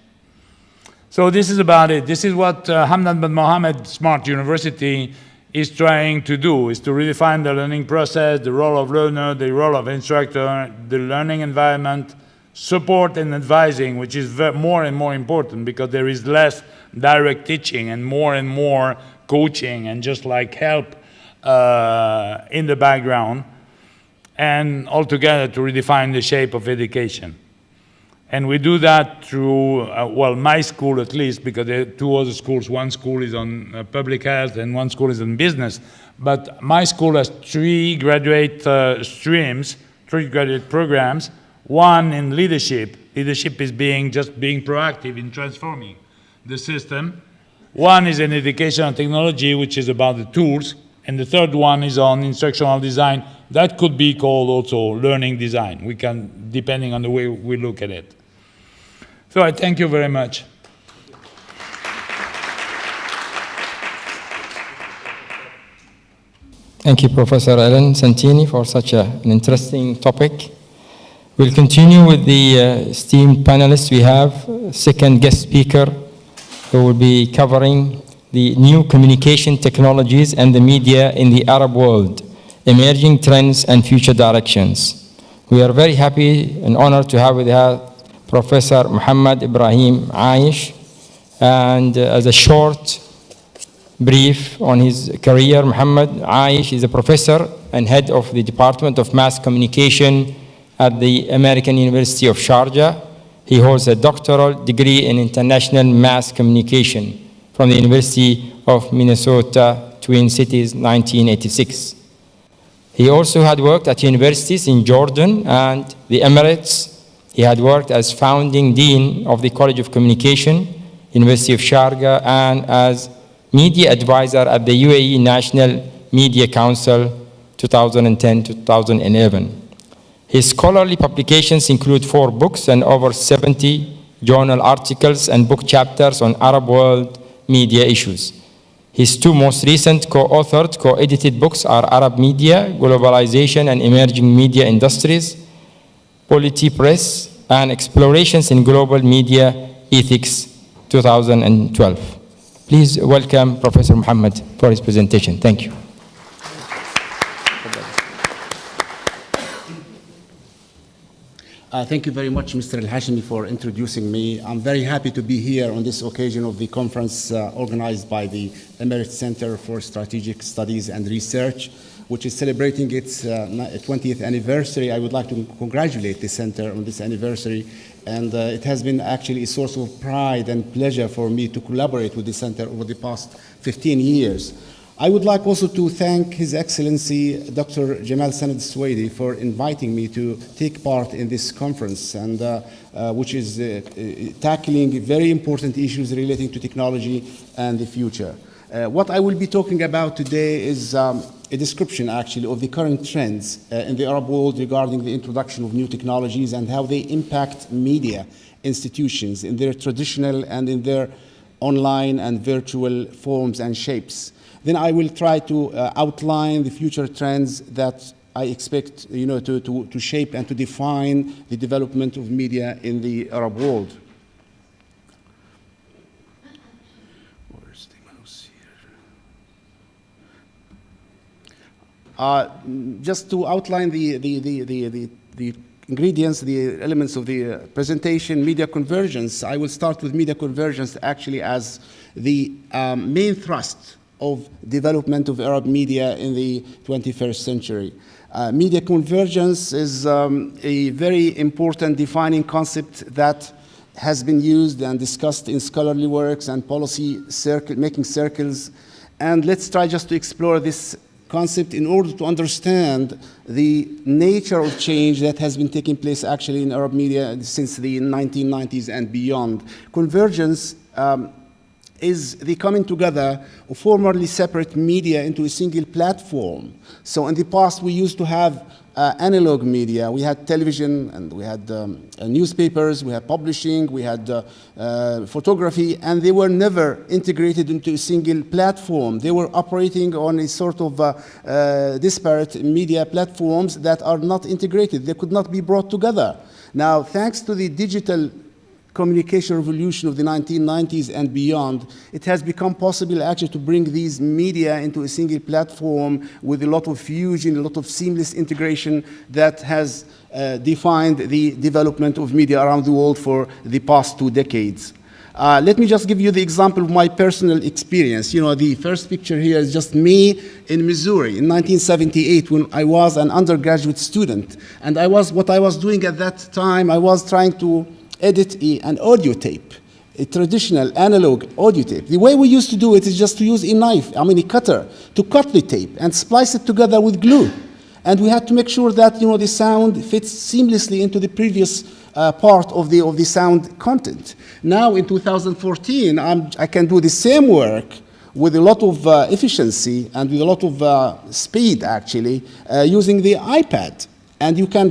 So this is about it. This is what Hamdan bin Mohammed Smart University is trying to do, is to redefine the learning process, the role of learner, the role of instructor, the learning environment, support and advising, which is more and more important because there is less direct teaching and more coaching and just like help in the background, and altogether to redefine the shape of education. And we do that through, well, my school at least, because there are 2 other schools. One school is on public health and one school is on business. But my school has 3 graduate streams, 3 graduate programs. One in leadership. Leadership is just being proactive in transforming the system. One is in education and technology, which is about the tools. And the third one is on instructional design, that could be called also learning design. We can, depending on the way we look at it. So I thank you very much. Thank you, Professor Ellen Santini, for such an interesting topic. We'll continue with the esteemed panelists. We have second guest speaker who will be covering the new communication technologies and the media in the Arab world, emerging trends and future directions. We are very happy and honored to have with us Professor Mohammed Ibrahim Aish. And as a short brief on his career, Mohammed Aish is a professor and head of the Department of Mass Communication at the American University of Sharjah. He holds a doctoral degree in international mass communication from the University of Minnesota, Twin Cities, 1986. He also had worked at universities in Jordan and the Emirates. He had worked as founding dean of the College of Communication, University of Sharjah, and as media advisor at the UAE National Media Council, 2010-2011. His scholarly publications include 4 books and over 70 journal articles and book chapters on Arab world media issues. His 2 most recent co-authored, co-edited books are Arab Media, Globalization and Emerging Media Industries, Polity Press, and Explorations in Global Media Ethics, 2012. Please welcome Professor Mohammed for his presentation. Thank you. Thank you very much, Mr. Al-Hashimi, for introducing me. I'm very happy to be here on this occasion of the conference organized by the Emirates Center for Strategic Studies and Research, which is celebrating its 20th anniversary. I would like to congratulate the center on this anniversary, and it has been actually a source of pride and pleasure for me to collaborate with the center over the past 15 years. I would like also to thank His Excellency Dr. Jamal Sanad Suwaidi for inviting me to take part in this conference, and which is tackling very important issues relating to technology and the future. What I will be talking about today is a description actually of the current trends in the Arab world regarding the introduction of new technologies and how they impact media institutions in their traditional and in their online and virtual forms and shapes. Then I will try to outline the future trends that I expect to shape and to define the development of media in the Arab world. Where's the mouse here? Just to outline the ingredients, the elements of the presentation, media convergence. I will start with media convergence actually as the main thrust of development of Arab media in the 21st century. Media convergence is a very important defining concept that has been used and discussed in scholarly works and policy making circles. And let's try just to explore this concept in order to understand the nature of change that has been taking place actually in Arab media since the 1990s and beyond. Convergence is the coming together of formerly separate media into a single platform. So in the past, we used to have analog media. We had television, and we had newspapers, we had publishing, we had photography, and they were never integrated into a single platform. They were operating on a sort of disparate media platforms that are not integrated. They could not be brought together. Now, thanks to the digital communication revolution of the 1990s and beyond, it has become possible actually to bring these media into a single platform with a lot of fusion, a lot of seamless integration that has defined the development of media around the world for the past 2 decades. Let me just give you the example of my personal experience. You know, the first picture here is just me in Missouri in 1978 when I was an undergraduate student. And what I was doing at that time, I was trying to edit an audio tape, a traditional analog audio tape. The way we used to do it is just to use a cutter, to cut the tape and splice it together with glue. And we had to make sure that the sound fits seamlessly into the previous part of the sound content. Now in 2014, I can do the same work with a lot of efficiency and with a lot of speed, actually, using the iPad. And you can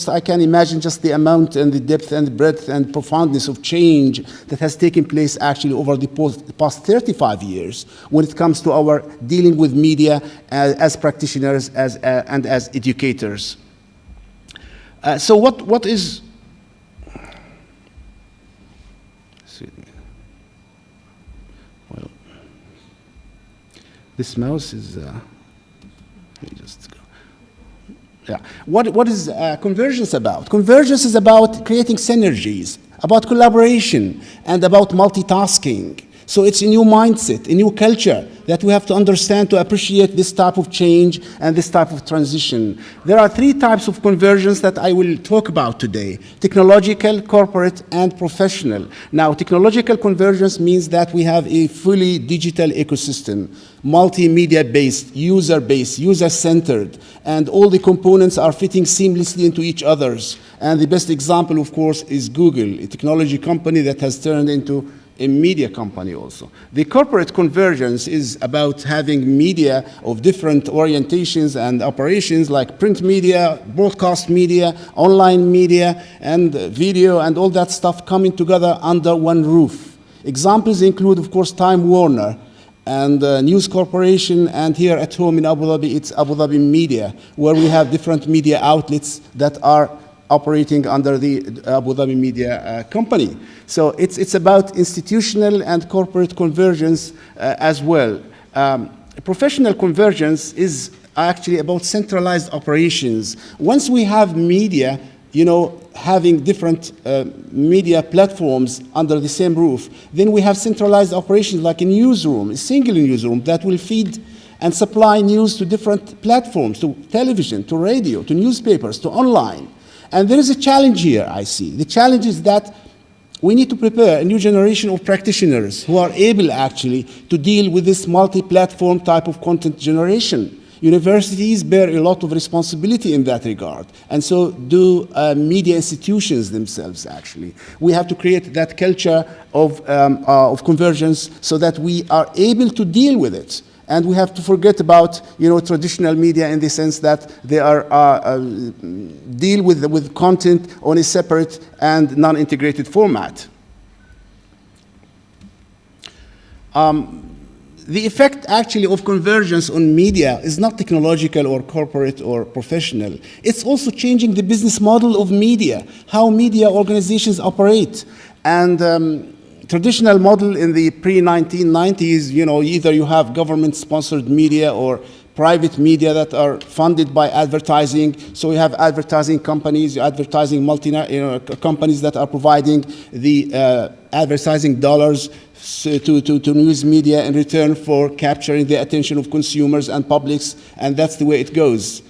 I can imagine just the amount and the depth and the breadth and profoundness of change that has taken place actually over the past 35 years when it comes to our dealing with media as practitioners and as educators. So what is... Well, this mouse is... let me just go. Yeah. What is convergence about? Convergence is about creating synergies, about collaboration, and about multitasking. So it's a new mindset, a new culture that we have to understand to appreciate this type of change and this type of transition. There are three types of convergence that I will talk about today: technological, corporate, and professional. Now, technological convergence means that we have a fully digital ecosystem, multimedia-based, user-based, user-centered, and all the components are fitting seamlessly into each other's. And the best example, of course, is Google, a technology company that has turned into a media company also. The corporate convergence is about having media of different orientations and operations like print media, broadcast media, online media, and video, and all that stuff coming together under one roof. Examples include, of course, Time Warner and News Corporation, and here at home in Abu Dhabi, it's Abu Dhabi Media, where we have different media outlets that are operating under the Abu Dhabi Media Company. So it's about institutional and corporate convergence as well. Professional convergence is actually about centralized operations. Once we have media, having different media platforms under the same roof, then we have centralized operations like a newsroom, a single newsroom that will feed and supply news to different platforms, to television, to radio, to newspapers, to online. And there is a challenge here, I see. The challenge is that we need to prepare a new generation of practitioners who are able actually to deal with this multi-platform type of content generation. Universities bear a lot of responsibility in that regard, and so do media institutions themselves, actually. We have to create that culture of convergence so that we are able to deal with it. And we have to forget about, traditional media in the sense that they are deal with content on a separate and non-integrated format. The effect actually of convergence on media is not technological or corporate or professional. It's also changing the business model of media, how media organizations operate. And traditional model in the pre-1990s, either you have government-sponsored media or private media that are funded by advertising. So you have advertising companies, advertising companies that are providing the advertising dollars to news media in return for capturing the attention of consumers and publics, and that's the way it goes.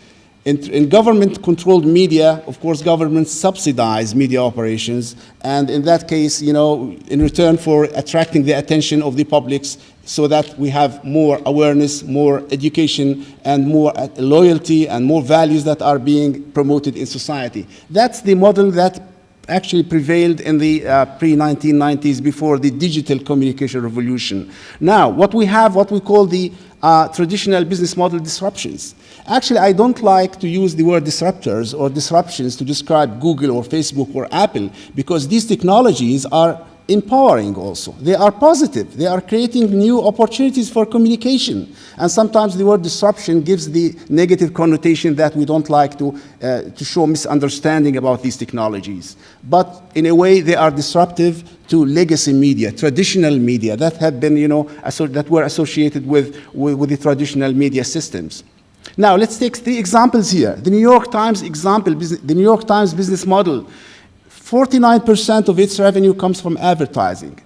In government-controlled media, of course, governments subsidize media operations, and in that case, in return for attracting the attention of the publics so that we have more awareness, more education, and more loyalty and more values that are being promoted in society. That's the model that actually prevailed in the pre-1990s before the digital communication revolution. Now, what we call the traditional business model disruptions. Actually, I don't like to use the word disruptors or disruptions to describe Google or Facebook or Apple, because these technologies are empowering also. They are positive. They are creating new opportunities for communication. And sometimes the word disruption gives the negative connotation that we don't like to show misunderstanding about these technologies. But in a way, they are disruptive to legacy media, traditional media that have been, that were associated with the traditional media systems. Now, let's take three examples here. The New York Times example, the New York Times business model, 49% of its revenue comes from advertising.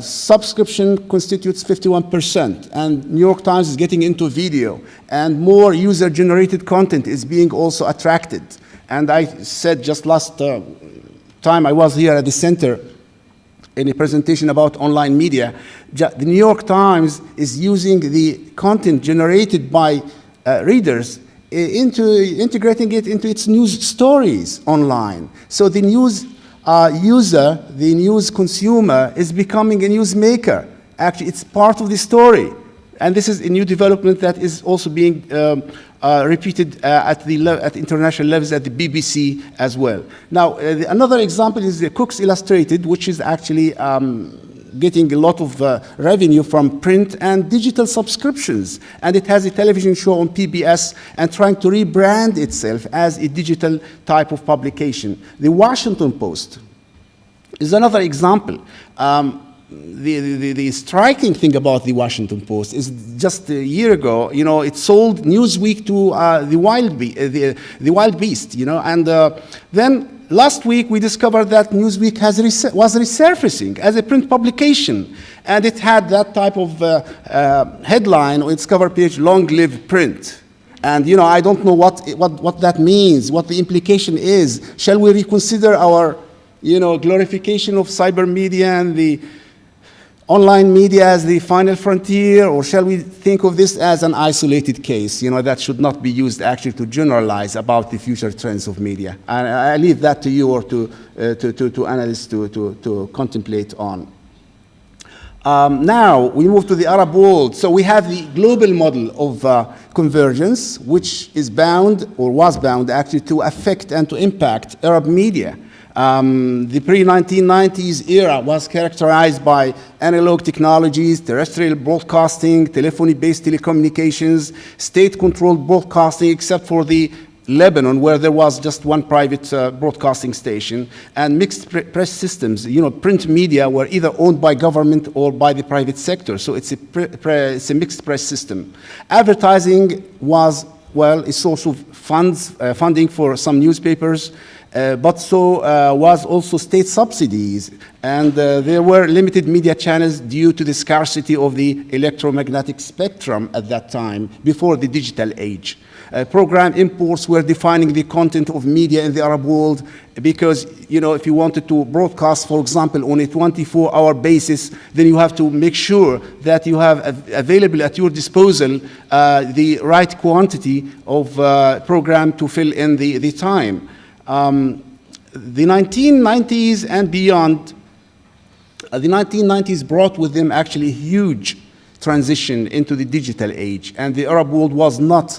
Subscription constitutes 51%, and New York Times is getting into video, and more user-generated content is being also attracted. And I said just last time I was here at the center in a presentation about online media, the New York Times is using the content generated by readers integrating it into its news stories online. So the news user, the news consumer, is becoming a newsmaker. Actually, it's part of the story. And this is a new development that is also being repeated at international levels at the BBC as well. Now, another example is the Cook's Illustrated, which is actually getting a lot of revenue from print and digital subscriptions. And it has a television show on PBS and trying to rebrand itself as a digital type of publication. The Washington Post is another example. The striking thing about the Washington Post is just a year ago, you know, it sold Newsweek to the Wild Beast, you know, and then last week we discovered that Newsweek was resurfacing as a print publication, and it had that type of headline on its cover page, "Long live print." And you know, I don't know what that means, what the implication is. Shall we reconsider our, you know, glorification of cyber media and the online media as the final frontier, or shall we think of this as an isolated case, you know, that should not be used actually to generalize about the future trends of media? And I leave that to you or to analysts to contemplate on. Now, we move to the Arab world. So we have the global model of convergence, which is bound, or was bound actually, to affect and to impact Arab media. The pre-1990s era was characterized by analog technologies, terrestrial broadcasting, telephony-based telecommunications, state-controlled broadcasting, except for the Lebanon, where there was just one private broadcasting station, and mixed press systems. You know, print media were either owned by government or by the private sector, so it's a mixed press system. Advertising was, well, a source of funding for some newspapers, but so was also state subsidies, and there were limited media channels due to the scarcity of the electromagnetic spectrum at that time, before the digital age. Program imports were defining the content of media in the Arab world, because, you know, if you wanted to broadcast, for example, on a 24-hour basis, then you have to make sure that you have available at your disposal the right quantity of program to fill in the time. The 1990s and beyond, the 1990s brought with them actually a huge transition into the digital age, and the Arab world was not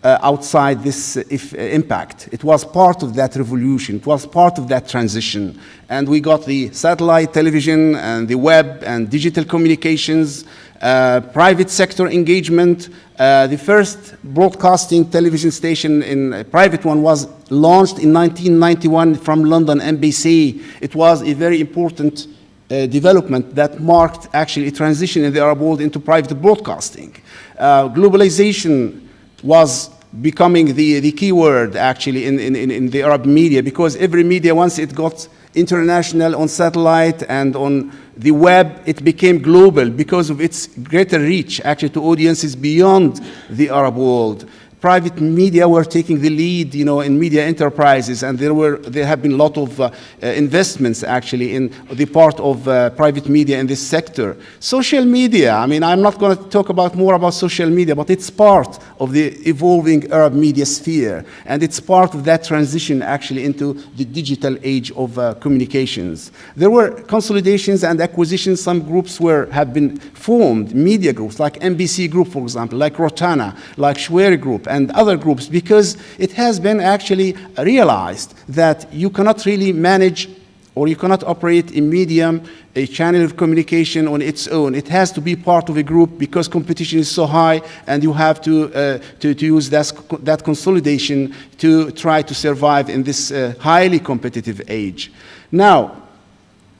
outside this impact. It was part of that revolution. It was part of that transition. And we got the satellite television and the web and digital communications, private sector engagement. The first broadcasting television station, a private one, was launched in 1991 from London, NBC. It was a very important development that marked actually a transition in the Arab world into private broadcasting. Globalization was becoming the key word actually in the Arab media, because every media, once it got international on satellite and on the web, it became global because of its greater reach actually to audiences beyond the Arab world. Private media were taking the lead, you know, in media enterprises, and there have been a lot of investments actually in the part of private media in this sector. Social media, I mean, I'm not going to talk more about social media, but it's part of the evolving Arab media sphere, and it's part of that transition actually into the digital age of communications. There were consolidations and acquisitions. Some groups have been formed, media groups like NBC Group, for example, like Rotana, like Shweri Group, and other groups, because it has been actually realized that you cannot really manage, or you cannot operate a medium, a channel of communication on its own. It has to be part of a group, because competition is so high, and you have to use that consolidation to try to survive in this highly competitive age. Now,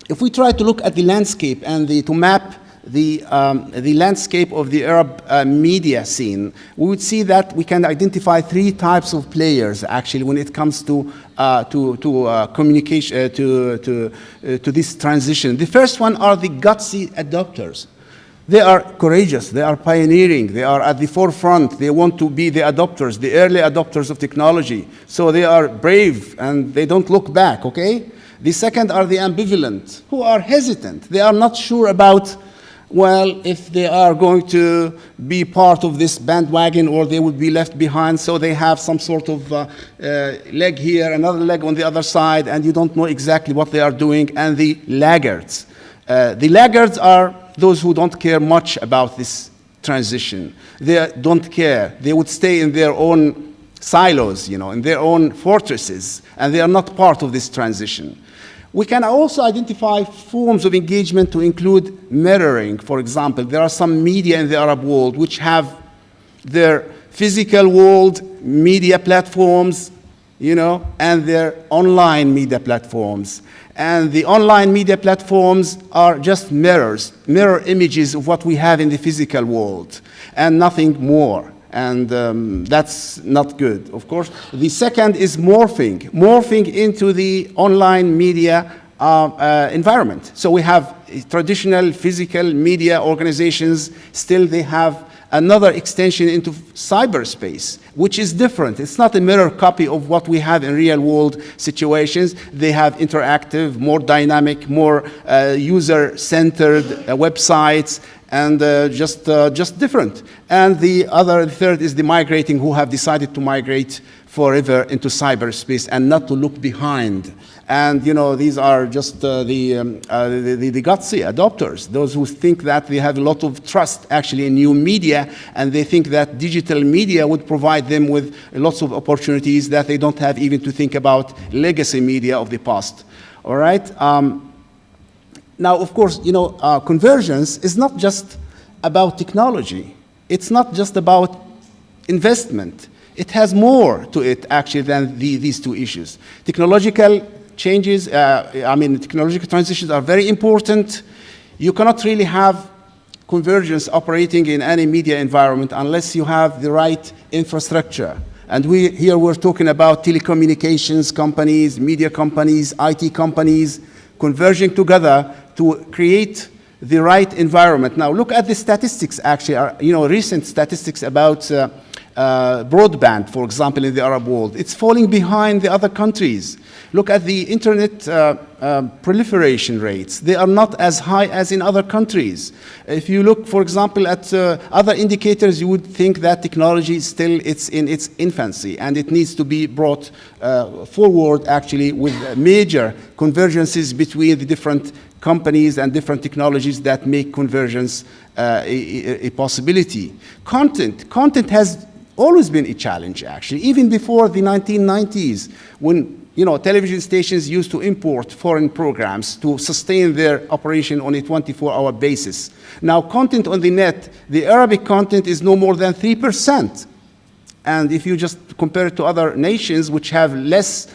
if we try to look at the landscape and to map the landscape of the Arab media scene, we would see that we can identify three types of players actually when it comes to communication, to this transition. The first one are the gutsy adopters. They are courageous, they are pioneering, they are at the forefront, they want to be the adopters, the early adopters of technology. So they are brave and they don't look back, okay? The second are the ambivalent, who are hesitant. They are not sure about, well, if they are going to be part of this bandwagon or they would be left behind, so they have some sort of leg here, another leg on the other side, and you don't know exactly what they are doing. And the laggards. The laggards are those who don't care much about this transition. They don't care. They would stay in their own silos, you know, in their own fortresses, and they are not part of this transition. We can also identify forms of engagement to include mirroring. For example, there are some media in the Arab world which have their physical world media platforms, you know, and their online media platforms. And the online media platforms are just mirrors, mirror images of what we have in the physical world, and nothing more. And that's not good, of course. The second is morphing into the online media environment. So we have traditional physical media organizations, still they have another extension into cyberspace, which is different. It's not a mirror copy of what we have in real world situations. They have interactive, more dynamic, more user-centered websites, and just different. And the third is the migrating, who have decided to migrate forever into cyberspace and not to look behind. And you know, these are just the gutsy adopters, those who think that they have a lot of trust actually in new media, and they think that digital media would provide them with lots of opportunities that they don't have even to think about legacy media of the past. All right. Now, of course, you know, convergence is not just about technology. It's not just about investment. It has more to it, actually, than these two issues. Technological changes, technological transitions are very important. You cannot really have convergence operating in any media environment unless you have the right infrastructure. And here we're talking about telecommunications companies, media companies, IT companies, converging together to create the right environment. Now, look at the statistics, actually, recent statistics about broadband, for example, in the Arab world. It's falling behind the other countries. Look at the internet proliferation rates. They are not as high as in other countries. If you look, for example, at other indicators, you would think that technology is still in its infancy, and it needs to be brought forward, actually, with major convergences between the different companies and different technologies that make convergence a possibility. Content has always been a challenge, actually, even before the 1990s, when television stations used to import foreign programs to sustain their operation on a 24-hour basis. Now, content on the net, the Arabic content is no more than 3%. And if you just compare it to other nations which have less,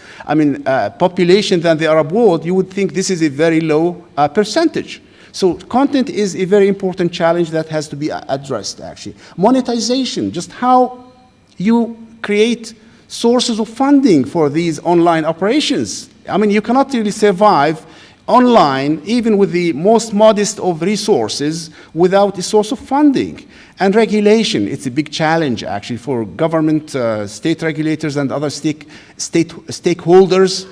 population than the Arab world, you would think this is a very low percentage. So content is a very important challenge that has to be addressed, actually. Monetization, just how you create sources of funding for these online operations. You cannot really survive online, even with the most modest of resources, without a source of funding. And regulation, it's a big challenge, actually, for government, state regulators, and other stakeholders,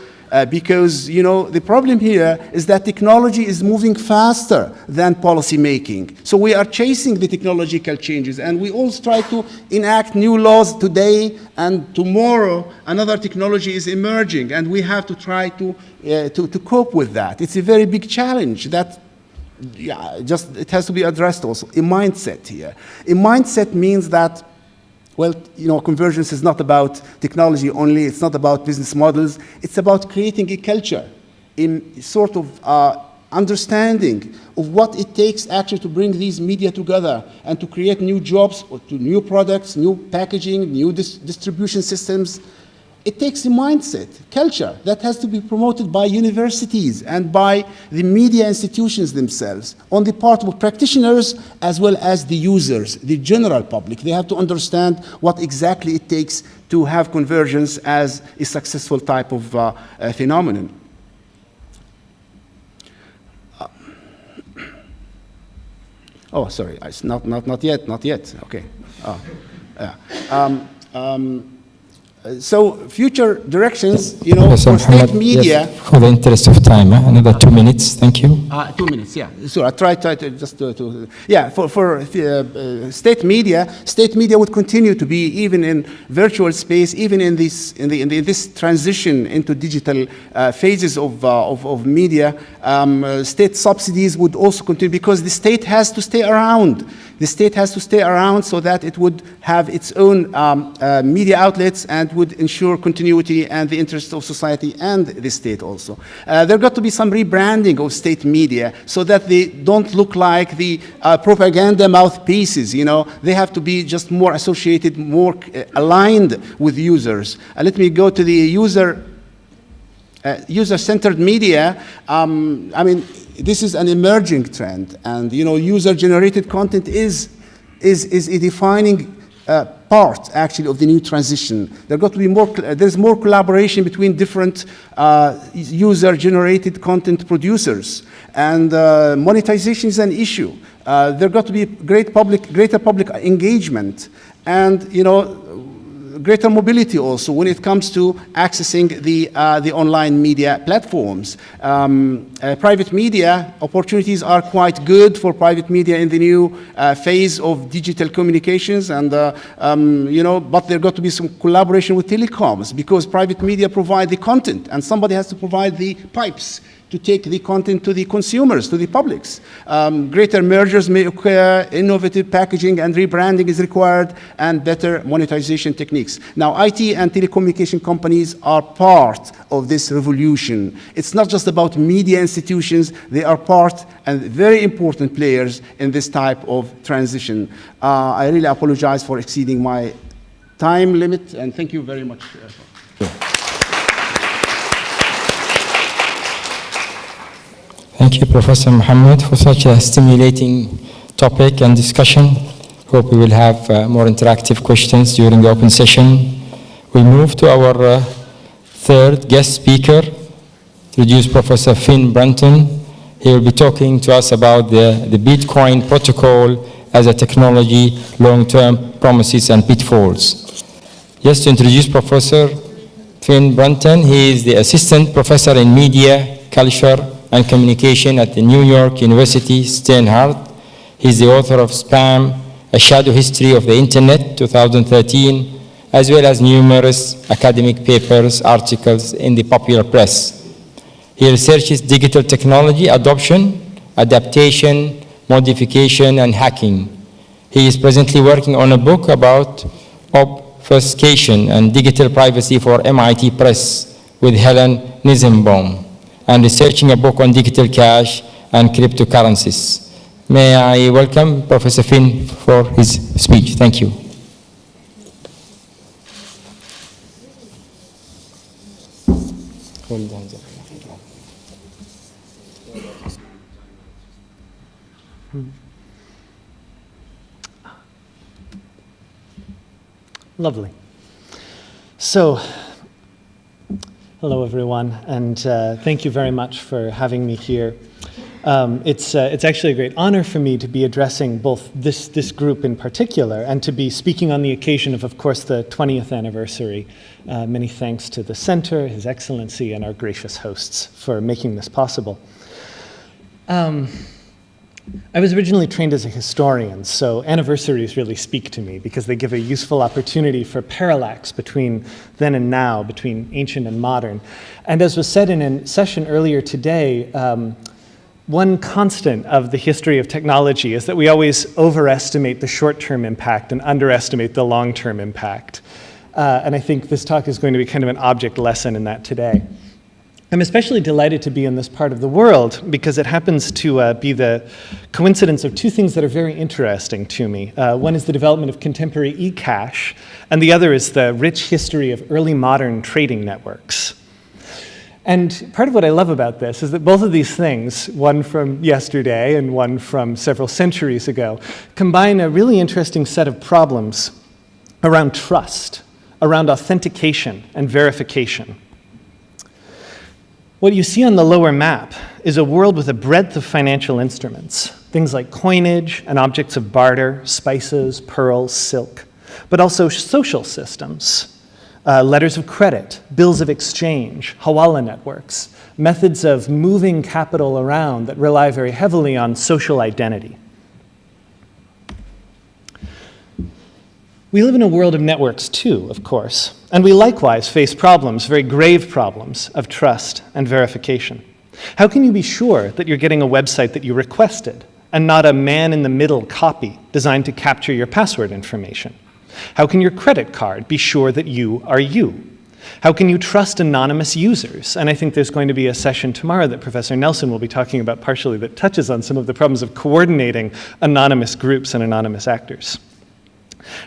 because, the problem here is that technology is moving faster than policy making. So we are chasing the technological changes, and we all try to enact new laws today, and tomorrow another technology is emerging, and we have to try to cope with that. It's a very big challenge that it has to be addressed also. A mindset here. A mindset means that, convergence is not about technology only, it's not about business models, it's about creating a culture, in sort of understanding of what it takes actually to bring these media together and to create new jobs, or to new products, new packaging, new distribution systems. It takes a mindset, culture, that has to be promoted by universities and by the media institutions themselves, on the part of practitioners as well as the users, the general public. They have to understand what exactly it takes to have convergence as a successful type of phenomenon. Oh, sorry, it's not yet. Okay. So future directions, for state media. Yes, for the interest of time, another 2 minutes. Thank you. 2 minutes, yeah. So I try to just for state media would continue to be, even in virtual space, even in this transition into digital phases of media. State subsidies would also continue, because the state has to stay around. The state has to stay around so that it would have its own media outlets and would ensure continuity and the interests of society and the state also. There got to be some rebranding of state media so that they don't look like the propaganda mouthpieces, you know. They have to be just more associated, more aligned with users. Let me go to the user-centered media. I mean, this is an emerging trend, and you know, user-generated content is a defining part, actually, of the new transition. There's got to be more. There's more collaboration between different user-generated content producers, and monetization is an issue. There's got to be greater public engagement, and you know, greater mobility also when it comes to accessing the online media platforms. Private media opportunities are quite good for private media in the new phase of digital communications, and you know, but there got to be some collaboration with telecoms, because private media provide the content and somebody has to provide the pipes to take the content to the consumers, to the publics. Greater mergers may occur, innovative packaging and rebranding is required, and better monetization techniques. Now, IT and telecommunication companies are part of this revolution. It's not just about media institutions, they are part and very important players in this type of transition. I really apologize for exceeding my time limit, and thank you very much. Thank you, Professor Mohammed, for such a stimulating topic and discussion. Hope we will have more interactive questions during the open session. We move to our third guest speaker, introduce Professor Finn Brunton. He will be talking to us about the Bitcoin protocol as a technology, long-term promises and pitfalls. Just to introduce Professor Finn Brunton, he is the Assistant Professor in Media, Culture, and Communication at the New York University Steinhardt. He's the author of Spam, A Shadow History of the Internet, 2013, as well as numerous academic papers, articles in the popular press. He researches digital technology adoption, adaptation, modification, and hacking. He is presently working on a book about obfuscation and digital privacy for MIT Press with Helen Nisenbaum, and researching a book on digital cash and cryptocurrencies. May I welcome Professor Finn for his speech. Thank you. Lovely. So, hello everyone, and thank you very much for having me here. It's actually a great honor for me to be addressing both this group in particular and to be speaking on the occasion of course, the 20th anniversary. Many thanks to the Center, His Excellency, and our gracious hosts for making this possible. I was originally trained as a historian, so anniversaries really speak to me because they give a useful opportunity for parallax between then and now, between ancient and modern. And as was said in a session earlier today, one constant of the history of technology is that we always overestimate the short-term impact and underestimate the long-term impact. And I think this talk is going to be kind of an object lesson in that today. I'm especially delighted to be in this part of the world because it happens to be the coincidence of two things that are very interesting to me. One is the development of contemporary e-cash, and the other is the rich history of early modern trading networks. And part of what I love about this is that both of these things, one from yesterday and one from several centuries ago, combine a really interesting set of problems around trust, around authentication and verification. What you see on the lower map is a world with a breadth of financial instruments, things like coinage and objects of barter, spices, pearls, silk, but also social systems, letters of credit, bills of exchange, hawala networks, methods of moving capital around that rely very heavily on social identity. We live in a world of networks too, of course, and we likewise face problems, very grave problems, of trust and verification. How can you be sure that you're getting a website that you requested and not a man-in-the-middle copy designed to capture your password information? How can your credit card be sure that you are you? How can you trust anonymous users? And I think there's going to be a session tomorrow that Professor Nelson will be talking about partially that touches on some of the problems of coordinating anonymous groups and anonymous actors.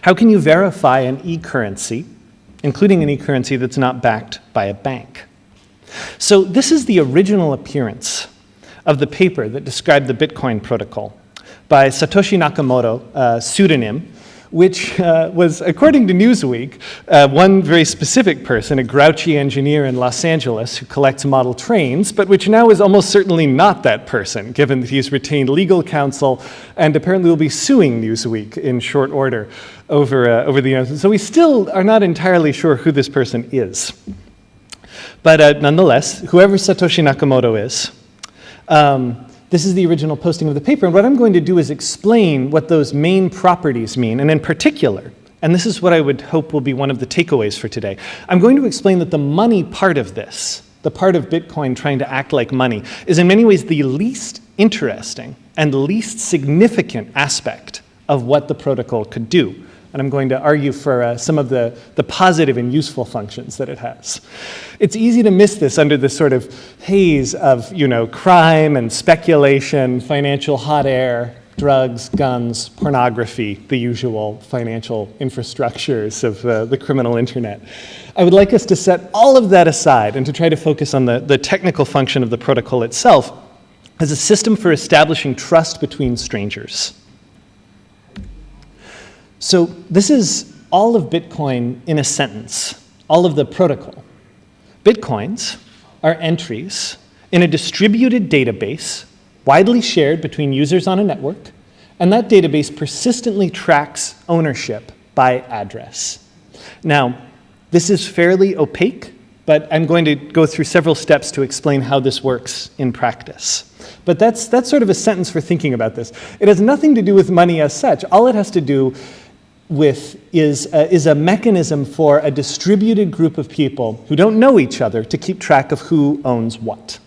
How can you verify an e-currency, including an e-currency that's not backed by a bank? So this is the original appearance of the paper that described the Bitcoin protocol by Satoshi Nakamoto, a pseudonym, which was, according to Newsweek, one very specific person, a grouchy engineer in Los Angeles who collects model trains, but which now is almost certainly not that person, given that he's retained legal counsel and apparently will be suing Newsweek in short order over the announcement. So we still are not entirely sure who this person is. But nonetheless, whoever Satoshi Nakamoto is, this is the original posting of the paper, and what I'm going to do is explain what those main properties mean, and in particular, and this is what I would hope will be one of the takeaways for today, I'm going to explain that the money part of this, the part of Bitcoin trying to act like money, is in many ways the least interesting and least significant aspect of what the protocol could do. And I'm going to argue for some of the positive and useful functions that it has. It's easy to miss this under this sort of haze of, crime and speculation, financial hot air, drugs, guns, pornography, the usual financial infrastructures of the criminal internet. I would like us to set all of that aside and to try to focus on the technical function of the protocol itself as a system for establishing trust between strangers. So this is all of Bitcoin in a sentence, all of the protocol. Bitcoins are entries in a distributed database widely shared between users on a network, and that database persistently tracks ownership by address. Now, this is fairly opaque, but I'm going to go through several steps to explain how this works in practice. But that's sort of a sentence for thinking about this. It has nothing to do with money as such. All it has to do with is a mechanism for a distributed group of people who don't know each other to keep track of who owns what.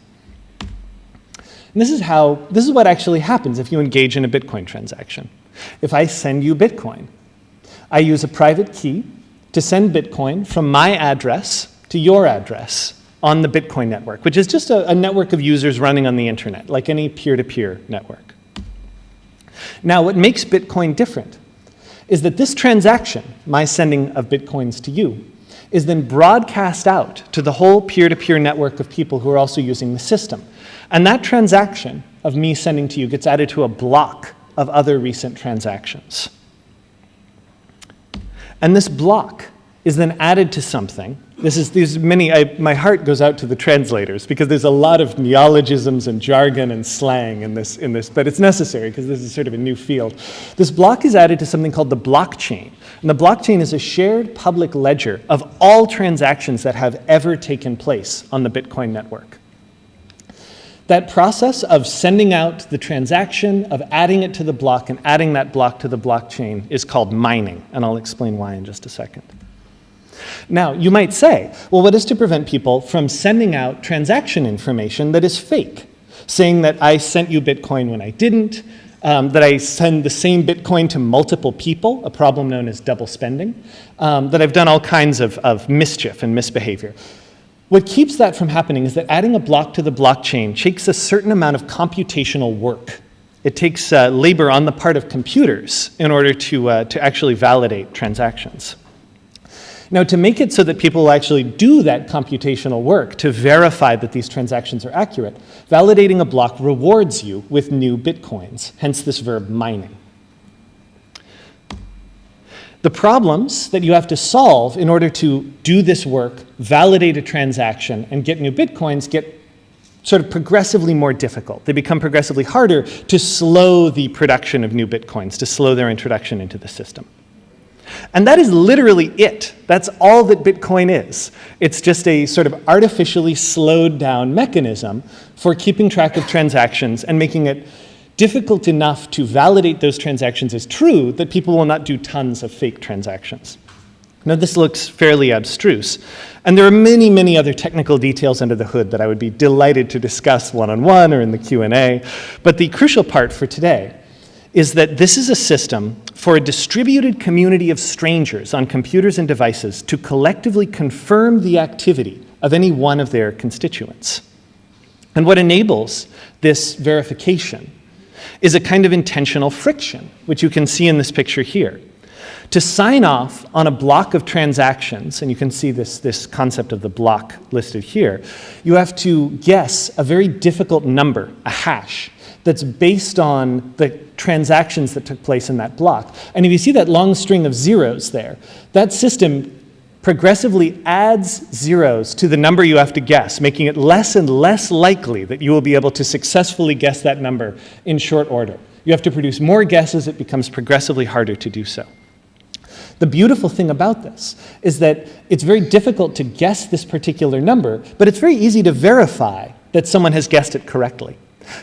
And this is what actually happens if you engage in a Bitcoin transaction. If I send you Bitcoin, I use a private key to send Bitcoin from my address to your address on the Bitcoin network, which is just a network of users running on the internet, like any peer-to-peer network. Now, what makes Bitcoin different is that this transaction, my sending of Bitcoins to you, is then broadcast out to the whole peer-to-peer network of people who are also using the system. And that transaction of me sending to you gets added to a block of other recent transactions. And this block is then added to something. My heart goes out to the translators because there's a lot of neologisms and jargon and slang in this, but it's necessary because this is sort of a new field. This block is added to something called the blockchain. And the blockchain is a shared public ledger of all transactions that have ever taken place on the Bitcoin network. That process of sending out the transaction, of adding it to the block and adding that block to the blockchain is called mining, and I'll explain why in just a second. Now, you might say, well, what is to prevent people from sending out transaction information that is fake, saying that I sent you Bitcoin when I didn't, that I send the same Bitcoin to multiple people, a problem known as double spending, that I've done all kinds of mischief and misbehavior. What keeps that from happening is that adding a block to the blockchain takes a certain amount of computational work. It takes labor on the part of computers in order to actually validate transactions. Now, to make it so that people will actually do that computational work to verify that these transactions are accurate, validating a block rewards you with new Bitcoins, hence this verb mining. The problems that you have to solve in order to do this work, validate a transaction, and get new Bitcoins get sort of progressively more difficult. They become progressively harder to slow the production of new Bitcoins, to slow their introduction into the system. And that is literally it. That's all that Bitcoin is. It's just a sort of artificially slowed down mechanism for keeping track of transactions and making it difficult enough to validate those transactions as true that people will not do tons of fake transactions. Now, this looks fairly abstruse, and there are many, many other technical details under the hood that I would be delighted to discuss one-on-one or in the Q&A, but the crucial part for today is that this is a system for a distributed community of strangers on computers and devices to collectively confirm the activity of any one of their constituents. And what enables this verification is a kind of intentional friction, which you can see in this picture here. To sign off on a block of transactions, and you can see this concept of the block listed here, you have to guess a very difficult number, a hash, that's based on the transactions that took place in that block. And if you see that long string of zeros there, that system progressively adds zeros to the number you have to guess, making it less and less likely that you will be able to successfully guess that number in short order. You have to produce more guesses, it becomes progressively harder to do so. The beautiful thing about this is that it's very difficult to guess this particular number, but it's very easy to verify that someone has guessed it correctly.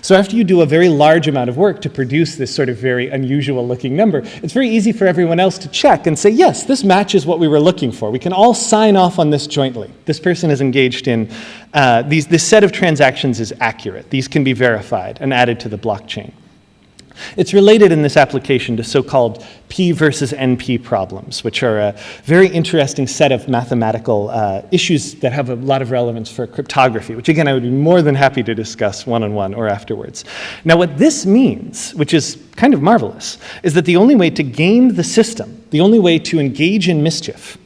So after you do a very large amount of work to produce this sort of very unusual looking number, it's very easy for everyone else to check and say, yes, this matches what we were looking for. We can all sign off on this jointly. This person is engaged in, this set of transactions is accurate. These can be verified and added to the blockchain. It's related in this application to so-called P versus NP problems, which are a very interesting set of mathematical issues that have a lot of relevance for cryptography, which again, I would be more than happy to discuss one-on-one or afterwards. Now, what this means, which is kind of marvelous, is that the only way to game the system, the only way to engage in mischief,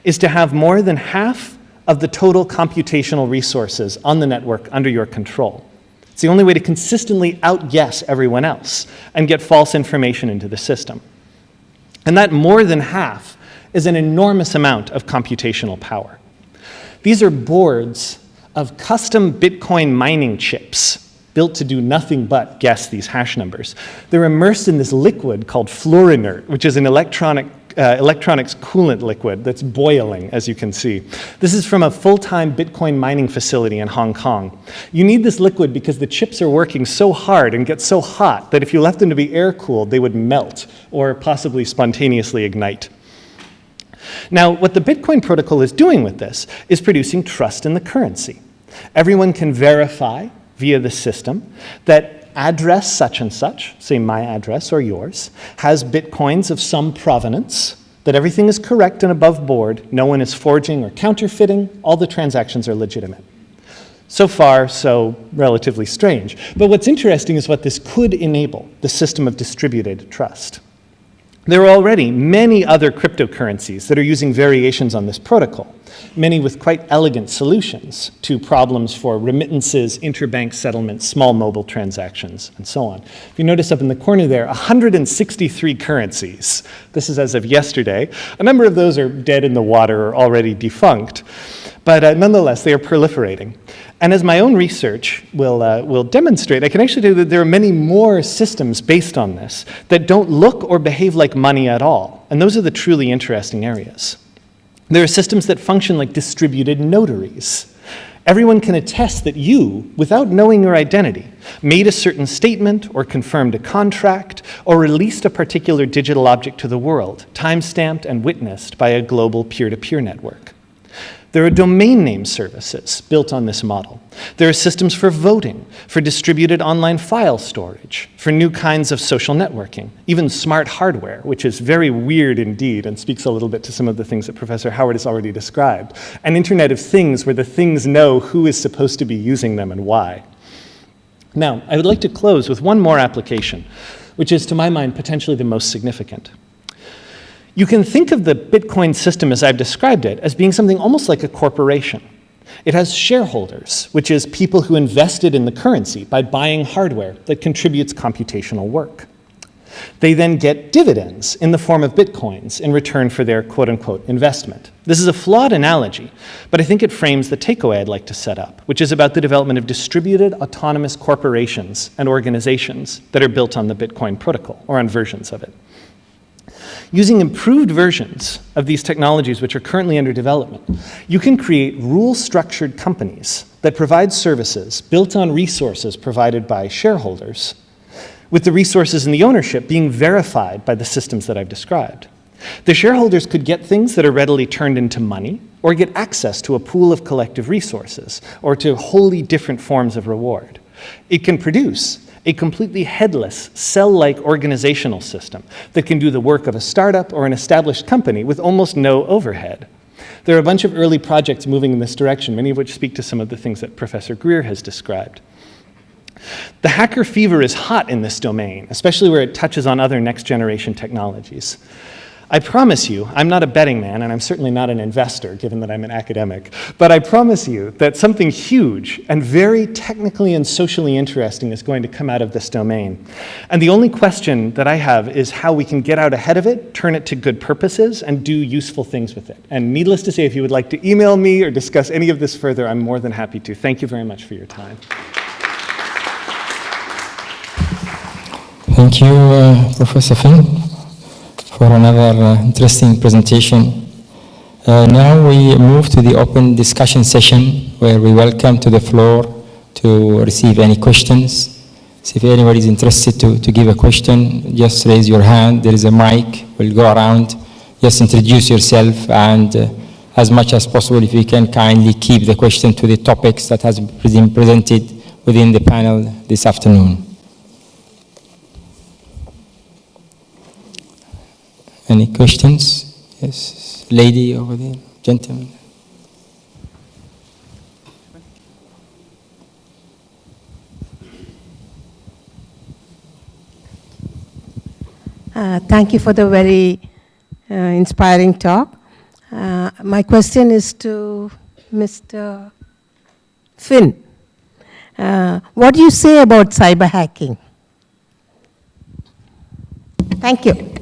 is to have more than half of the total computational resources on the network under your control. It's the only way to consistently outguess everyone else and get false information into the system. And that more than half is an enormous amount of computational power. These are boards of custom Bitcoin mining chips built to do nothing but guess these hash numbers. They're immersed in this liquid called fluorinert, which is an electronics coolant liquid that's boiling, as you can see. This is from a full-time Bitcoin mining facility in Hong Kong. You need this liquid because the chips are working so hard and get so hot that if you left them to be air-cooled, they would melt or possibly spontaneously ignite. Now, what the Bitcoin protocol is doing with this is producing trust in the currency. Everyone can verify via the system that address such and such, say my address or yours, has Bitcoins of some provenance, that everything is correct and above board, no one is forging or counterfeiting, all the transactions are legitimate. So far, so relatively strange. But what's interesting is what this could enable, the system of distributed trust. There are already many other cryptocurrencies that are using variations on this protocol, many with quite elegant solutions to problems for remittances, interbank settlements, small mobile transactions, and so on. If you notice up in the corner there, 163 currencies. This is as of yesterday. A number of those are dead in the water or already defunct, but nonetheless, they are proliferating. And as my own research will demonstrate, I can actually tell you that there are many more systems based on this that don't look or behave like money at all. And those are the truly interesting areas. There are systems that function like distributed notaries. Everyone can attest that you, without knowing your identity, made a certain statement or confirmed a contract or released a particular digital object to the world, time-stamped and witnessed by a global peer-to-peer network. There are domain name services built on this model. There are systems for voting, for distributed online file storage, for new kinds of social networking, even smart hardware, which is very weird indeed and speaks a little bit to some of the things that Professor Howard has already described. An Internet of Things where the things know who is supposed to be using them and why. Now, I would like to close with one more application, which is, to my mind, potentially the most significant. You can think of the Bitcoin system as I've described it as being something almost like a corporation. It has shareholders, which is people who invested in the currency by buying hardware that contributes computational work. They then get dividends in the form of Bitcoins in return for their quote-unquote investment. This is a flawed analogy, but I think it frames the takeaway I'd like to set up, which is about the development of distributed autonomous corporations and organizations that are built on the Bitcoin protocol, or on versions of it. Using improved versions of these technologies, which are currently under development, you can create rule-structured companies that provide services built on resources provided by shareholders, with the resources and the ownership being verified by the systems that I've described. The shareholders could get things that are readily turned into money, or get access to a pool of collective resources, or to wholly different forms of reward. It can produce a completely headless, cell-like organizational system that can do the work of a startup or an established company with almost no overhead. There are a bunch of early projects moving in this direction, many of which speak to some of the things that Professor Greer has described. The hacker fever is hot in this domain, especially where it touches on other next-generation technologies. I promise you, I'm not a betting man, and I'm certainly not an investor, given that I'm an academic, but I promise you that something huge and very technically and socially interesting is going to come out of this domain. And the only question that I have is how we can get out ahead of it, turn it to good purposes, and do useful things with it. And needless to say, if you would like to email me or discuss any of this further, I'm more than happy to. Thank you very much for your time. Thank you, Professor Finn, for another interesting presentation. Now we move to the open discussion session where we welcome to the floor to receive any questions. So if anybody is interested to give a question, just raise your hand. There is a mic. We'll go around. Just introduce yourself, and as much as possible, if you can kindly keep the question to the topics that has been presented within the panel this afternoon. Any questions? Yes, lady over there, gentleman. Thank you for the very inspiring talk. My question is to Mr. Finn. What do you say about cyber hacking? Thank you.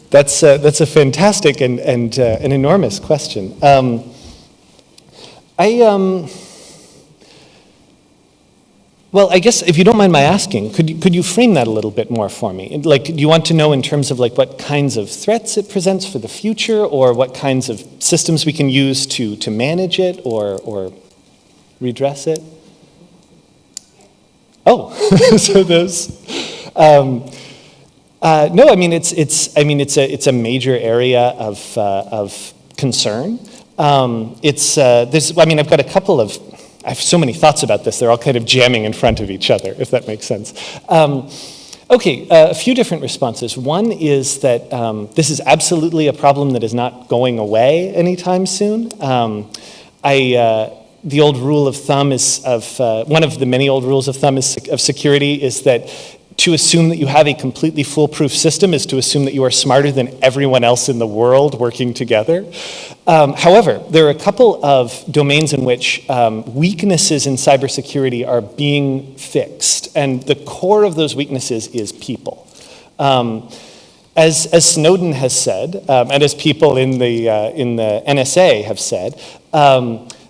That's a fantastic and an enormous question. Well, I guess if you don't mind my asking, could you frame that a little bit more for me? Like, do you want to know in terms of like what kinds of threats it presents for the future, or what kinds of systems we can use to manage it or redress it? Oh, so those. No, I mean it's a major area of concern. I've got a couple of. I have so many thoughts about this. They're all kind of jamming in front of each other, if that makes sense. A few different responses. One is that this is absolutely a problem that is not going away anytime soon. The old rule of thumb is one of the many old rules of thumb of security is that to assume that you have a completely foolproof system is to assume that you are smarter than everyone else in the world working together. However, there are a couple of domains in which weaknesses in cybersecurity are being fixed, and the core of those weaknesses is people. As Snowden has said, and as people in the NSA have said,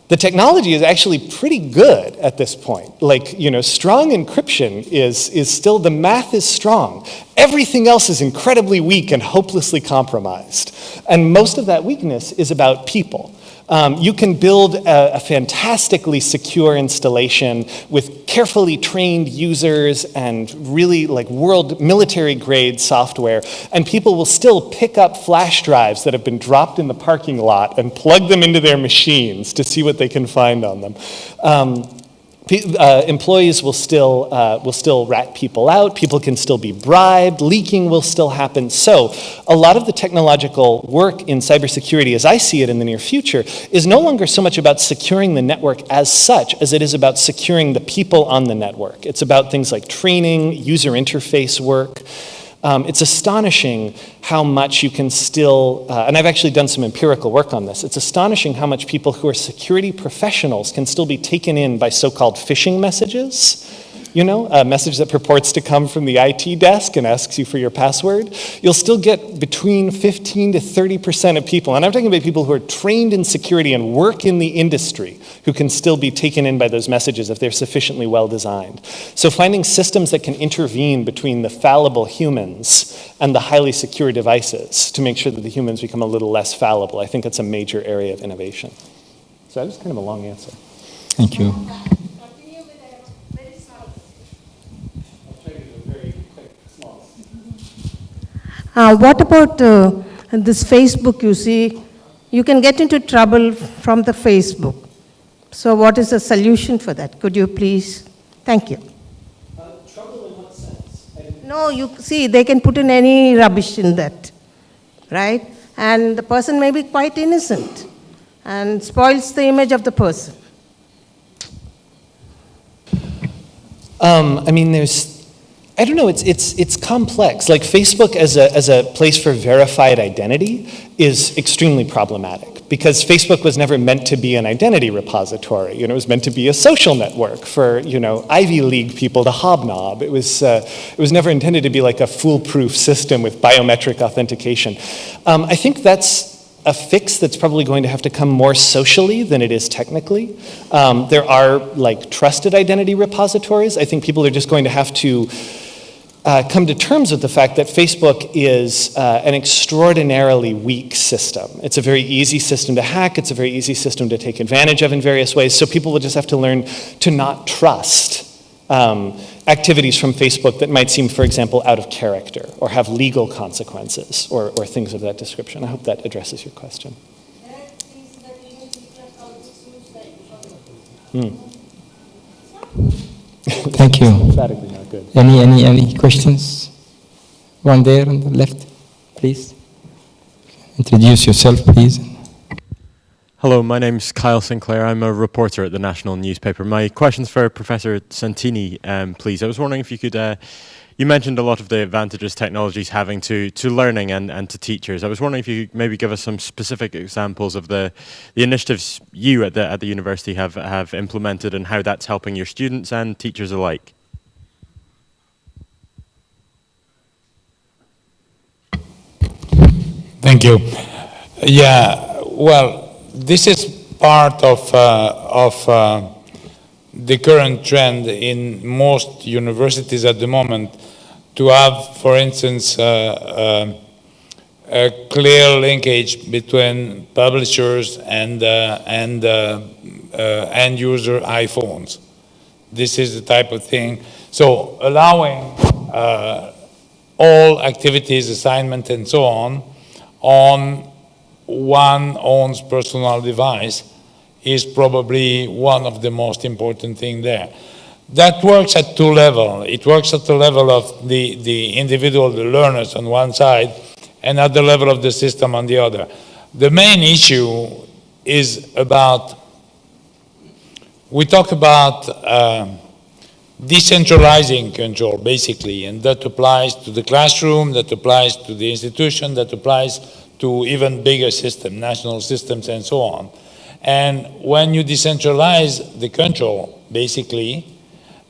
the technology is actually pretty good at this point. Like, strong encryption is still, the math is strong. Everything else is incredibly weak and hopelessly compromised. And most of that weakness is about people. You can build a fantastically secure installation with carefully trained users and really like world military grade software, and people will still pick up flash drives that have been dropped in the parking lot and plug them into their machines to see what they can find on them. Employees will still rat people out. People can still be bribed. Leaking will still happen. So a lot of the technological work in cybersecurity, as I see it in the near future, is no longer so much about securing the network as such as it is about securing the people on the network. It's about things like training, user interface work. It's astonishing how much you can still, and I've actually done some empirical work on this, it's astonishing how much people who are security professionals can still be taken in by so-called phishing messages. A message that purports to come from the IT desk and asks you for your password. You'll still get between 15 to 30% of people, and I'm talking about people who are trained in security and work in the industry, who can still be taken in by those messages if they're sufficiently well designed. So finding systems that can intervene between the fallible humans and the highly secure devices to make sure that the humans become a little less fallible, I think that's a major area of innovation. So that was kind of a long answer. Thank you. What about And this Facebook, you see, you can get into trouble from the Facebook. So what is the solution for that? Could you please? Thank you. Trouble in what sense? No, you see, they can put in any rubbish in that, right? And the person may be quite innocent and spoils the image of the person. I mean, I don't know, it's complex. Like Facebook as a place for verified identity is extremely problematic because Facebook was never meant to be an identity repository. It was meant to be a social network for, Ivy League people to hobnob. It was never intended to be like a foolproof system with biometric authentication. I think that's a fix that's probably going to have to come more socially than it is technically. There are like trusted identity repositories. I think people are just going to have to come to terms with the fact that Facebook is an extraordinarily weak system. It's a very easy system to hack. It's a very easy system to take advantage of in various ways. So people will just have to learn to not trust activities from Facebook that might seem, for example, out of character or have legal consequences or things of that description. I hope that addresses your question. Thank you. Emphatically not good. Any questions? One there on the left, please. Introduce yourself, please. Hello, my name's Kyle Sinclair. I'm a reporter at the national newspaper. My question's for Professor Santini, please. I was wondering if you could, you mentioned a lot of the advantages technology's having to learning and to teachers. I was wondering if you could maybe give us some specific examples of the initiatives you at the university have implemented and how that's helping your students and teachers alike. Thank you. Yeah, well, this is part of the current trend in most universities at the moment to have, for instance, a clear linkage between publishers and end user iPhones. This is the type of thing. So allowing all activities, assignment, and so on one own's personal device is probably one of the most important things there. That works at two levels. It works at the level of the individual, the learners on one side, and at the level of the system on the other. The main issue is about, we talk about decentralizing control, basically, and that applies to the classroom, that applies to the institution, that applies to even bigger systems, national systems, and so on. And when you decentralize the control, basically,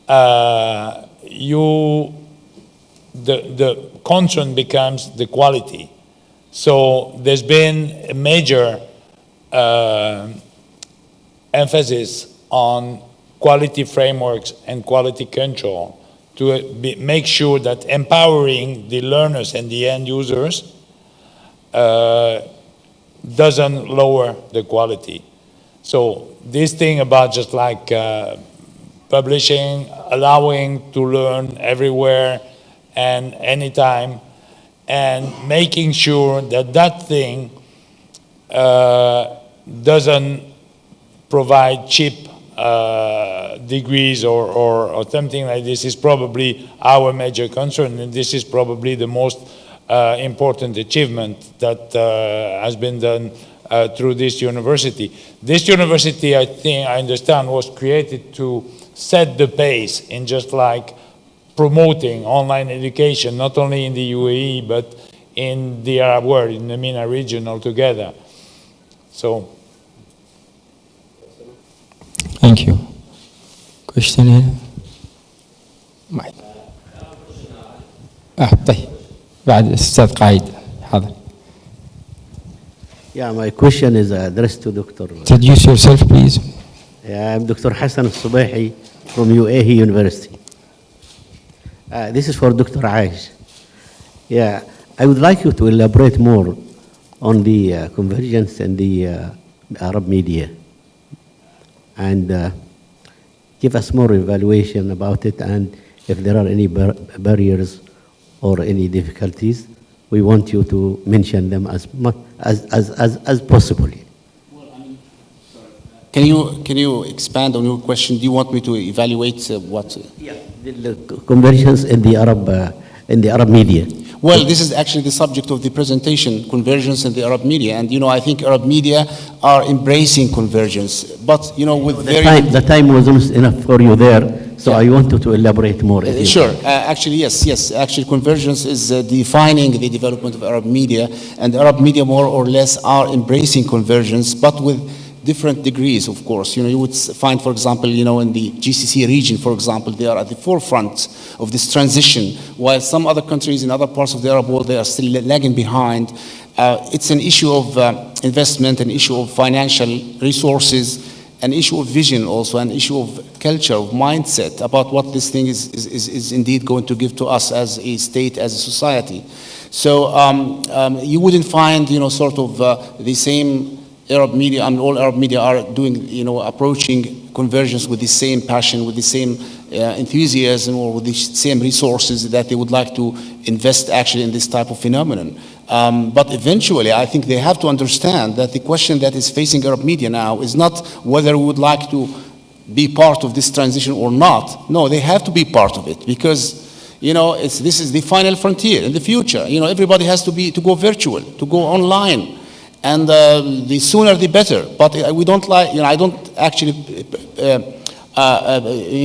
the concern becomes the quality. So there's been a major emphasis on quality frameworks and quality control to make sure that empowering the learners and the end users doesn't lower the quality. So this thing about just like publishing, allowing to learn everywhere and anytime, and making sure that that thing doesn't provide cheap degrees or something like this is probably our major concern, and this is probably the most important achievement that has been done through this university. This university, I understand, was created to set the pace in just like promoting online education, not only in the UAE, but in the Arab world, in the MENA region altogether. So. Thank you. Question here? طيب بعد الأستاذ قايد حاضر. Yeah, my question is addressed to Dr. Introduce yourself, please. Yeah, I'm Dr. Hassan Al-Subahi from UAE University. This is for Dr. Aish. Yeah, I would like you to elaborate more on the convergence and the Arab media, and give us more evaluation about it, and if there are any barriers or any difficulties we want you to mention them as much as possible. Can you expand on your question? Do you want me to evaluate what? The conversions in the Arab media. Well, this is actually the subject of the presentation, convergence in the Arab media. And, I think Arab media are embracing convergence. But, with the time was almost enough for you there, so I wanted to elaborate more. Sure. Actually, yes. Actually, convergence is defining the development of Arab media. And Arab media, more or less, are embracing convergence, but with different degrees, of course. You would find, for example, in the GCC region, for example, they are at the forefront of this transition, while some other countries in other parts of the Arab world, they are still lagging behind. It's an issue of investment, an issue of financial resources, an issue of vision also, an issue of culture, of mindset about what this thing is indeed going to give to us as a state, as a society. So you wouldn't find, sort of the same Arab media, all Arab media are doing, approaching convergence with the same passion, with the same enthusiasm, or with the same resources that they would like to invest actually in this type of phenomenon. But eventually, I think they have to understand that the question that is facing Arab media now is not whether we would like to be part of this transition or not. No, they have to be part of it, because this is the final frontier in the future. Everybody has to go virtual, to go online. And the sooner the better. But we don't I don't actually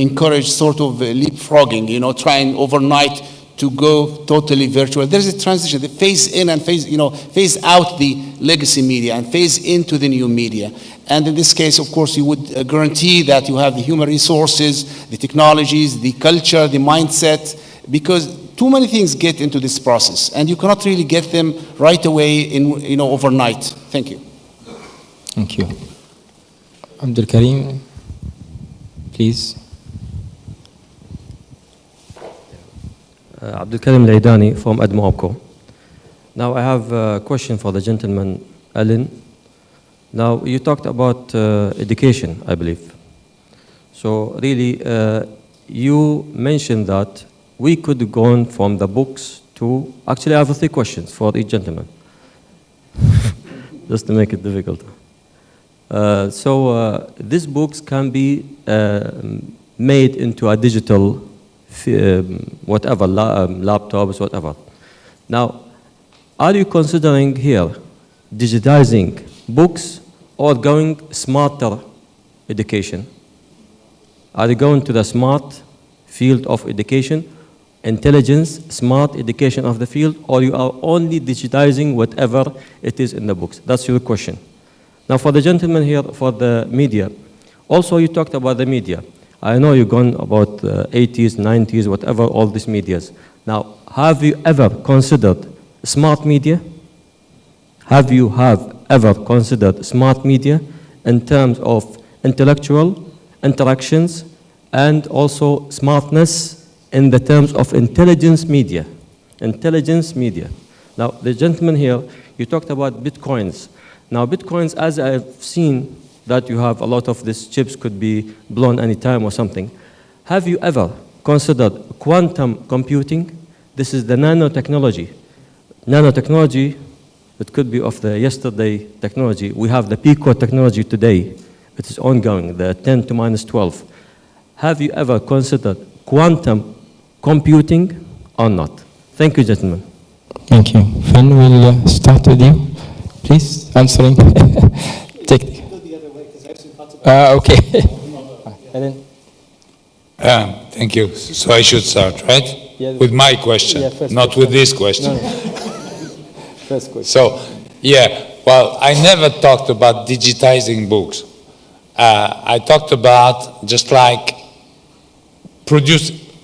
encourage sort of leapfrogging, trying overnight to go totally virtual. There's a transition, the phase in and phase out the legacy media and phase into the new media. And in this case, of course, you would guarantee that you have the human resources, the technologies, the culture, the mindset, because too many things get into this process, and you cannot really get them right away in overnight. Thank you. Thank you. Abdul Karim, please. Abdul Karim Al-Aidani from Admo. Now I have a question for the gentleman, Alan. Now you talked about education, I believe. So really, you mentioned that we could go on from the books to, actually I have 3 questions for each gentleman, just to make it difficult. So these books can be made into a digital, whatever, laptops, whatever. Now, are you considering here digitizing books or going smarter education? Are you going to the smart field of education, intelligence, smart education of the field, or you are only digitizing whatever it is in the books? That's your question. Now for the gentleman here, for the media, also you talked about the media. I know you've gone about 80s, 90s, whatever, all these medias. Now, have you ever considered smart media? Have you ever considered smart media in terms of intellectual interactions and also smartness in the terms of intelligence media? Intelligence media. Now, the gentleman here, you talked about bitcoins. Now, bitcoins, as I've seen that you have a lot of these chips could be blown anytime or something. Have you ever considered quantum computing? This is the nanotechnology. Nanotechnology, it could be of the yesterday technology. We have the Pico technology today. It is ongoing, the 10 to minus 12. Have you ever considered quantum computing or not? Thank you, gentlemen. Thank you. Finn, we'll start with you. Please, answering. Take. Okay. Helen. Thank you. So I should start, right? Yeah, with my question, not with this question. First question. So, well, I never talked about digitizing books. I talked about just like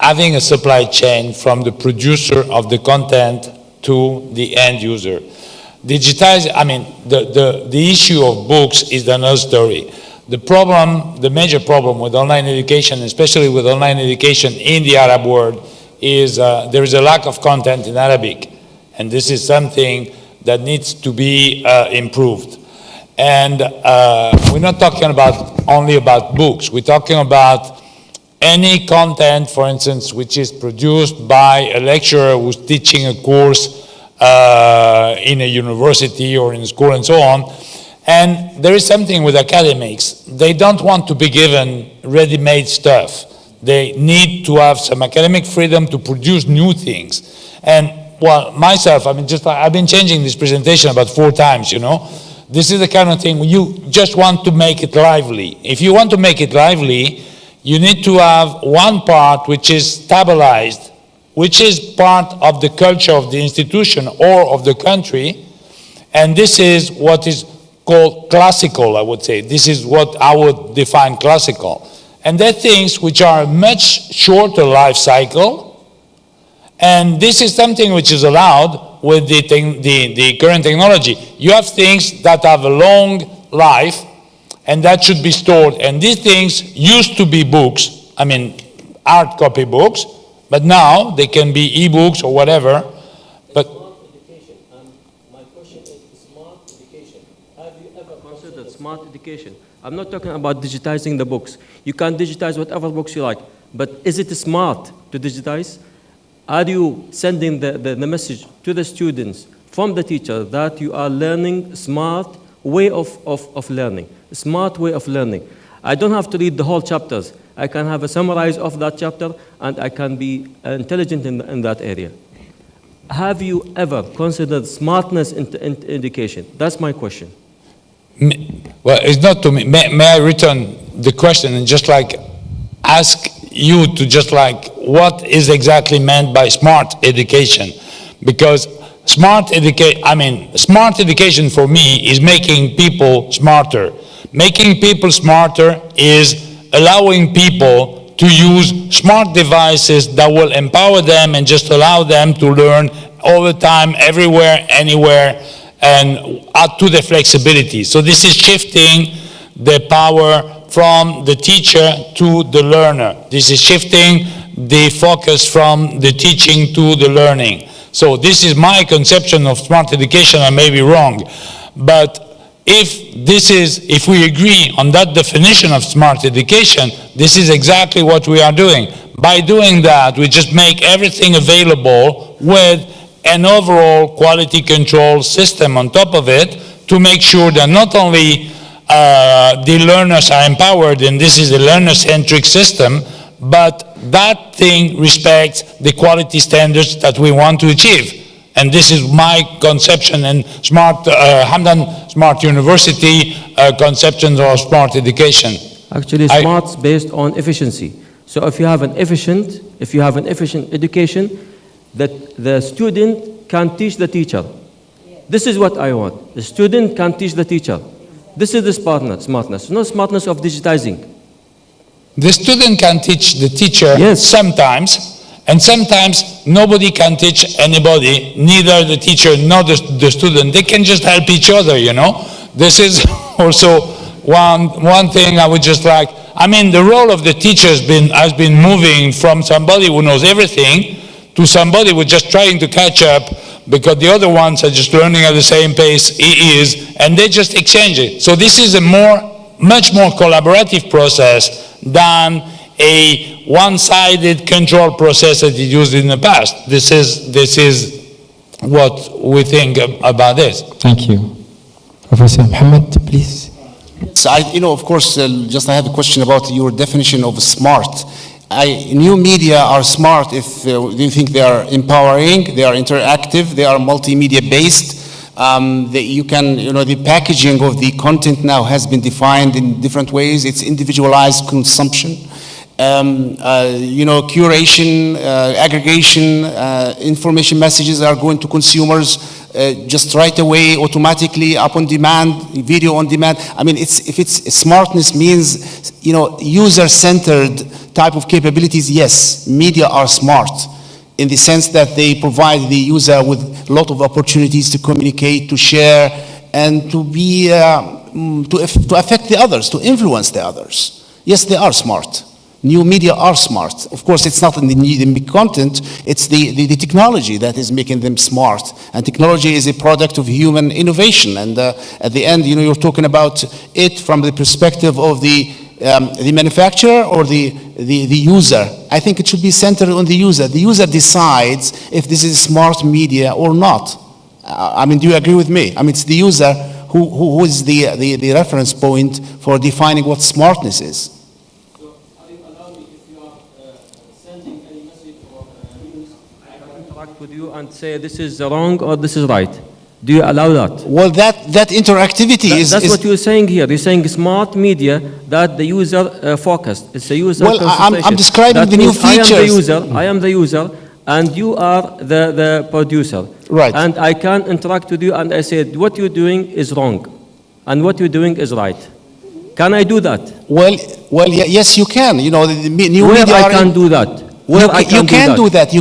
having a supply chain from the producer of the content to the end user. The issue of books is another story. The major problem with online education, especially with online education in the Arab world, is there is a lack of content in Arabic. And this is something that needs to be improved. And we're not talking only about books. We're talking about any content, for instance, which is produced by a lecturer who's teaching a course in a university or in school and so on. And there is something with academics. They don't want to be given ready-made stuff. They need to have some academic freedom to produce new things. And well, myself, I mean, I've been changing this presentation about 4 times, you know. This is the kind of thing you just want to make it lively. If you want to make it lively, you need to have one part which is stabilized, which is part of the culture of the institution or of the country. And this is what is called classical, I would say. This is what I would define classical. And they're things which are a much shorter life cycle. And this is something which is allowed with the current technology. You have things that have a long life and that should be stored. And these things used to be books, I mean, hard copy books, but now they can be e-books or whatever. But my question is smart education. Have you ever considered smart education? I'm not talking about digitizing the books. You can digitize whatever books you like, but is it smart to digitize? Are you sending the message to the students from the teacher that you are learning smart way of learning, smart way of learning? I don't have to read the whole chapters. I can have a summary of that chapter and I can be intelligent in that area. Have you ever considered smartness in education? That's my question. Well, it's not to me. May I return the question and just like ask you to just like what is exactly meant by smart education? Because smart education for me is making people smarter. Making people smarter is allowing people to use smart devices that will empower them and just allow them to learn all the time, everywhere, anywhere, and add to the flexibility. So this is shifting the power from the teacher to the learner. This is shifting the focus from the teaching to the learning. So this is my conception of smart education. I may be wrong, but if we agree on that definition of smart education, this is exactly what we are doing. By doing that, we just make everything available with an overall quality control system on top of it to make sure that not only the learners are empowered, and this is a learner-centric system, but that thing respects the quality standards that we want to achieve. And this is my conception and Hamdan Smart University conceptions of smart education. Actually, smart's based on efficiency. So if you have an efficient education, that the student can teach the teacher. This is what I want. The student can teach the teacher. This is the smartness, not smartness of digitizing. The student can teach the teacher sometimes, and sometimes nobody can teach anybody, neither the teacher nor the student. They can just help each other, you know. This is also one thing I would just like. I mean, the role of the teacher has been moving from somebody who knows everything to somebody who's just trying to catch up because the other ones are just learning at the same pace he is, and they just exchange it. So this is a much more collaborative process than a one-sided control process that is used in the past. This is what we think about this. Thank you. Professor Mohammed, please. So I have a question about your definition of smart. New media are smart if you think they are empowering, they are interactive, they are multimedia based. The packaging of the content now has been defined in different ways. It's individualized consumption, curation, aggregation, information messages are going to consumers just right away, automatically, up on demand, video on demand. I mean, if it's smartness means, user-centered type of capabilities, yes, media are smart in the sense that they provide the user with a lot of opportunities to communicate, to share, and to be, to affect the others, to influence the others. Yes, they are smart. New media are smart. Of course, it's not in the content, it's the technology that is making them smart. And technology is a product of human innovation. And at the end, you're talking about it from the perspective of the manufacturer or the user. I think it should be centered on the user. The user decides if this is smart media or not. I mean, do you agree with me? I mean, it's the user who is the reference point for defining what smartness is. Interact with you and say this is wrong or this is right. Do you allow that? Well, that interactivity that's what you're saying here. You're saying smart media that the user focused. It's a user. Well, I'm describing that the new features. I am the user, and you are the producer. Right. And I can interact with you, and I said what you're doing is wrong, and what you're doing is right. Can I do that? Well, yes, you can. You know, the new Where media. I can do that. Where I you can do that.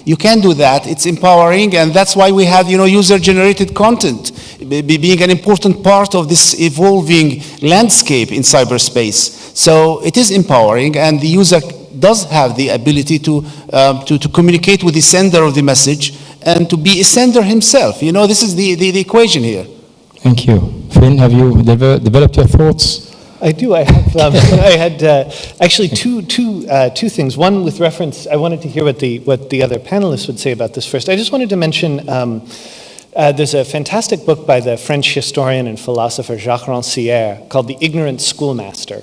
You can do that. It's empowering, and that's why we have, you know, user-generated content being an important part of this evolving landscape in cyberspace. So it is empowering, and the user does have the ability to communicate with the sender of the message and to be a sender himself. You know, this is the equation here. Thank you. Finn, have you developed your thoughts? I do. I have. I had actually two things. One with reference. I wanted to hear what the other panelists would say about this first. I just wanted to mention there's a fantastic book by the French historian and philosopher Jacques Rancière called "The Ignorant Schoolmaster."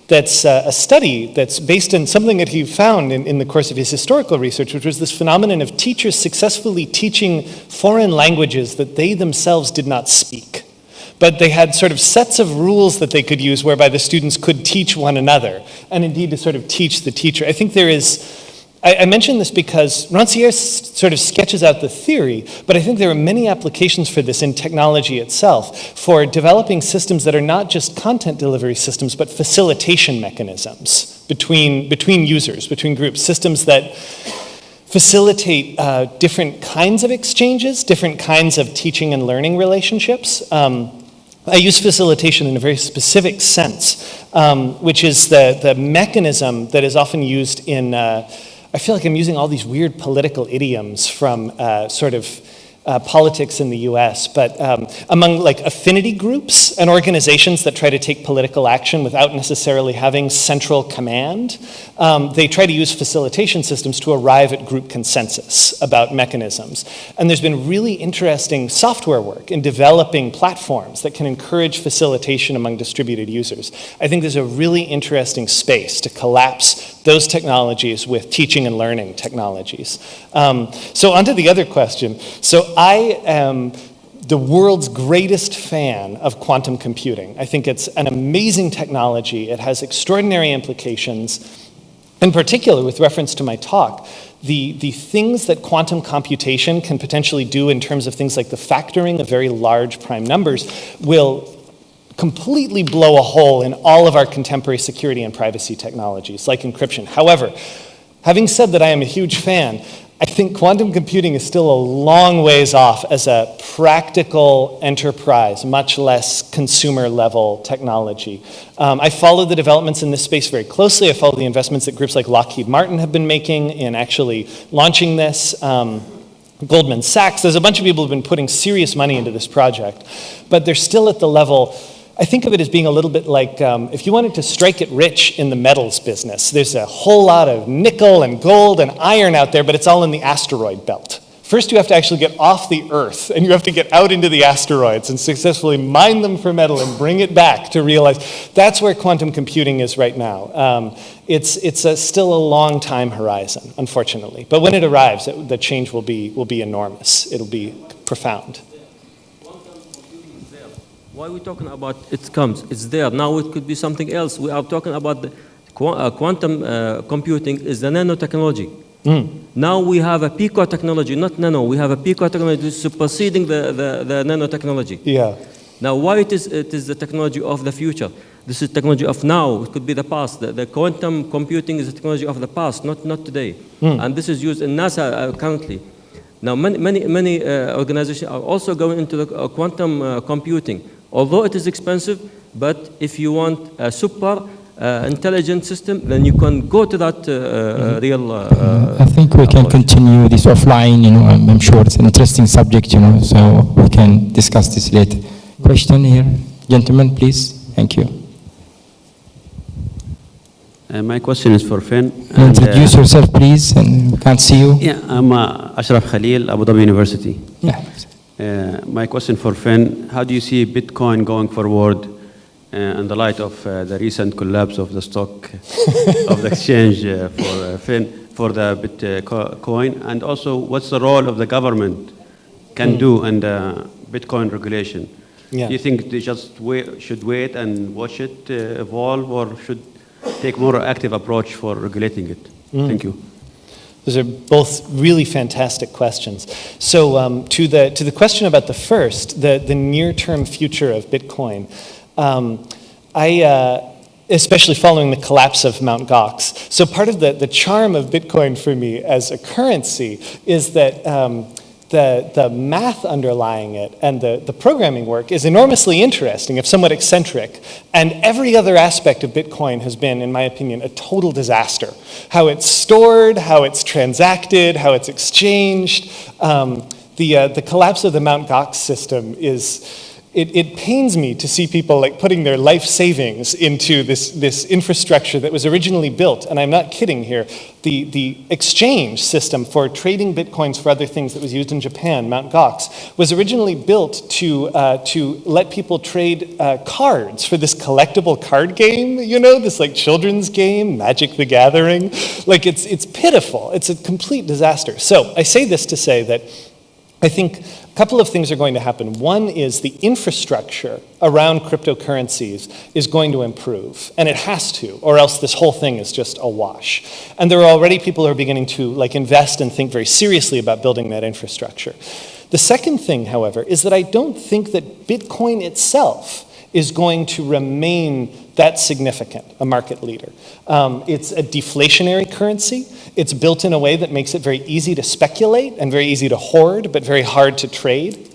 That's a study that's based on something that he found in the course of his historical research, which was this phenomenon of teachers successfully teaching foreign languages that they themselves did not speak. But they had sort of sets of rules that they could use whereby the students could teach one another, and indeed to sort of teach the teacher. I think there is, I mention this because Rancière sort of sketches out the theory, but I think there are many applications for this in technology itself, for developing systems that are not just content delivery systems, but facilitation mechanisms between users, between groups, systems that facilitate different kinds of exchanges, different kinds of teaching and learning relationships. I use facilitation in a very specific sense, which is the mechanism that is often used in, I feel like I'm using all these weird political idioms from sort of politics in the US, but among like affinity groups and organizations that try to take political action without necessarily having central command, they try to use facilitation systems to arrive at group consensus about mechanisms. And there's been really interesting software work in developing platforms that can encourage facilitation among distributed users. I think there's a really interesting space to collapse those technologies with teaching and learning technologies. So onto the other question. So I am the world's greatest fan of quantum computing. I think it's an amazing technology. It has extraordinary implications. In particular, with reference to my talk, the things that quantum computation can potentially do in terms of things like the factoring of very large prime numbers will completely blow a hole in all of our contemporary security and privacy technologies, like encryption. However, having said that I am a huge fan, I think quantum computing is still a long ways off as a practical enterprise, much less consumer-level technology. I follow the developments in this space very closely. I follow the investments that groups like Lockheed Martin have been making in actually launching this. Goldman Sachs, there's a bunch of people who have been putting serious money into this project, but they're still at the level. I think of it as being a little bit like if you wanted to strike it rich in the metals business, there's a whole lot of nickel and gold and iron out there, but it's all in the asteroid belt. First, you have to actually get off the Earth, and you have to get out into the asteroids and successfully mine them for metal and bring it back to realize that's where quantum computing is right now. It's still a long time horizon, unfortunately. But when it arrives, the change will be enormous. It'll be profound. Why are we talking about it comes? It's there. Now it could be something else. We are talking about the quantum computing is the nanotechnology. Now we have a pico technology, not nano. We have a pico technology superseding the nanotechnology. Yeah. Now why it is the technology of the future? This is technology of now. It could be the past. The quantum computing is the technology of the past, not today. And this is used in NASA currently. Now many organizations are also going into the quantum computing. Although it is expensive, but if you want a super intelligent system, then you can go to that real... I think we can continue this offline, I'm sure it's an interesting subject, so we can discuss this later. Question here, gentlemen, please. Thank you. My question is for Finn. Introduce yourself, please, and we can't see you. Yeah, I'm Ashraf Khalil, Abu Dhabi University. Yeah. My question for Finn, how do you see Bitcoin going forward in the light of the recent collapse of the stock of the exchange for the Bitcoin? And also, what's the role of the government can do in the Bitcoin regulation? Yeah. Do you think they just should wait and watch it evolve, or should take more active approach for regulating it? Thank you. Those are both really fantastic questions. So to the question about the first, the near-term future of Bitcoin, especially following the collapse of Mt. Gox. So part of the charm of Bitcoin for me as a currency is that the math underlying it and the programming work is enormously interesting, if somewhat eccentric. And every other aspect of Bitcoin has been, in my opinion, a total disaster. How it's stored, how it's transacted, how it's exchanged. The collapse of the Mt. Gox system is... It pains me to see people like putting their life savings into this infrastructure that was originally built, and I'm not kidding here, the exchange system for trading bitcoins for other things that was used in Japan, Mt. Gox, was originally built to let people trade cards for this collectible card game, you know, this like children's game, Magic the Gathering. Like it's pitiful, it's a complete disaster. So I say this to say that I think a couple of things are going to happen. One is the infrastructure around cryptocurrencies is going to improve, and it has to, or else this whole thing is just a wash. And there are already people who are beginning to like invest and think very seriously about building that infrastructure. The second thing, however, is that I don't think that Bitcoin itself is going to remain that significant, a market leader. It's a deflationary currency. It's built in a way that makes it very easy to speculate and very easy to hoard, but very hard to trade.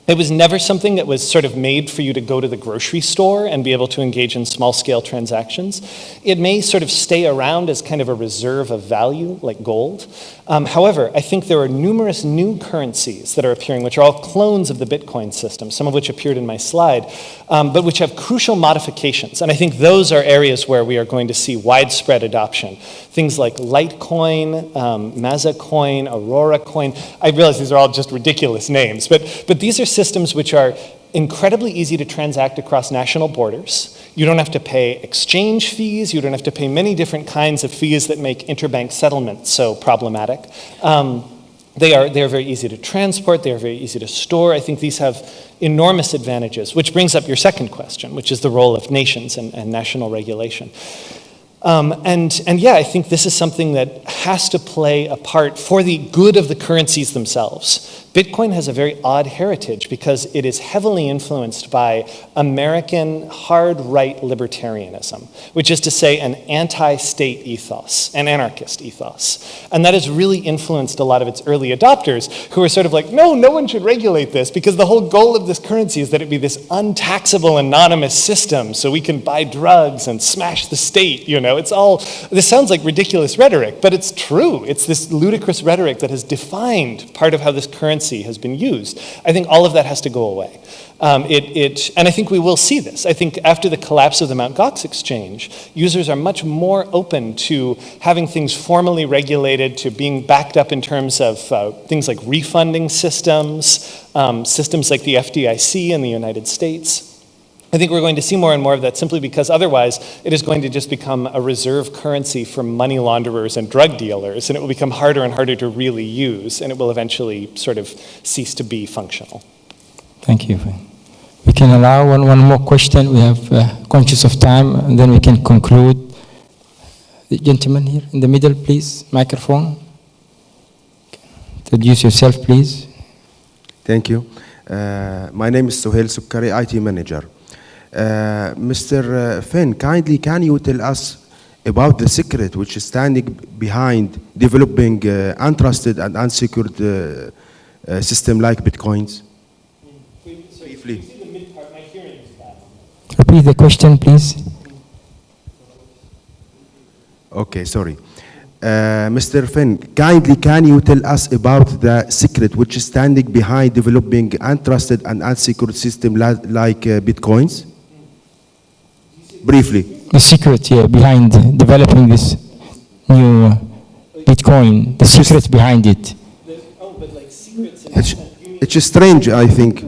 It was never something that was sort of made for you to go to the grocery store and be able to engage in small-scale transactions. It may sort of stay around as kind of a reserve of value, like gold. However, I think there are numerous new currencies that are appearing, which are all clones of the Bitcoin system, some of which appeared in my slide, but which have crucial modifications. And I think those are areas where we are going to see widespread adoption. Things like Litecoin, Mazacoin, Aurora Coin. I realize these are all just ridiculous names, but these are systems which are incredibly easy to transact across national borders. You don't have to pay exchange fees. You don't have to pay many different kinds of fees that make interbank settlement so problematic. They are very easy to transport. They are very easy to store. I think these have enormous advantages, which brings up your second question, which is the role of nations and national regulation. And yeah, I think this is something that has to play a part for the good of the currencies themselves. Bitcoin has a very odd heritage because it is heavily influenced by American hard-right libertarianism, which is to say an anti-state ethos, an anarchist ethos. And that has really influenced a lot of its early adopters who are sort of like, no one should regulate this because the whole goal of this currency is that it be this untaxable anonymous system so we can buy drugs and smash the state, you know. This sounds like ridiculous rhetoric, but it's true. It's this ludicrous rhetoric that has defined part of how this currency has been used. I think all of that has to go away. And I think we will see this. I think after the collapse of the Mt. Gox exchange, users are much more open to having things formally regulated, to being backed up in terms of things like refunding systems, systems like the FDIC in the United States. I think we're going to see more and more of that simply because otherwise it is going to just become a reserve currency for money launderers and drug dealers, and it will become harder and harder to really use, and it will eventually sort of cease to be functional. Thank you. We can allow one more question. We have conscious of time, and then we can conclude. The gentleman here in the middle, please. Microphone. Introduce yourself, please. Thank you. My name is Sohail Sukkari, IT manager. Mr. Finn, kindly can you tell us about the secret which is standing behind developing untrusted and unsecured system like Bitcoins? Briefly. Repeat the question, please. Okay, sorry. Mr. Finn, kindly can you tell us about the secret which is standing behind developing untrusted and unsecured system like Bitcoins? Briefly. the secret behind developing this new Bitcoin, the secret behind it. It's strange, I think.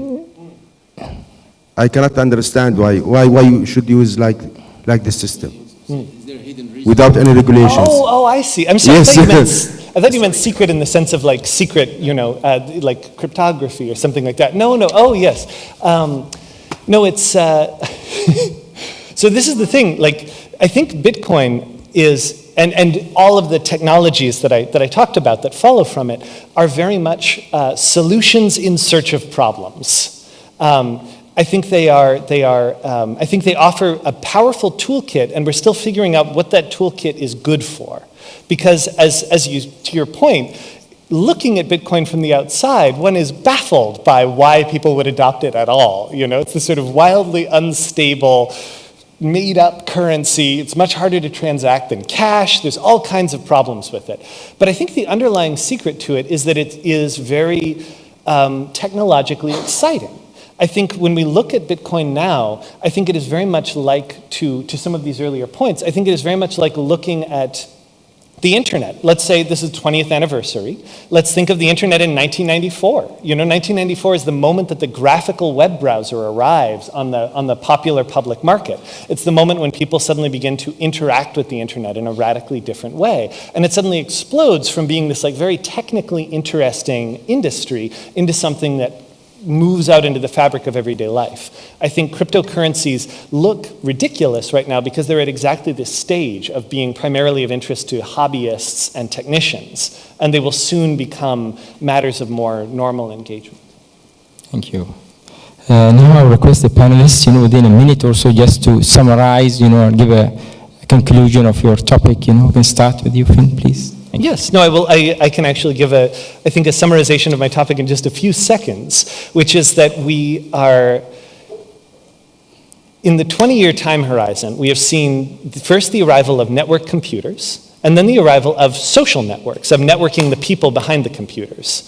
I cannot understand why you should use like this system without any regulations. Oh, I see. I'm sorry. Yes. I thought you meant secret in the sense of like secret, like cryptography or something like that. No. Oh, yes. No, it's. So this is the thing. Like, I think Bitcoin is, and all of the technologies that I talked about that follow from it are very much solutions in search of problems. I think they offer a powerful toolkit, and we're still figuring out what that toolkit is good for. Because to your point, looking at Bitcoin from the outside, one is baffled by why people would adopt it at all. It's this sort of wildly unstable, made-up currency. It's much harder to transact than cash. There's all kinds of problems with it. But I think the underlying secret to it is that it is very technologically exciting. I think when we look at Bitcoin now, I think it is very much like, to some of these earlier points, I think it is very much like looking at the internet. Let's say this is 20th anniversary. Let's think of the internet in 1994. 1994 is the moment that the graphical web browser arrives on the popular public market. It's the moment when people suddenly begin to interact with the internet in a radically different way. And it suddenly explodes from being this like very technically interesting industry into something that moves out into the fabric of everyday life. I think cryptocurrencies look ridiculous right now because they're at exactly this stage of being primarily of interest to hobbyists and technicians, and they will soon become matters of more normal engagement. Thank you. Now I request the panelists, within a minute or so, just to summarize, and give a conclusion of your topic. We can start with you, Finn, please. Yes, no, I will. I can actually give a summarization of my topic in just a few seconds, which is that we are, in the 20-year time horizon, we have seen first the arrival of network computers, and then the arrival of social networks, of networking the people behind the computers.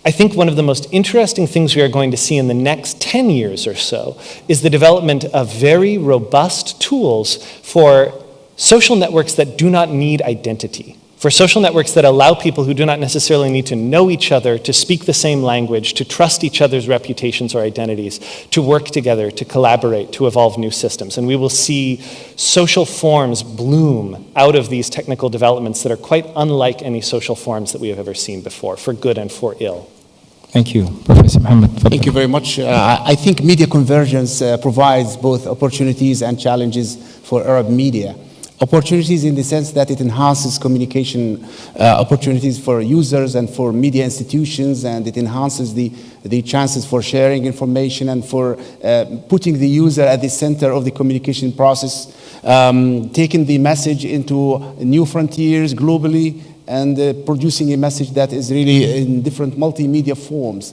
I think one of the most interesting things we are going to see in the next 10 years or so is the development of very robust tools for social networks that do not need identity. For social networks that allow people who do not necessarily need to know each other, to speak the same language, to trust each other's reputations or identities, to work together, to collaborate, to evolve new systems. And we will see social forms bloom out of these technical developments that are quite unlike any social forms that we have ever seen before, for good and for ill. Thank you. Professor Mohammed. Thank you very much. I think media convergence provides both opportunities and challenges for Arab media. Opportunities in the sense that it enhances communication opportunities for users and for media institutions, and it enhances the chances for sharing information and for putting the user at the center of the communication process, taking the message into new frontiers globally, and producing a message that is really in different multimedia forms.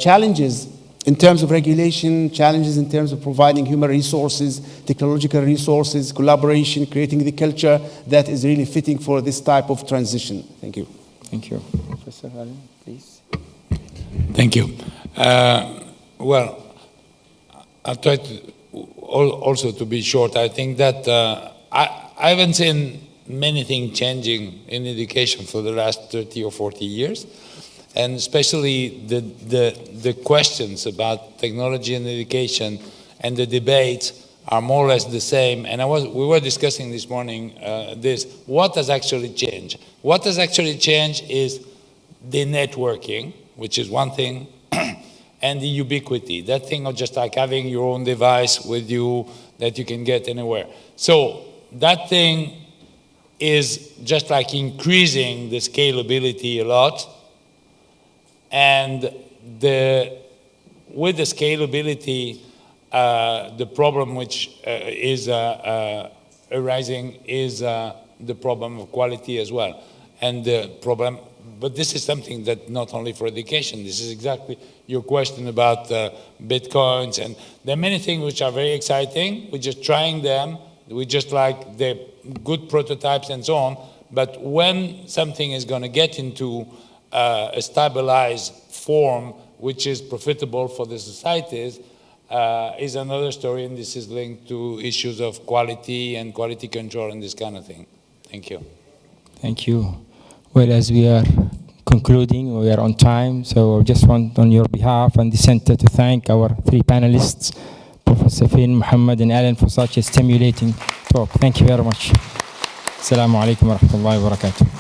Challenges in terms of regulation, challenges in terms of providing human resources, technological resources, collaboration, creating the culture that is really fitting for this type of transition. Thank you. Thank you. Professor Ali, please. Thank you. Well, I'll try to also to be short. I think that I haven't seen many things changing in education for the last 30 or 40 years. And especially the questions about technology and education and the debates are more or less the same. And we were discussing this morning what has actually changed? What has actually changed is the networking, which is one thing, and the ubiquity, that thing of just like having your own device with you that you can get anywhere. So that thing is just like increasing the scalability a lot. And with the scalability, the problem which is arising is the problem of quality as well. And the problem, but this is something that not only for education, this is exactly your question about Bitcoins. And there are many things which are very exciting. We're just trying them. We just like the good prototypes and so on. But when something is going to get into a stabilized form which is profitable for the societies, is another story, and this is linked to issues of quality and quality control and this kind of thing. Thank you. Thank you. Well, as we are concluding, we are on time, so I just want on your behalf and the center to thank our three panelists, Professor Finn, Mohammed, and Alan, for such a stimulating talk. Thank you very much. Assalamu alaikum wa rahmatullahi wa barakatuh.